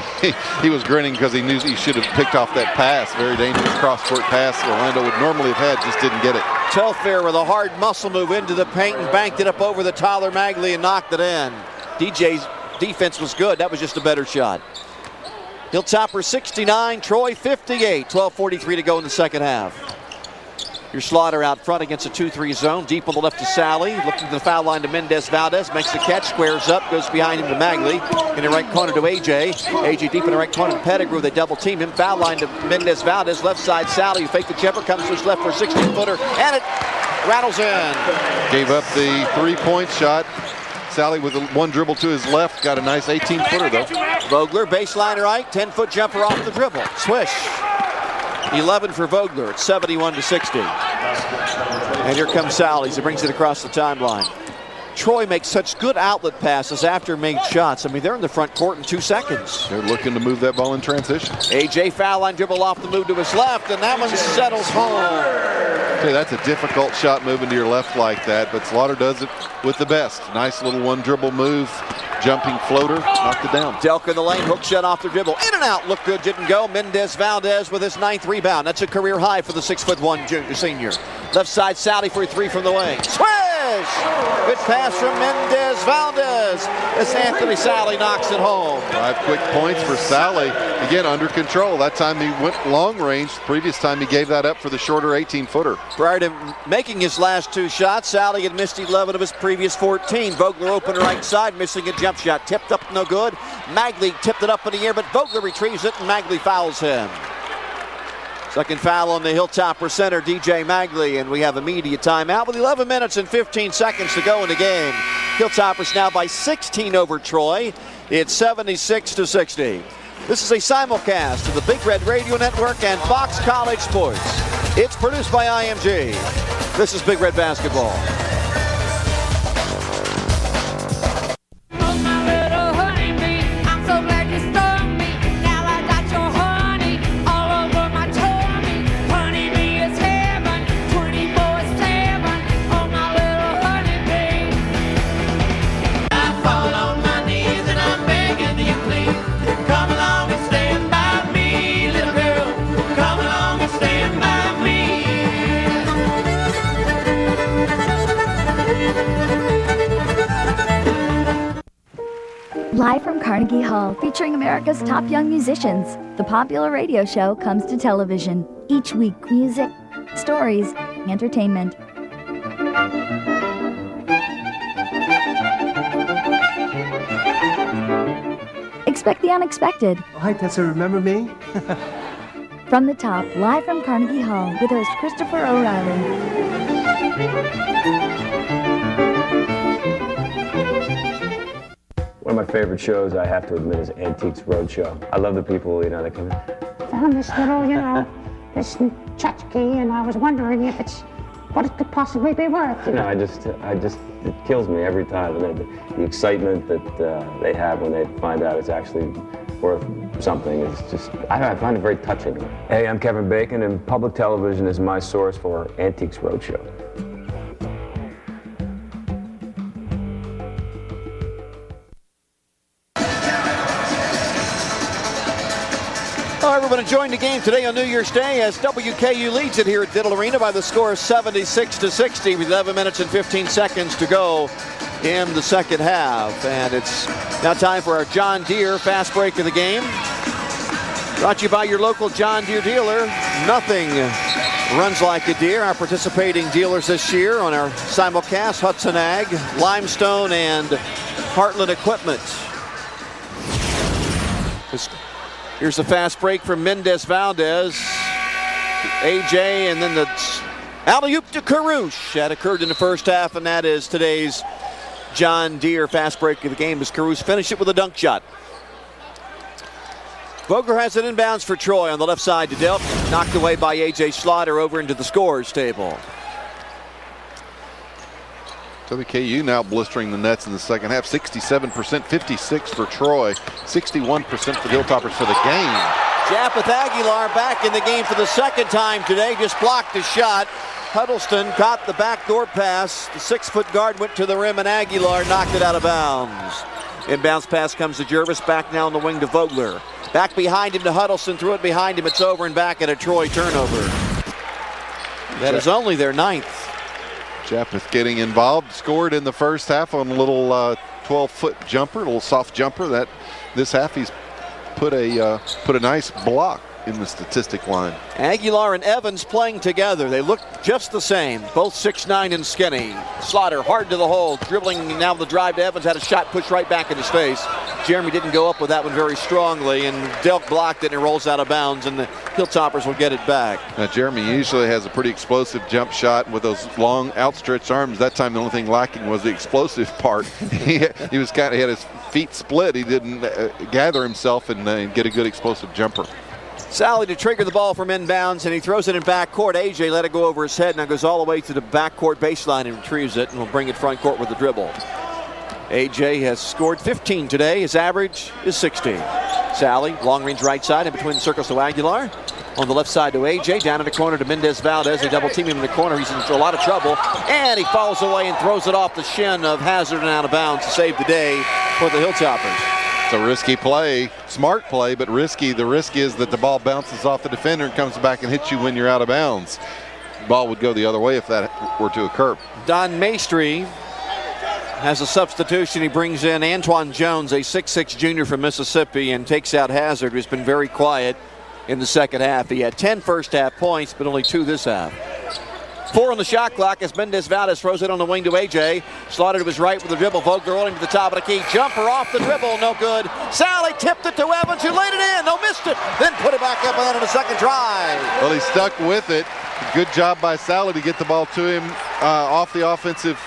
he was grinning because he knew he should have picked off that pass. Very dangerous cross-court pass Orlando would normally have had, just didn't get it. Telfair with a hard muscle move into the paint and banked it up over the Tyler Magley and knocked it in. DJ's defense was good. That was just a better shot. Hilltopper 69, Troy 58. 12:43 to go in the second half. Your Slaughter out front against a 2-3 zone. Deep on the left to Sally. Looking to the foul line to Mendez-Valdez. Makes the catch, squares up, goes behind him to Magley. In the right corner to AJ. AJ deep in the right corner to Pettigrew. They double team him. Foul line to Mendez-Valdez. Left side Sally, who faked the jumper, comes to his left for a 16-footer. And it rattles in. Gave up the three-point shot. Sally with one dribble to his left. Got a nice 18-footer, though. Vogler, baseline right. 10-foot jumper off the dribble. Swish. 11 for Vogler. It's 71-60. And here comes Sally as he brings it across the timeline. Troy makes such good outlet passes after made shots. I mean, they're in the front court in 2 seconds. They're looking to move that ball in transition. AJ foul line dribble off the move to his left, and that one settles home. Okay, that's a difficult shot moving to your left like that, but Slaughter does it with the best. Nice little one dribble move. Jumping floater, knocked it down. Delk in the lane, hook shot off the dribble. In and out, looked good, didn't go. Mendez-Valdez with his 9th rebound. That's a career high for the 6'1" senior. Left side, Sally for a 3 from the wing. Swish! Good pass from Mendez-Valdez as Anthony Sally knocks it home. 5 quick points for Sally. Again, under control. That time he went long range. Previous time he gave that up for the shorter 18-footer. Prior to making his last 2 shots, Sally had missed 11 of his previous 14. Vogler open right side, missing a jump shot. Tipped up, no good. Magley tipped it up in the air, but Vogler retrieves it, and Magley fouls him. Second foul on the Hilltopper center, DJ Magley, and we have immediate timeout with 11 minutes and 15 seconds to go in the game. Hilltoppers now by 16 over Troy. It's 76-60. This is a simulcast of the Big Red Radio Network and Fox College Sports. It's produced by IMG. This is Big Red Basketball. Live from Carnegie Hall, featuring America's top young musicians, the popular radio show comes to television. Each week, music, stories, entertainment. Expect the unexpected. Oh, hi, Tessa, remember me? From the top, live from Carnegie Hall, with host Christopher O'Reilly. One of my favorite shows, I have to admit, is Antiques Roadshow. I love the people, they come in. Found this little, this tchotchke, and I was wondering if it's what it could possibly be worth. I just, it kills me every time. The excitement that they have when they find out it's actually worth something is just, I find it very touching. Hey, I'm Kevin Bacon, and public television is my source for Antiques Roadshow. Everyone enjoying the game today on New Year's Day as WKU leads it here at Diddle Arena by the score of 76-60 with 11 minutes and 15 seconds to go in the second half. And it's now time for our John Deere fast break of the game. Brought to you by your local John Deere dealer. Nothing runs like a Deere. Our participating dealers this year on our simulcast, Hudson Ag, Limestone, and Heartland Equipment. Here's the fast break from Mendez-Valdez. AJ, and then the alley-oop to Carouche. That occurred in the first half, and that is today's John Deere fast break of the game as Carouche finished it with a dunk shot. Vogler has it inbounds for Troy on the left side to Delp. Knocked away by AJ Slaughter over into the scorers table. WKU now blistering the nets in the second half. 67%, 56 for Troy, 61% for the Hilltoppers for the game. Japeth Aguilar back in the game for the second time today. Just blocked a shot. Huddleston caught the backdoor pass. The 6-foot guard went to the rim, and Aguilar knocked it out of bounds. Inbounds pass comes to Jervis. Back now on the wing to Vogler. Back behind him to Huddleston. Threw it behind him. It's over and back at a Troy turnover. That is only their 9th. Japeth getting involved. Scored in the first half on a little 12-foot jumper, a little soft jumper. That this half he's put a nice block in the statistic line. Aguilar and Evans playing together. They look just the same. Both 6'9" and skinny. Slaughter hard to the hole. Dribbling now the drive to Evans. Had a shot pushed right back in his face. Jeremy didn't go up with that one very strongly, and Delk blocked it and it rolls out of bounds, and the Hilltoppers will get it back. Now Jeremy usually has a pretty explosive jump shot with those long outstretched arms. That time the only thing lacking was the explosive part. he had his feet split. He didn't gather himself and get a good explosive jumper. Sally to trigger the ball from inbounds, and he throws it in backcourt. AJ let it go over his head, now goes all the way to the backcourt baseline and retrieves it, and will bring it front court with the dribble. AJ has scored 15 today. His average is 16. Sally, long range right side, in between the circles to Aguilar. On the left side to AJ, down in the corner to Mendez-Valdez. They double team him in the corner. He's in a lot of trouble, and he falls away and throws it off the shin of Hazard and out of bounds to save the day for the Hilltoppers. It's a risky play, smart play, but risky. The risk is that the ball bounces off the defender and comes back and hits you when you're out of bounds. The ball would go the other way if that were to occur. Don Maestri has a substitution. He brings in Antoine Jones, a 6'6" junior from Mississippi, and takes out Hazard, who's been very quiet in the second half. He had 10 first half points, but only 2 this half. 4 on the shot clock as Mendez-Valdez throws it on the wing to AJ. Slaughter to his right with the dribble. Vogler rolling to the top of the key. Jumper off the dribble, no good. Sally tipped it to Evans, who laid it in. No, missed it. Then put it back up and on a second try. Well, he stuck with it. Good job by Sally to get the ball to him off the offensive.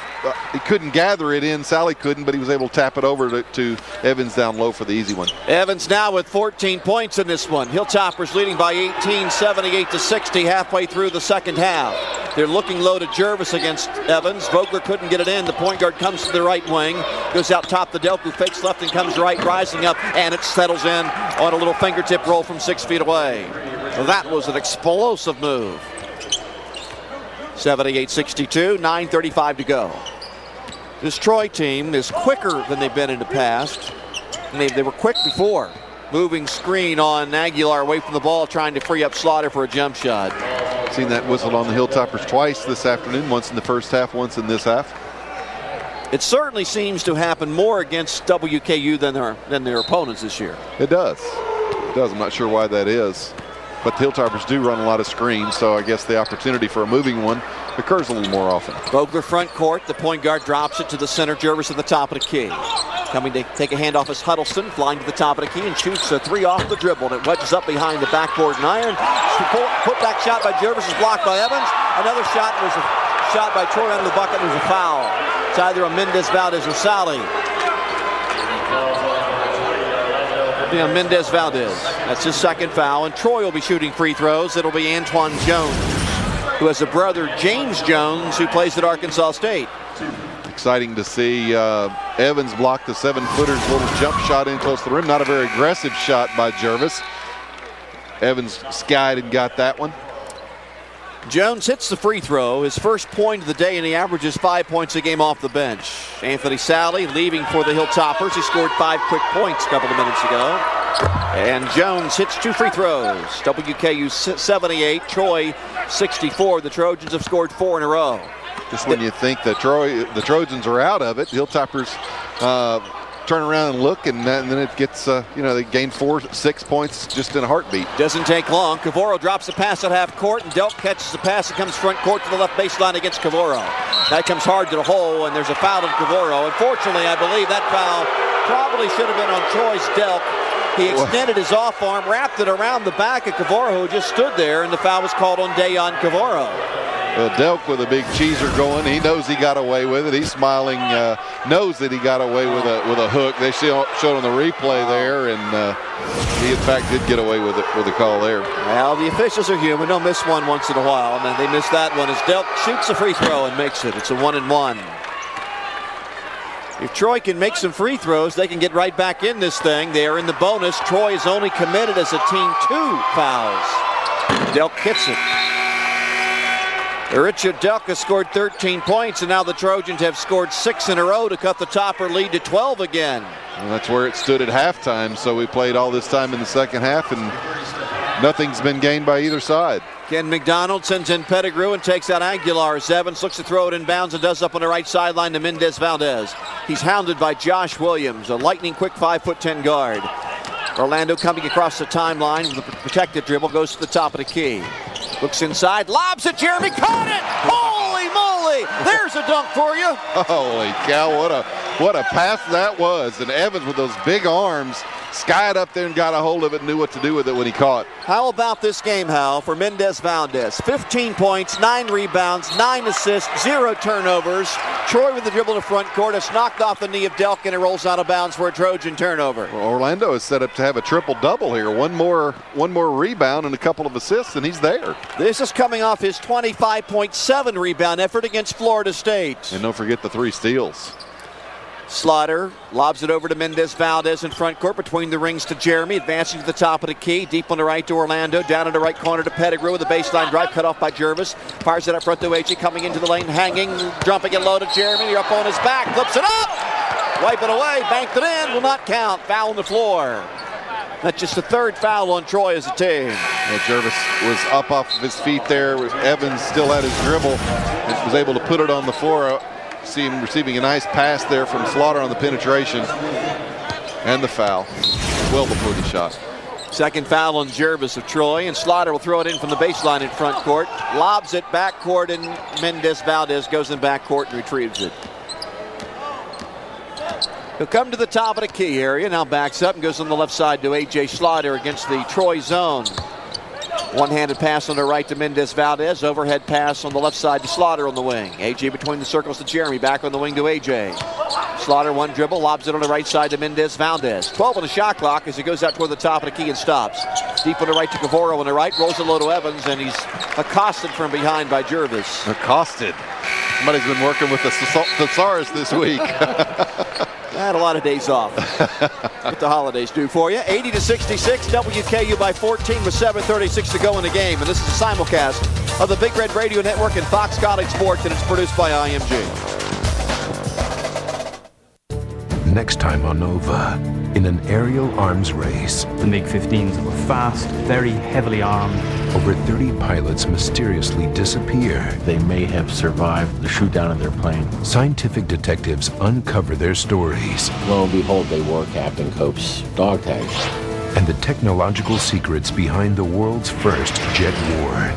He couldn't gather it in. Sally couldn't, but he was able to tap it over to Evans down low for the easy one. Evans now with 14 points in this one. Hilltoppers leading by 18, 78-60 halfway through the second half. They're looking low to Jervis against Evans. Vogler couldn't get it in. The point guard comes to the right wing, goes out top to Delk, who fakes left and comes right, rising up, and it settles in on a little fingertip roll from 6 feet away. Well, that was an explosive move. 78-62, 9:35 to go. This Troy team is quicker than they've been in the past. And they were quick before. Moving screen on Aguilar away from the ball, trying to free up Slaughter for a jump shot. Seen that whistled on the Hilltoppers twice this afternoon, once in the first half, once in this half. It certainly seems to happen more against WKU than their opponents this year. It does. It does. I'm not sure why that is. But the Hilltoppers do run a lot of screens, so I guess the opportunity for a moving one occurs a little more often. Vogler front court. The point guard drops it to the center. Jervis at the top of the key. Coming to take a handoff is Huddleston, flying to the top of the key and shoots a 3 off the dribble. And it wedges up behind the backboard and iron. Put back shot by Jervis is blocked by Evans. Another shot was a shot by Troy under the bucket. It was a foul. It's either a Mendez-Valdez or Sally. Yeah, Mendez-Valdez. That's his second foul, and Troy will be shooting free throws. It'll be Antoine Jones, who has a brother, James Jones, who plays at Arkansas State. Exciting to see Evans block the 7-footer's little jump shot in close to the rim. Not a very aggressive shot by Jervis. Evans skied and got that one. Jones hits the free throw, his first point of the day, and he averages 5 points a game off the bench. Anthony Sally leaving for the Hilltoppers. He scored 5 quick points a couple of minutes ago. And Jones hits 2 free throws. WKU 78, Troy 64. The Trojans have scored 4 in a row. Just when you think the Trojans are out of it, the Hilltoppers turn around and look, and then it gets, they gain 4-6 points just in a heartbeat. Doesn't take long. Cavoro drops a pass at half court, and Delk catches the pass that comes front court to the left baseline against Cavoro. That comes hard to the hole, and there's a foul on Cavoro. Unfortunately, I believe that foul probably should have been on Troy's Delk. He extended his off arm, wrapped it around the back of Cavoro, who just stood there, and the foul was called on Dayon Cavoro. Delk with a big cheeser going. He knows he got away with it. He's smiling, knows that he got away with a hook. They showed on the replay there, and he in fact did get away with it with the call there. Well, the officials are human. They'll miss one once in a while, and they missed that one as Delk shoots a free throw and makes it. It's a 1-and-1. If Troy can make some free throws, they can get right back in this thing. They are in the bonus. Troy is only committed as a team 2 fouls. Delk hits it. Richard Delk has scored 13 points, and now the Trojans have scored 6 in a row to cut the Topper lead to 12 again. Well, that's where it stood at halftime, so we played all this time in the second half, and nothing's been gained by either side. Ken McDonald sends in Pettigrew and takes out Aguilar. Evans looks to throw it in bounds and does up on the right sideline to Mendez-Valdez. He's hounded by Josh Williams, a lightning-quick 5'10" guard. Orlando coming across the timeline with a protected dribble, goes to the top of the key. Looks inside, lobs it, Jeremy, caught it! Holy moly! There's a dunk for you! Holy cow, what a pass that was. And Evans with those big arms skied up there and got a hold of it and knew what to do with it when he caught. How about this game, Hal, for Mendez-Valdez? 15 points, 9 rebounds, 9 assists, 0 turnovers. Troy with the dribble to front court. It's knocked off the knee of Delk and it rolls out of bounds for a Trojan turnover. Well, Orlando is set up to have a triple-double here. One more rebound and a couple of assists, and he's there. This is coming off his 25.7 rebound effort against Florida State. And don't forget the 3 steals. Slaughter lobs it over to Mendez-Valdez in front court between the rings to Jeremy, advancing to the top of the key, deep on the right to Orlando, down in the right corner to Pettigrew with a baseline drive cut off by Jervis. Fires it up front to AJ, coming into the lane, hanging, jumping it low to Jeremy. You're up on his back, flips it up, wipe it away, banked it in, will not count. Foul on the floor. That's just the 3rd foul on Troy as a team. Yeah, Jervis was up off of his feet there. Evans still had his dribble and was able to put it on the floor. See him receiving a nice pass there from Slaughter on the penetration. And the foul. Well before the shot. Second foul on Jervis of Troy, and Slaughter will throw it in from the baseline in front court. Lobs it back court, and Mendez-Valdez goes in back court and retrieves it. He'll come to the top of the key area, now backs up and goes on the left side to A.J. Slaughter against the Troy zone. One-handed pass on the right to Mendez-Valdez. Overhead pass on the left side to Slaughter on the wing. A.J. between the circles to Jeremy. Back on the wing to A.J. Slaughter one dribble. Lobs it on the right side to Mendez-Valdez. 12 on the shot clock as he goes out toward the top of the key and stops. Deep on the right to Cavoro on the right. Rolls it low to Evans, and he's accosted from behind by Jervis. Accosted. Somebody's been working with the thesaurus this week. I had a lot of days off. What the holidays do for you. 80-66, WKU by 14 with 7:36 to go in the game. And this is a simulcast of the Big Red Radio Network and Fox College Sports, and it's produced by IMG. Next time on Nova, in an aerial arms race. The MiG-15s were fast, very heavily armed. Over 30 pilots mysteriously disappear. They may have survived the shoot down of their plane. Scientific detectives uncover their stories. Lo and behold, they wore Captain Cope's dog tags. And the technological secrets behind the world's first jet war.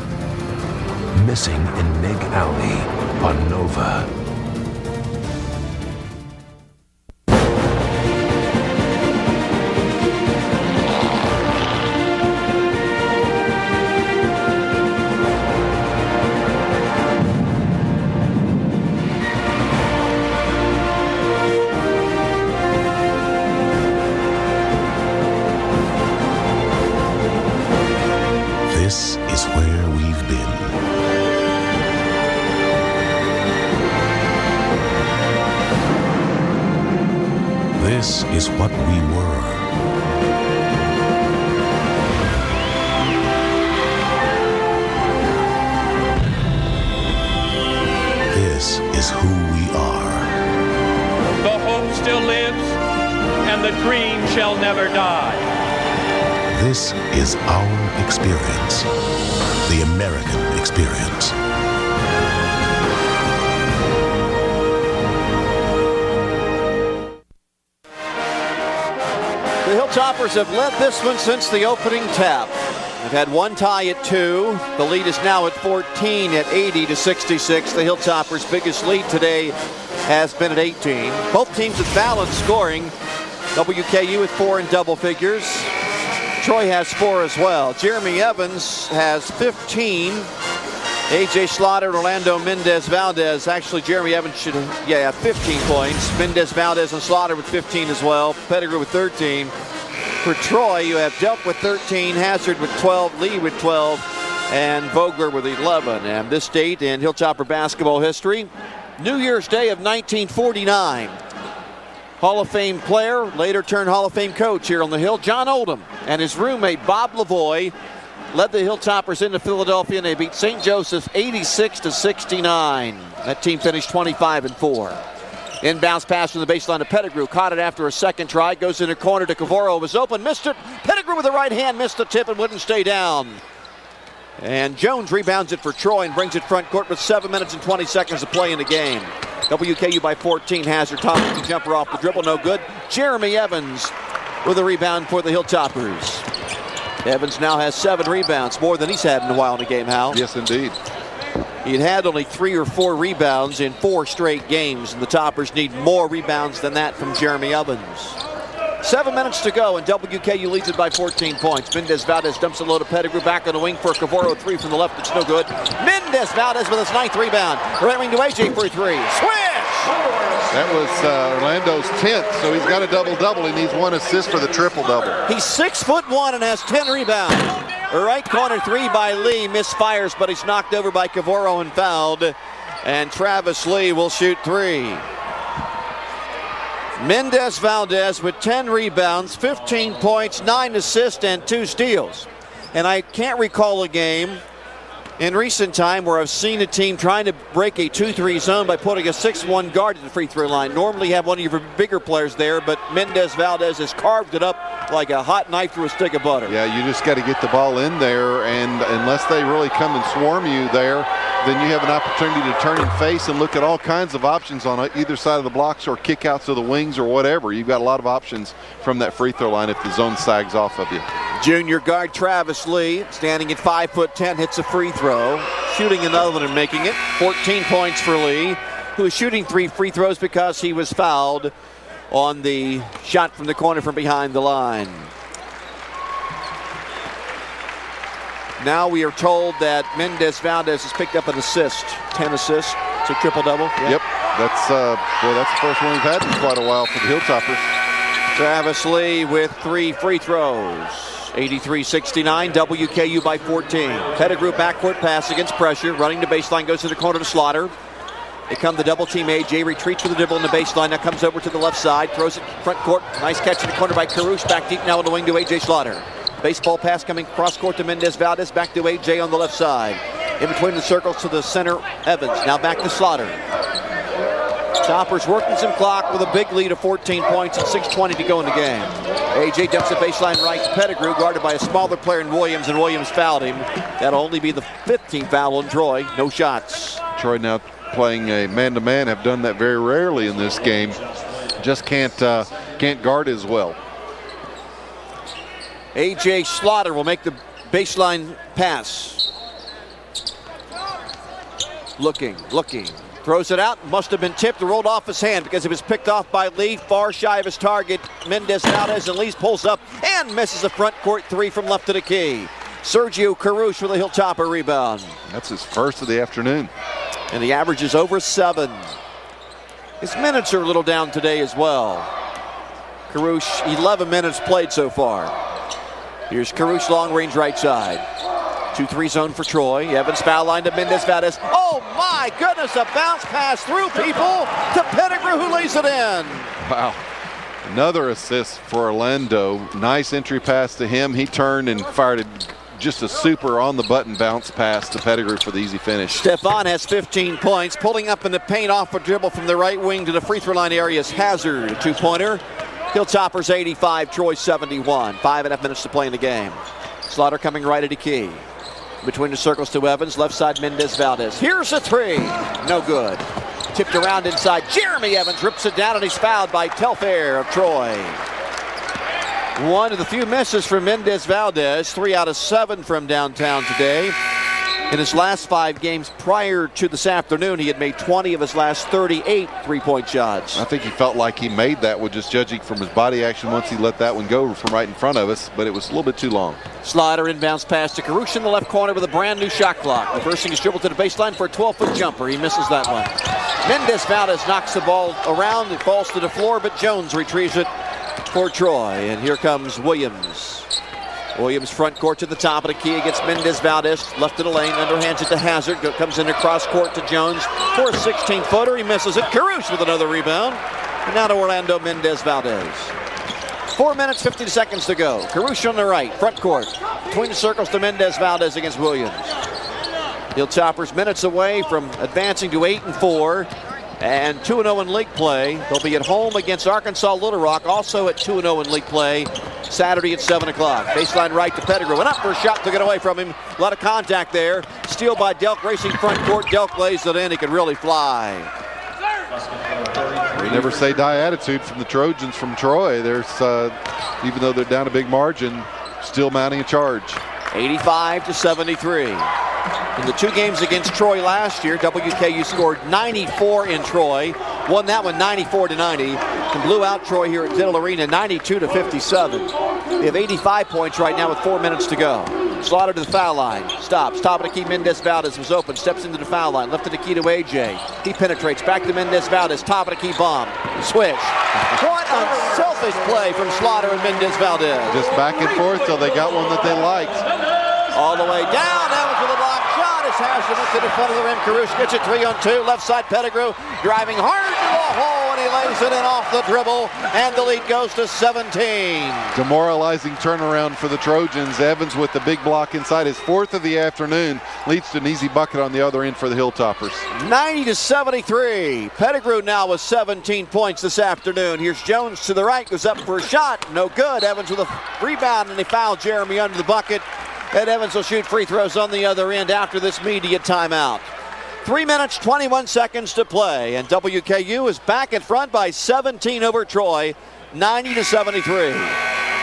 Missing in Meg Alley on Nova. This is where we've been. This is what we were. This is who we are. The hope still lives, and the dream shall never die. This is our experience, the American experience. The Hilltoppers have led this one since the opening tap. They've had one tie at 2. The lead is now at 14 at 80-66. The Hilltoppers' biggest lead today has been at 18. Both teams have balanced scoring. WKU with 4 in double figures. Troy has 4 as well. Jeremy Evans has 15. A.J. Slaughter and Orlando Mendez-Valdez. Actually, Jeremy Evans should have 15 points. Mendez-Valdez and Slaughter with 15 as well. Pettigrew with 13. For Troy, you have Delk with 13, Hazard with 12, Lee with 12, and Vogler with 11. And this date in Hilltopper basketball history, New Year's Day of 1949. Hall of Fame player, later turned Hall of Fame coach here on the Hill, John Oldham, and his roommate Bob Lavoie led the Hilltoppers into Philadelphia, and they beat St. Joseph's 86-69. That team finished 25-4. Inbounds pass from the baseline to Pettigrew. Caught it after a second try. Goes in the corner to Cavoro. Was open. Missed it. Pettigrew with the right hand. Missed the tip and wouldn't stay down. And Jones rebounds it for Troy and brings it front court with 7 minutes and 20 seconds to play in the game. WKU by 14. Hazard topping the jumper off the dribble. No good. Jeremy Evans with a rebound for the Hilltoppers. Evans now has 7 rebounds, more than he's had in a while in a game, Hal. Yes, indeed. He'd had only 3 or 4 rebounds in 4 straight games, and the Toppers need more rebounds than that from Jeremy Evans. 7 minutes to go, and WKU leads it by 14 points. Mendez-Valdez dumps a low to Pettigrew, back on the wing for Cavoro. 3 from the left, it's no good. Mendez-Valdez with his 9th rebound. Right wing to AJ for 3. Swish! That was Orlando's 10th, so he's got a double-double. He needs 1 assist for the triple-double. He's 6'1" and has 10 rebounds. Right corner 3 by Lee, misfires, but he's knocked over by Cavoro and fouled. And Travis Lee will shoot 3. Mendez-Valdez with 10 rebounds, 15 points, 9 assists, and 2 steals. And I can't recall a game in recent time where I've seen a team trying to break a 2-3 zone by putting a 6'1" guard at the free throw line. Normally you have one of your bigger players there, but Mendez-Valdez has carved it up like a hot knife through a stick of butter. Yeah, you just got to get the ball in there, and unless they really come and swarm you there, then you have an opportunity to turn and face and look at all kinds of options on either side of the blocks or kick outs to the wings or whatever. You've got a lot of options from that free throw line if the zone sags off of you. Junior guard Travis Lee, standing at 5'10", hits a free throw, shooting another one and making it. 14 points for Lee, who is shooting 3 free throws because he was fouled on the shot from the corner from behind the line. Now we are told that Mendez-Valdez has picked up an assist. 10 assists. It's a triple-double. Yep. That's the first one we've had in quite a while for the Hilltoppers. Travis Lee with 3 free throws. 83-69, WKU by 14. Pettigrew backcourt pass against pressure. Running to baseline, goes to the corner to Slaughter. They come the double team. AJ retreats with the dribble in the baseline. Now comes over to the left side. Throws it front court. Nice catch in the corner by Carouche. Back deep now on the wing to AJ Slaughter. Baseball pass coming cross court to Mendez-Valdez. Back to AJ on the left side. In between the circles to the center, Evans. Now back to Slaughter. Toppers working some clock with a big lead of 14 points and 6:20 to go in the game. AJ dumps the baseline right to Pettigrew, guarded by a smaller player in Williams, and Williams fouled him. That'll only be the 15th foul on Troy. No shots. Troy now playing a man-to-man, have done that very rarely in this game. Just can't guard as well. AJ Slaughter will make the baseline pass. Looking. Throws it out, must have been tipped or rolled off his hand because it was picked off by Lee, far shy of his target. Mendez-Valdez, and Lee pulls up and misses a front court 3 from left to the key. Sergio Carouche with a Hilltopper rebound. That's his first of the afternoon. And the average is over 7. His minutes are a little down today as well. Carouche, 11 minutes played so far. Here's Carouche, long range right side. 2-3 zone for Troy. Evans foul line to Mendez-Valdez. Oh my goodness, a bounce pass through people to Pettigrew, who lays it in. Wow. Another assist for Orlando. Nice entry pass to him. He turned and fired just a super on the button bounce pass to Pettigrew for the easy finish. Stefan has 15 points. Pulling up in the paint off a dribble from the right wing to the free throw line area is Hazard. A 2-pointer. Hilltoppers 85, Troy 71. 5.5 minutes to play in the game. Slaughter coming right at the key. Between the circles to Evans, left side Mendez-Valdez. Here's a 3, no good. Tipped around inside, Jeremy Evans rips it down and he's fouled by Telfair of Troy. One of the few misses from Mendez-Valdez, 3 out of 7 from downtown today. In his last 5 games prior to this afternoon, he had made 20 of his last 38 three-point shots. I think he felt like he made that with just judging from his body action once he let that one go from right in front of us, but it was a little bit too long. Slaughter inbounds pass to Carouche in the left corner with a brand new shot clock. Reversing his dribble to the baseline for a 12-foot jumper. He misses that one. Mendez-Valdez knocks the ball around. It falls to the floor, but Jones retrieves it for Troy. And here comes Williams. Williams front court to the top of the key against Mendez-Valdez. Left of the lane, underhands it to Hazard. Comes into cross court to Jones for a 16-footer. He misses it. Carouche with another rebound. And now to Orlando Mendez-Valdez. 4 minutes, 50 seconds to go. Caruso on the right, front court. Between the circles to Mendez-Valdez against Williams. Hilltoppers minutes away from advancing to 8-4 and 2-0 in league play. They'll be at home against Arkansas Little Rock, also at 2-0 in league play, Saturday at 7 o'clock. Baseline right to Pettigrew. Went up for a shot, took it away from him. A lot of contact there. Steal by Delk, racing front court. Delk lays it in. He can really fly. We never say die attitude from the Trojans from Troy. There's, even though they're down a big margin, still mounting a charge. 85-73. In the 2 games against Troy last year, WKU scored 94 in Troy. Won that one 94-90. And blew out Troy here at Diddle Arena 92-57. They have 85 points right now with 4 minutes to go. Slaughter to the foul line. Stops. Top of the key. Mendez-Valdez was open. Steps into the foul line. Left of the key to AJ. He penetrates. Back to Mendez-Valdez. Top of the key bomb. Swish. What unselfish play from Slaughter and Mendez-Valdez. Just back and forth till they got one that they liked. All the way down. Evans with a block shot. It's Harrison up to the front of the rim. Caruso gets it 3-on-2. Left side Pettigrew driving hard to the hole, and he lays it in off the dribble, and the lead goes to 17. Demoralizing turnaround for the Trojans. Evans with the big block inside, his 4th of the afternoon, leads to an easy bucket on the other end for the Hilltoppers. 90-73. Pettigrew now with 17 points this afternoon. Here's Jones to the right, goes up for a shot. No good. Evans with a rebound, and they foul Jeremy under the bucket. And Evans will shoot free throws on the other end after this media timeout. 3 minutes, 21 seconds to play, and WKU is back in front by 17 over Troy, 90-73.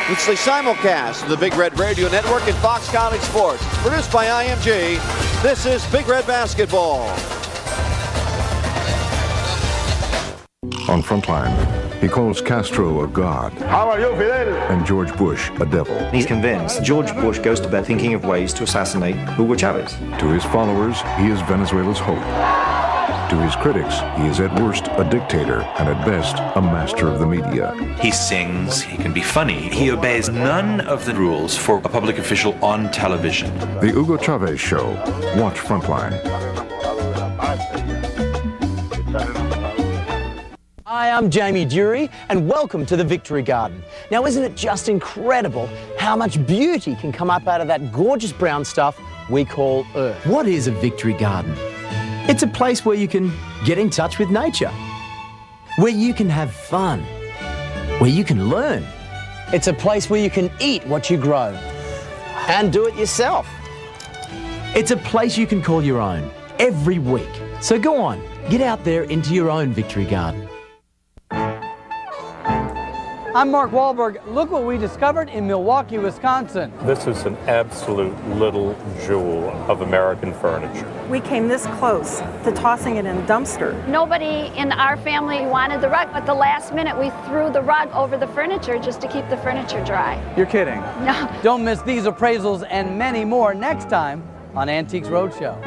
It's the simulcast of the Big Red Radio Network and Fox College Sports. Produced by IMG, this is Big Red Basketball. On Frontline, he calls Castro a god. How are you, Fidel? And George Bush a devil. He's convinced George Bush goes to bed thinking of ways to assassinate Hugo Chavez. To his followers, he is Venezuela's hope. To his critics, he is at worst a dictator and at best a master of the media. He sings, he can be funny. He obeys none of the rules for a public official on television. The Hugo Chavez Show. Watch Frontline. Hi, I'm Jamie Dury, and welcome to the Victory Garden. Now, isn't it just incredible how much beauty can come up out of that gorgeous brown stuff we call earth? What is a Victory Garden? It's a place where you can get in touch with nature, where you can have fun, where you can learn. It's a place where you can eat what you grow and do it yourself. It's a place you can call your own every week. So go on, get out there into your own Victory Garden. I'm Mark Wahlberg. Look what we discovered in Milwaukee, Wisconsin. This is an absolute little jewel of American furniture. We came this close to tossing it in a dumpster. Nobody in our family wanted the rug, but the last minute we threw the rug over the furniture just to keep the furniture dry. You're kidding. No. Don't miss these appraisals and many more next time on Antiques Roadshow.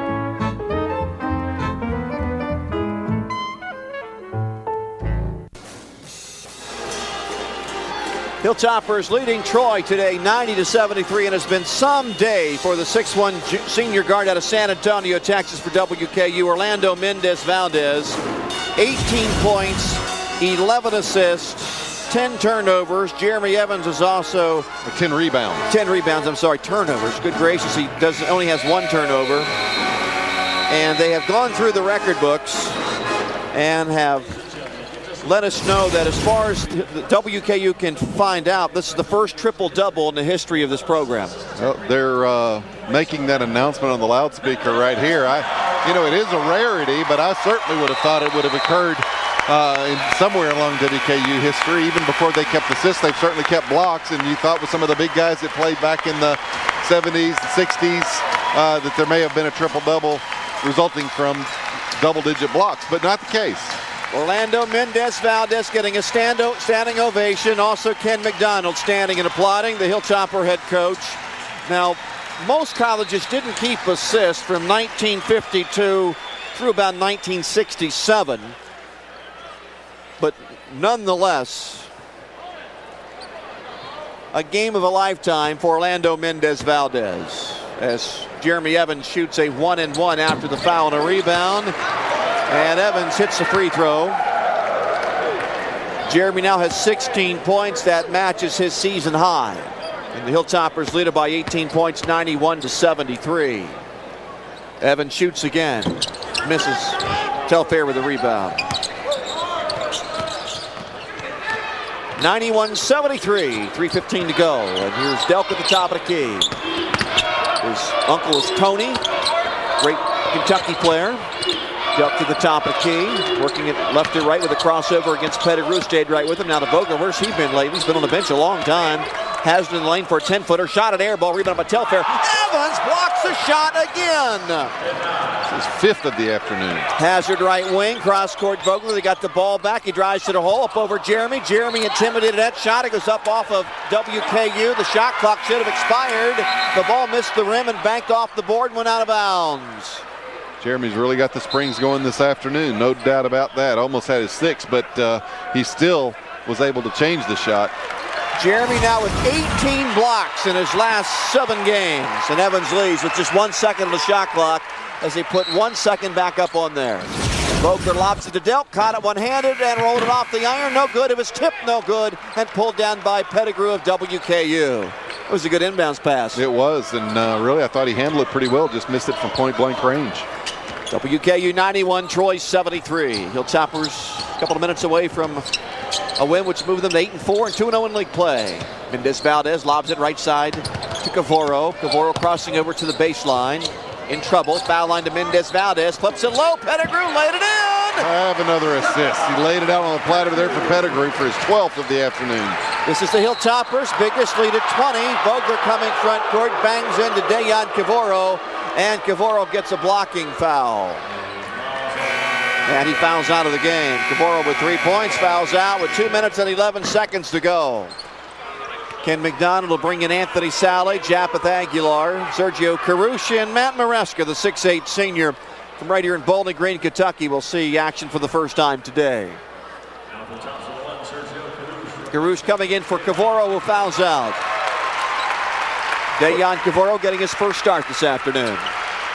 Hilltoppers leading Troy today 90-73, and it's been some day for the 6'1" senior guard out of San Antonio, Texas for WKU, Orlando Mendez-Valdez. 18 points, 11 assists, 10 turnovers. Jeremy Evans is also 10 rebounds. 10 rebounds, I'm sorry, turnovers. Good gracious, he only has 1 turnover. And they have gone through the record books and have let us know that as far as the WKU can find out, this is the first triple-double in the history of this program. Well, they're making that announcement on the loudspeaker right here. It is a rarity, but I certainly would have thought it would have occurred somewhere along WKU history. Even before they kept assists, they've certainly kept blocks, and you thought with some of the big guys that played back in the 70s and 60s that there may have been a triple-double resulting from double-digit blocks, but not the case. Orlando Mendez-Valdez getting a standing ovation. Also Ken McDonald standing and applauding, the Hilltopper head coach. Now, most colleges didn't keep assists from 1952 through about 1967. But nonetheless, a game of a lifetime for Orlando Mendez-Valdez as Jeremy Evans shoots a 1-and-1 after the foul and a rebound. And Evans hits the free throw. Jeremy now has 16 points. That matches his season high. And the Hilltoppers lead it by 18 points, 91-73. Evans shoots again. Misses. Telfair with the rebound. 91-73. 3:15 to go. And here's Delk at the top of the key. His uncle is Tony. Great Kentucky player. Delk to the top of the key. Working it left to right with a crossover against Pettigrew. Stayed right with him. Now to Vogler. Where's he been lately? He's been on the bench a long time. Has it in the lane for a 10-footer. Shot at air ball. Rebound by Telfair. Evans blocks the shot again. This is 5th of the afternoon. Hazard right wing. Cross court Vogler. They got the ball back. He drives to the hole. Up over Jeremy. Jeremy intimidated that shot. It goes up off of WKU. The shot clock should have expired. The ball missed the rim and banked off the board and went out of bounds. Jeremy's really got the springs going this afternoon. No doubt about that. Almost had his 6, but he still was able to change the shot. Jeremy now with 18 blocks in his last 7 games. And Evans leads with just 1 second on the shot clock as they put 1 second back up on there. Vogler lobs it to Delk, caught it one-handed and rolled it off the iron. No good. It was tipped, no good, and pulled down by Pettigrew of WKU. It was a good inbounds pass. It was, and really I thought he handled it pretty well, just missed it from point-blank range. WKU 91, Troy 73. Hilltoppers a couple of minutes away from a win which moved them to 8-4 and 2-0 in league play. Mendez-Valdez lobs it right side to Cavoro. Cavoro crossing over to the baseline. In trouble. Foul line to Mendez-Valdez. Flips it low. Pettigrew laid it in. Have another assist. He laid it out on the platter there for Pettigrew for his 12th of the afternoon. This is the Hilltoppers' biggest lead at 20. Vogler coming front court. Bangs into Dejan Cavoro. And Cavoro gets a blocking foul. And he fouls out of the game. Cavoro with 3 points, fouls out with 2 minutes and 11 seconds to go. Ken McDonald will bring in Anthony Sally, Japeth Aguilar, Sergio Carucci, and Matt Maresca, the 6'8 senior from right here in Bowling Green, Kentucky, will see action for the first time today. Carucci coming in for Cavoro, who fouls out. Dejan Cavoro getting his first start this afternoon.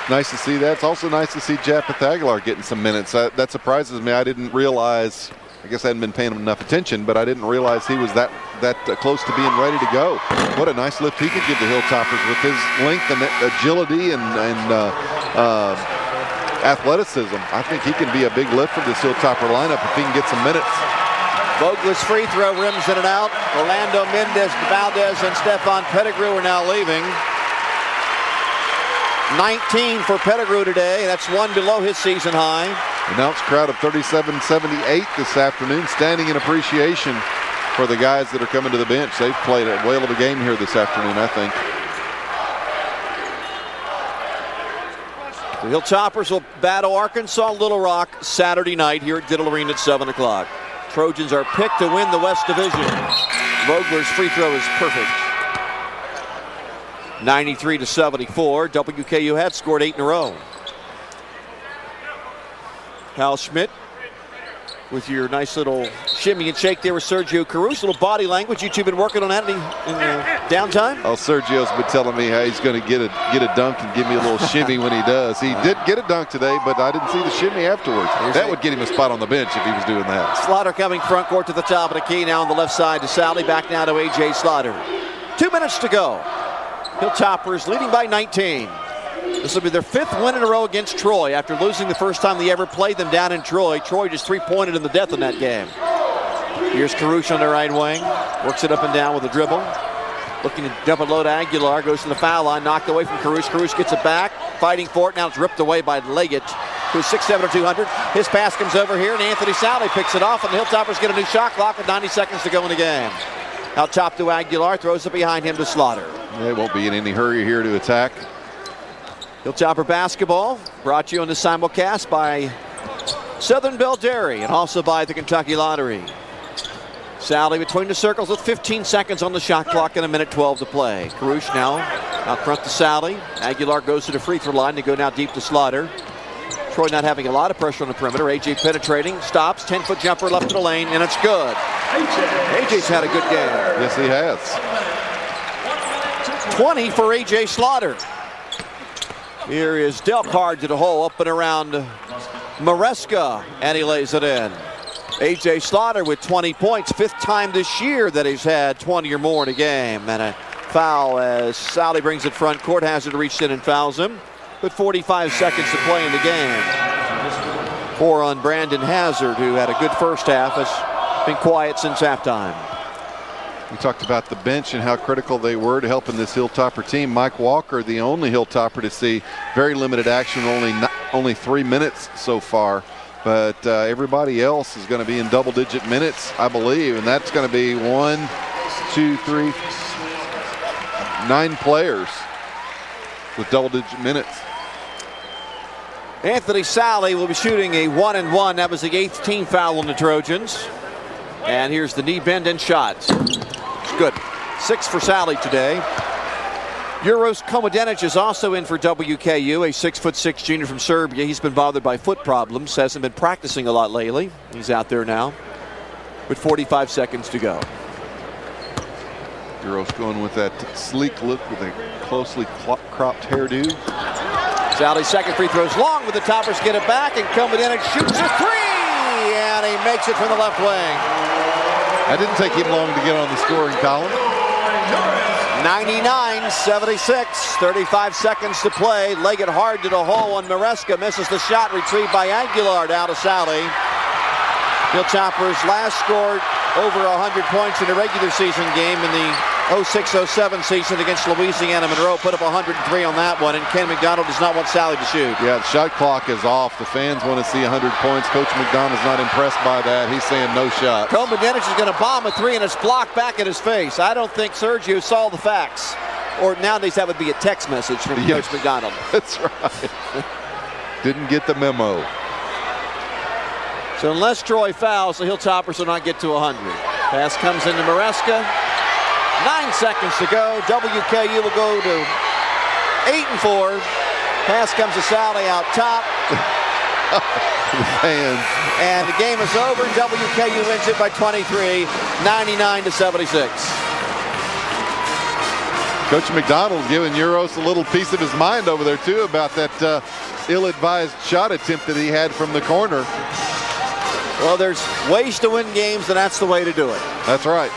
Nice to see that. It's also nice to see Japeth Aguilar getting some minutes. That surprises me. I didn't realize, I guess I hadn't been paying him enough attention, but I didn't realize he was that close to being ready to go. What a nice lift he could give the Hilltoppers with his length and agility and athleticism. I think he can be a big lift for this Hilltopper lineup if he can get some minutes. Vogler's free throw rims in and out. Orlando Mendez-Valdez and Stephon Pettigrew are now leaving. 19 for Pettigrew today. That's 1 below his season high. Announced crowd of 3778 this afternoon, standing in appreciation for the guys that are coming to the bench. They've played a whale of a game here this afternoon, I think. The Hilltoppers will battle Arkansas Little Rock Saturday night here at Diddle Arena at 7 o'clock. Trojans are picked to win the West Division. Vogler's free throw is perfect. 93-74. WKU had scored 8 in a row. Kyle Schmidt with your nice little shimmy and shake there with Sergio Carucci. Little body language. You two been working on that in downtime? Oh, Sergio's been telling me how he's going to get a dunk and give me a little shimmy when he does. He did get a dunk today, but I didn't see the shimmy afterwards. That would get him a spot on the bench if he was doing that. Slaughter coming front court to the top of the key. Now on the left side to Sally. Back now to A.J. Slaughter. 2 minutes to go. Hilltoppers leading by 19. This will be their 5th win in a row against Troy after losing the first time they ever played them down in Troy. Troy just 3-pointed in the death in that game. Here's Carucci on the right wing. Works it up and down with a dribble. Looking to dump it low to Aguilar. Goes to the foul line. Knocked away from Carucci. Carucci gets it back. Fighting for it. Now it's ripped away by Leggett, who's 6'7" or 200. His pass comes over here, and Anthony Sally picks it off, and the Hilltoppers get a new shot clock with 90 seconds to go in the game. Out top to Aguilar. Throws it behind him to Slaughter. They won't be in any hurry here to attack. Hilltopper basketball brought to you on the simulcast by Southern Bell Dairy and also by the Kentucky Lottery. Sally between the circles with 15 seconds on the shot clock and 1:12 to play. Carucci now out front to Sally. Aguilar goes to the free throw line to go now deep to Slaughter. Troy not having a lot of pressure on the perimeter. AJ penetrating, stops, 10-foot jumper left of the lane, and it's good. AJ's had a good game. Yes, he has. 20 for AJ Slaughter. Here is Delk hard to the hole, up and around Maresca, and he lays it in. A.J. Slaughter with 20 points, 5th time this year that he's had 20 or more in a game. And a foul as Sally brings it front court. Hazard reached in and fouls him. With 45 seconds to play in the game. 4 on Brandon Hazard, who had a good first half, has been quiet since halftime. We talked about the bench and how critical they were to helping this Hilltopper team. Mike Walker, the only Hilltopper to see very limited action, only 3 minutes so far. But everybody else is going to be in double-digit minutes, I believe, and that's going to be 1, 2, 3, 9 players with double-digit minutes. Anthony Sally will be shooting a 1-and-1. That was the 8th team foul on the Trojans. And here's the knee bend and shot. It's good. 6 for Sally today. Uros Komodenic is also in for WKU, a 6'6" junior from Serbia. He's been bothered by foot problems, hasn't been practicing a lot lately. He's out there now with 45 seconds to go. Uros going with that sleek look with a closely cropped hairdo. Sally's second free throws long, but the Toppers get it back, and Komodenic shoots a 3, and he makes it from the left wing. That didn't take him long to get on the scoring column. 99-76, 35 seconds to play. Leg it hard to the hole on Maresca. Misses the shot, retrieved by Aguilar out of Sally. Hilltoppers last scored over 100 points in a regular season game in the 06-07 season against Louisiana Monroe. Put up 103 on that one, and Ken McDonald does not want Sally to shoot. Yeah, the shot clock is off. The fans want to see 100 points. Coach McDonald's not impressed by that. He's saying no shot. Komodenic is going to bomb a 3, and it's blocked back in his face. I don't think Sergio saw the facts. Or nowadays that would be a text message from Coach McDonald. That's right. Didn't get the memo. So unless Troy fouls, the Hilltoppers will not get to 100. Pass comes into Maresca. 9 seconds to go. WKU will go to 8-4. Pass comes to Sally out top. The fans. And the game is over. WKU wins it by 23, 99-76. Coach McDonald giving Uros a little piece of his mind over there too about that ill-advised shot attempt that he had from the corner. Well, there's ways to win games, and that's the way to do it. That's right.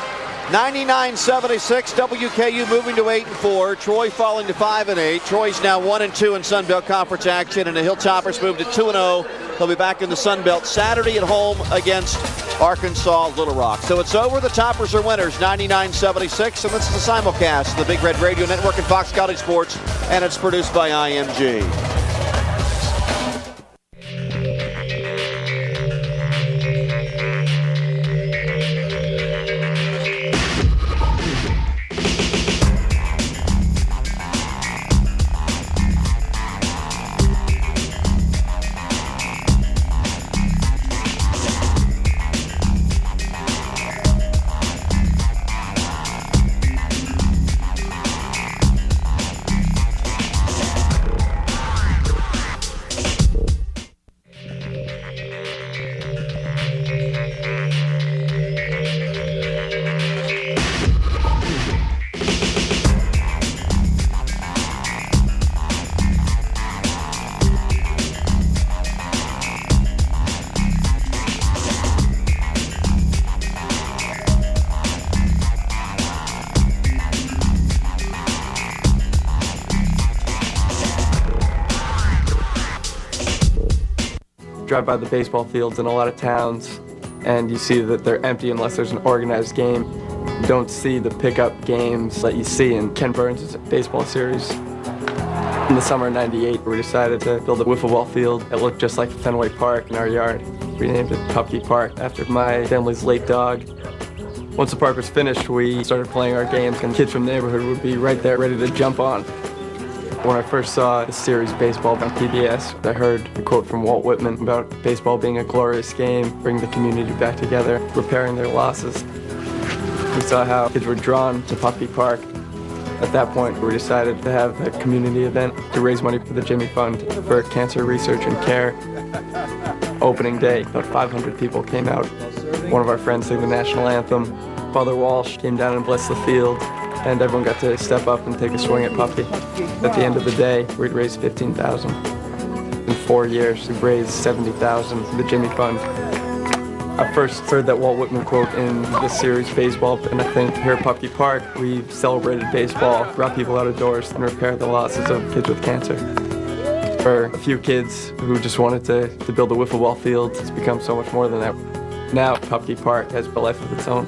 99-76, WKU moving to 8-4. Troy falling to 5-8. Troy's now 1-2 in Sun Belt Conference action, and the Hilltoppers move to 2-0. They'll be back in the Sun Belt Saturday at home against Arkansas Little Rock. So it's over. The Toppers are winners, 99-76, and this is the simulcast, the Big Red Radio Network and Fox College Sports, and it's produced by IMG. Drive by the baseball fields in a lot of towns and you see that they're empty unless there's an organized game. You don't see the pickup games that you see in Ken Burns' baseball series. In the summer of '98, we decided to build a wiffle ball field. It looked just like Fenway Park in our yard. We named it Pupkey Park after my family's late dog. Once the park was finished, we started playing our games, and kids from the neighborhood would be right there ready to jump on. When I first saw the series Baseball on PBS, I heard a quote from Walt Whitman about baseball being a glorious game, bringing the community back together, repairing their losses. We saw how kids were drawn to Pupkey Park. At that point, we decided to have a community event to raise money for the Jimmy Fund for cancer research and care. Opening day, about 500 people came out. One of our friends sang the national anthem. Father Walsh came down and blessed the field, and everyone got to step up and take a swing at Pupkey. At the end of the day, we'd raised $15,000. In 4 years, we've raised $70,000 for the Jimmy Fund. I first heard that Walt Whitman quote in the series Baseball, and I think here at Pupke Park, we've celebrated baseball, brought people out of doors, and repaired the losses of kids with cancer. For a few kids who just wanted to build a wiffle ball field, it's become so much more than that. Now, Pupke Park has a life of its own.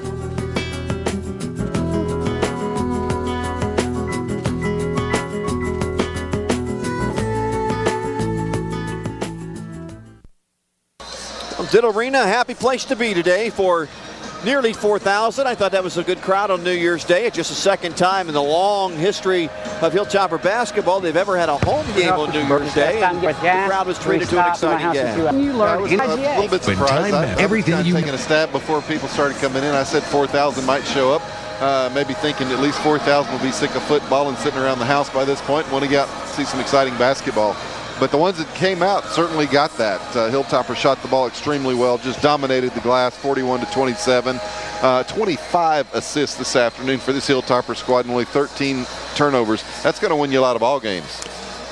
Diddle Arena, a happy place to be today for nearly 4,000. I thought that was a good crowd on New Year's Day. It's just the second time in the long history of Hilltopper basketball they've ever had a home game on New Year's Day. And the crowd was treated to an exciting game. I was a little bit surprised. I was kind of taking a stab before people started coming in. I said 4,000 might show up. Maybe thinking at least 4,000 will be sick of football and sitting around the house by this point. Want to get out and see some exciting basketball. But the ones that came out certainly got that. Hilltopper shot the ball extremely well, just dominated the glass, 41-27. 25 assists this afternoon for this Hilltopper squad and only 13 turnovers. That's going to win you a lot of ball games.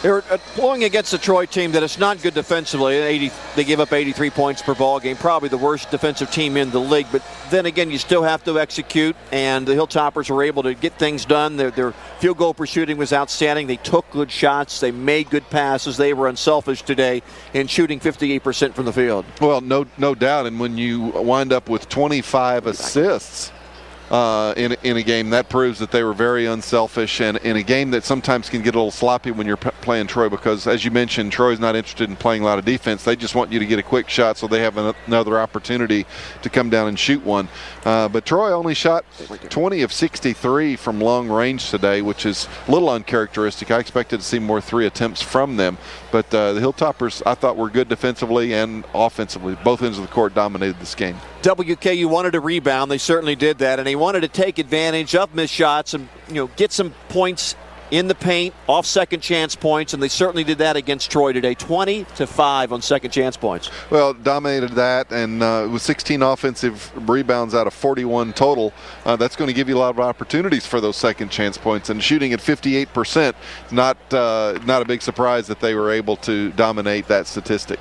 They're pulling against a Troy team that is not good defensively. They give up 83 points per ball game, probably the worst defensive team in the league. But then again, you still have to execute, and the Hilltoppers were able to get things done. Their field goal per shooting was outstanding. They took good shots. They made good passes. They were unselfish today in shooting 58% from the field. Well, no doubt. And when you wind up with 25 assists in a game, that proves that they were very unselfish, and in a game that sometimes can get a little sloppy when you're playing Troy, because as you mentioned, Troy's not interested in playing a lot of defense. They just want you to get a quick shot so they have another opportunity to come down and shoot one. But Troy only shot 20 of 63 from long range today, which is a little uncharacteristic. I expected to see more 3 attempts from them, but the Hilltoppers I thought were good defensively and offensively. Both ends of the court dominated this game. WKU wanted to rebound. They certainly did that, and they wanted to take advantage of missed shots and get some points in the paint, off second chance points, and they certainly did that against Troy today. 20-5 on second chance points. Well, dominated that, and with 16 offensive rebounds out of 41 total, that's going to give you a lot of opportunities for those second chance points. And shooting at 58%, not a big surprise that they were able to dominate that statistic.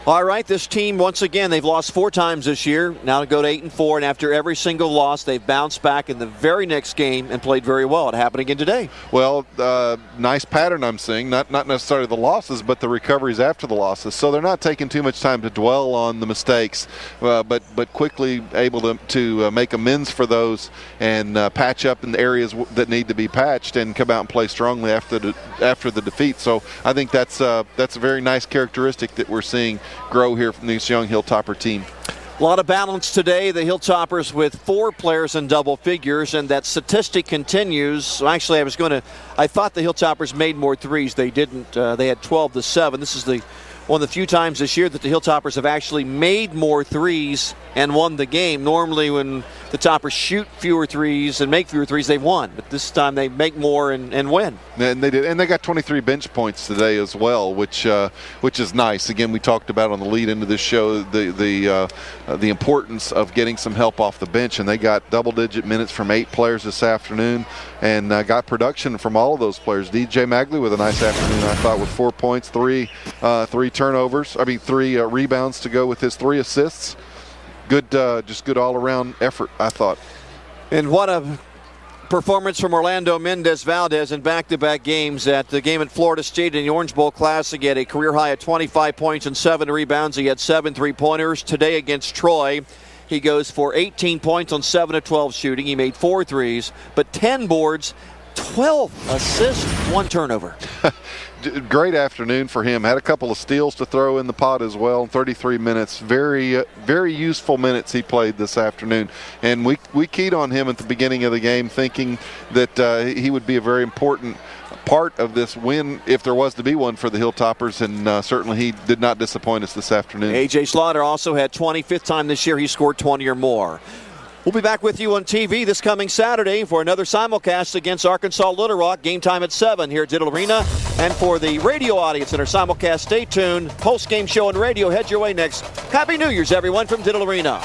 All right, this team, once again, they've lost 4 times this year. Now to go to 8-4, and after every single loss, they've bounced back in the very next game and played very well. It happened again today. Well, nice pattern I'm seeing. Not necessarily the losses, but the recoveries after the losses. So they're not taking too much time to dwell on the mistakes, but quickly able to make amends for those and patch up in the areas that need to be patched and come out and play strongly after the defeat. So I think that's a very nice characteristic that we're seeing grow here from this young Hilltopper team. A lot of balance today. The Hilltoppers with 4 players in double figures, and that statistic continues. Actually, I thought the Hilltoppers made more threes. They didn't. They had 12-7. This is one of the few times this year that the Hilltoppers have actually made more threes and won the game. Normally when the Toppers shoot fewer threes and make fewer threes, they've won. But this time they make more and win. And they did. And they got 23 bench points today as well, which is nice. Again, we talked about on the lead into this show the importance of getting some help off the bench, and they got double-digit minutes from 8 players this afternoon and got production from all of those players. DJ Magley with a nice afternoon, I thought, with 4 points, 3 turnovers. 3 rebounds to go with his 3 assists. Good, just good all-around effort, I thought. And what a performance from Orland Mendez-Valdez in back-to-back games. At the game at Florida State in the Orange Bowl Classic, he had a career high of 25 points and 7 rebounds. He had 7 3-pointers. Today against Troy, he goes for 18 points on 7 of 12 shooting. He made 4 threes, but 10 boards, 12 assists, 1 turnover. Great afternoon for him. Had a couple of steals to throw in the pot as well. 33 minutes. Very, very useful minutes he played this afternoon. And we keyed on him at the beginning of the game, thinking that he would be a very important part of this win if there was to be one for the Hilltoppers, and certainly he did not disappoint us this afternoon. A.J. Slaughter also had 20. 5th time this year he scored 20 or more. We'll be back with you on TV this coming Saturday for another simulcast against Arkansas Little Rock. Game time at 7 here at Diddle Arena. And for the radio audience in our simulcast, stay tuned. Post-game show and radio head your way next. Happy New Year's, everyone, from Diddle Arena.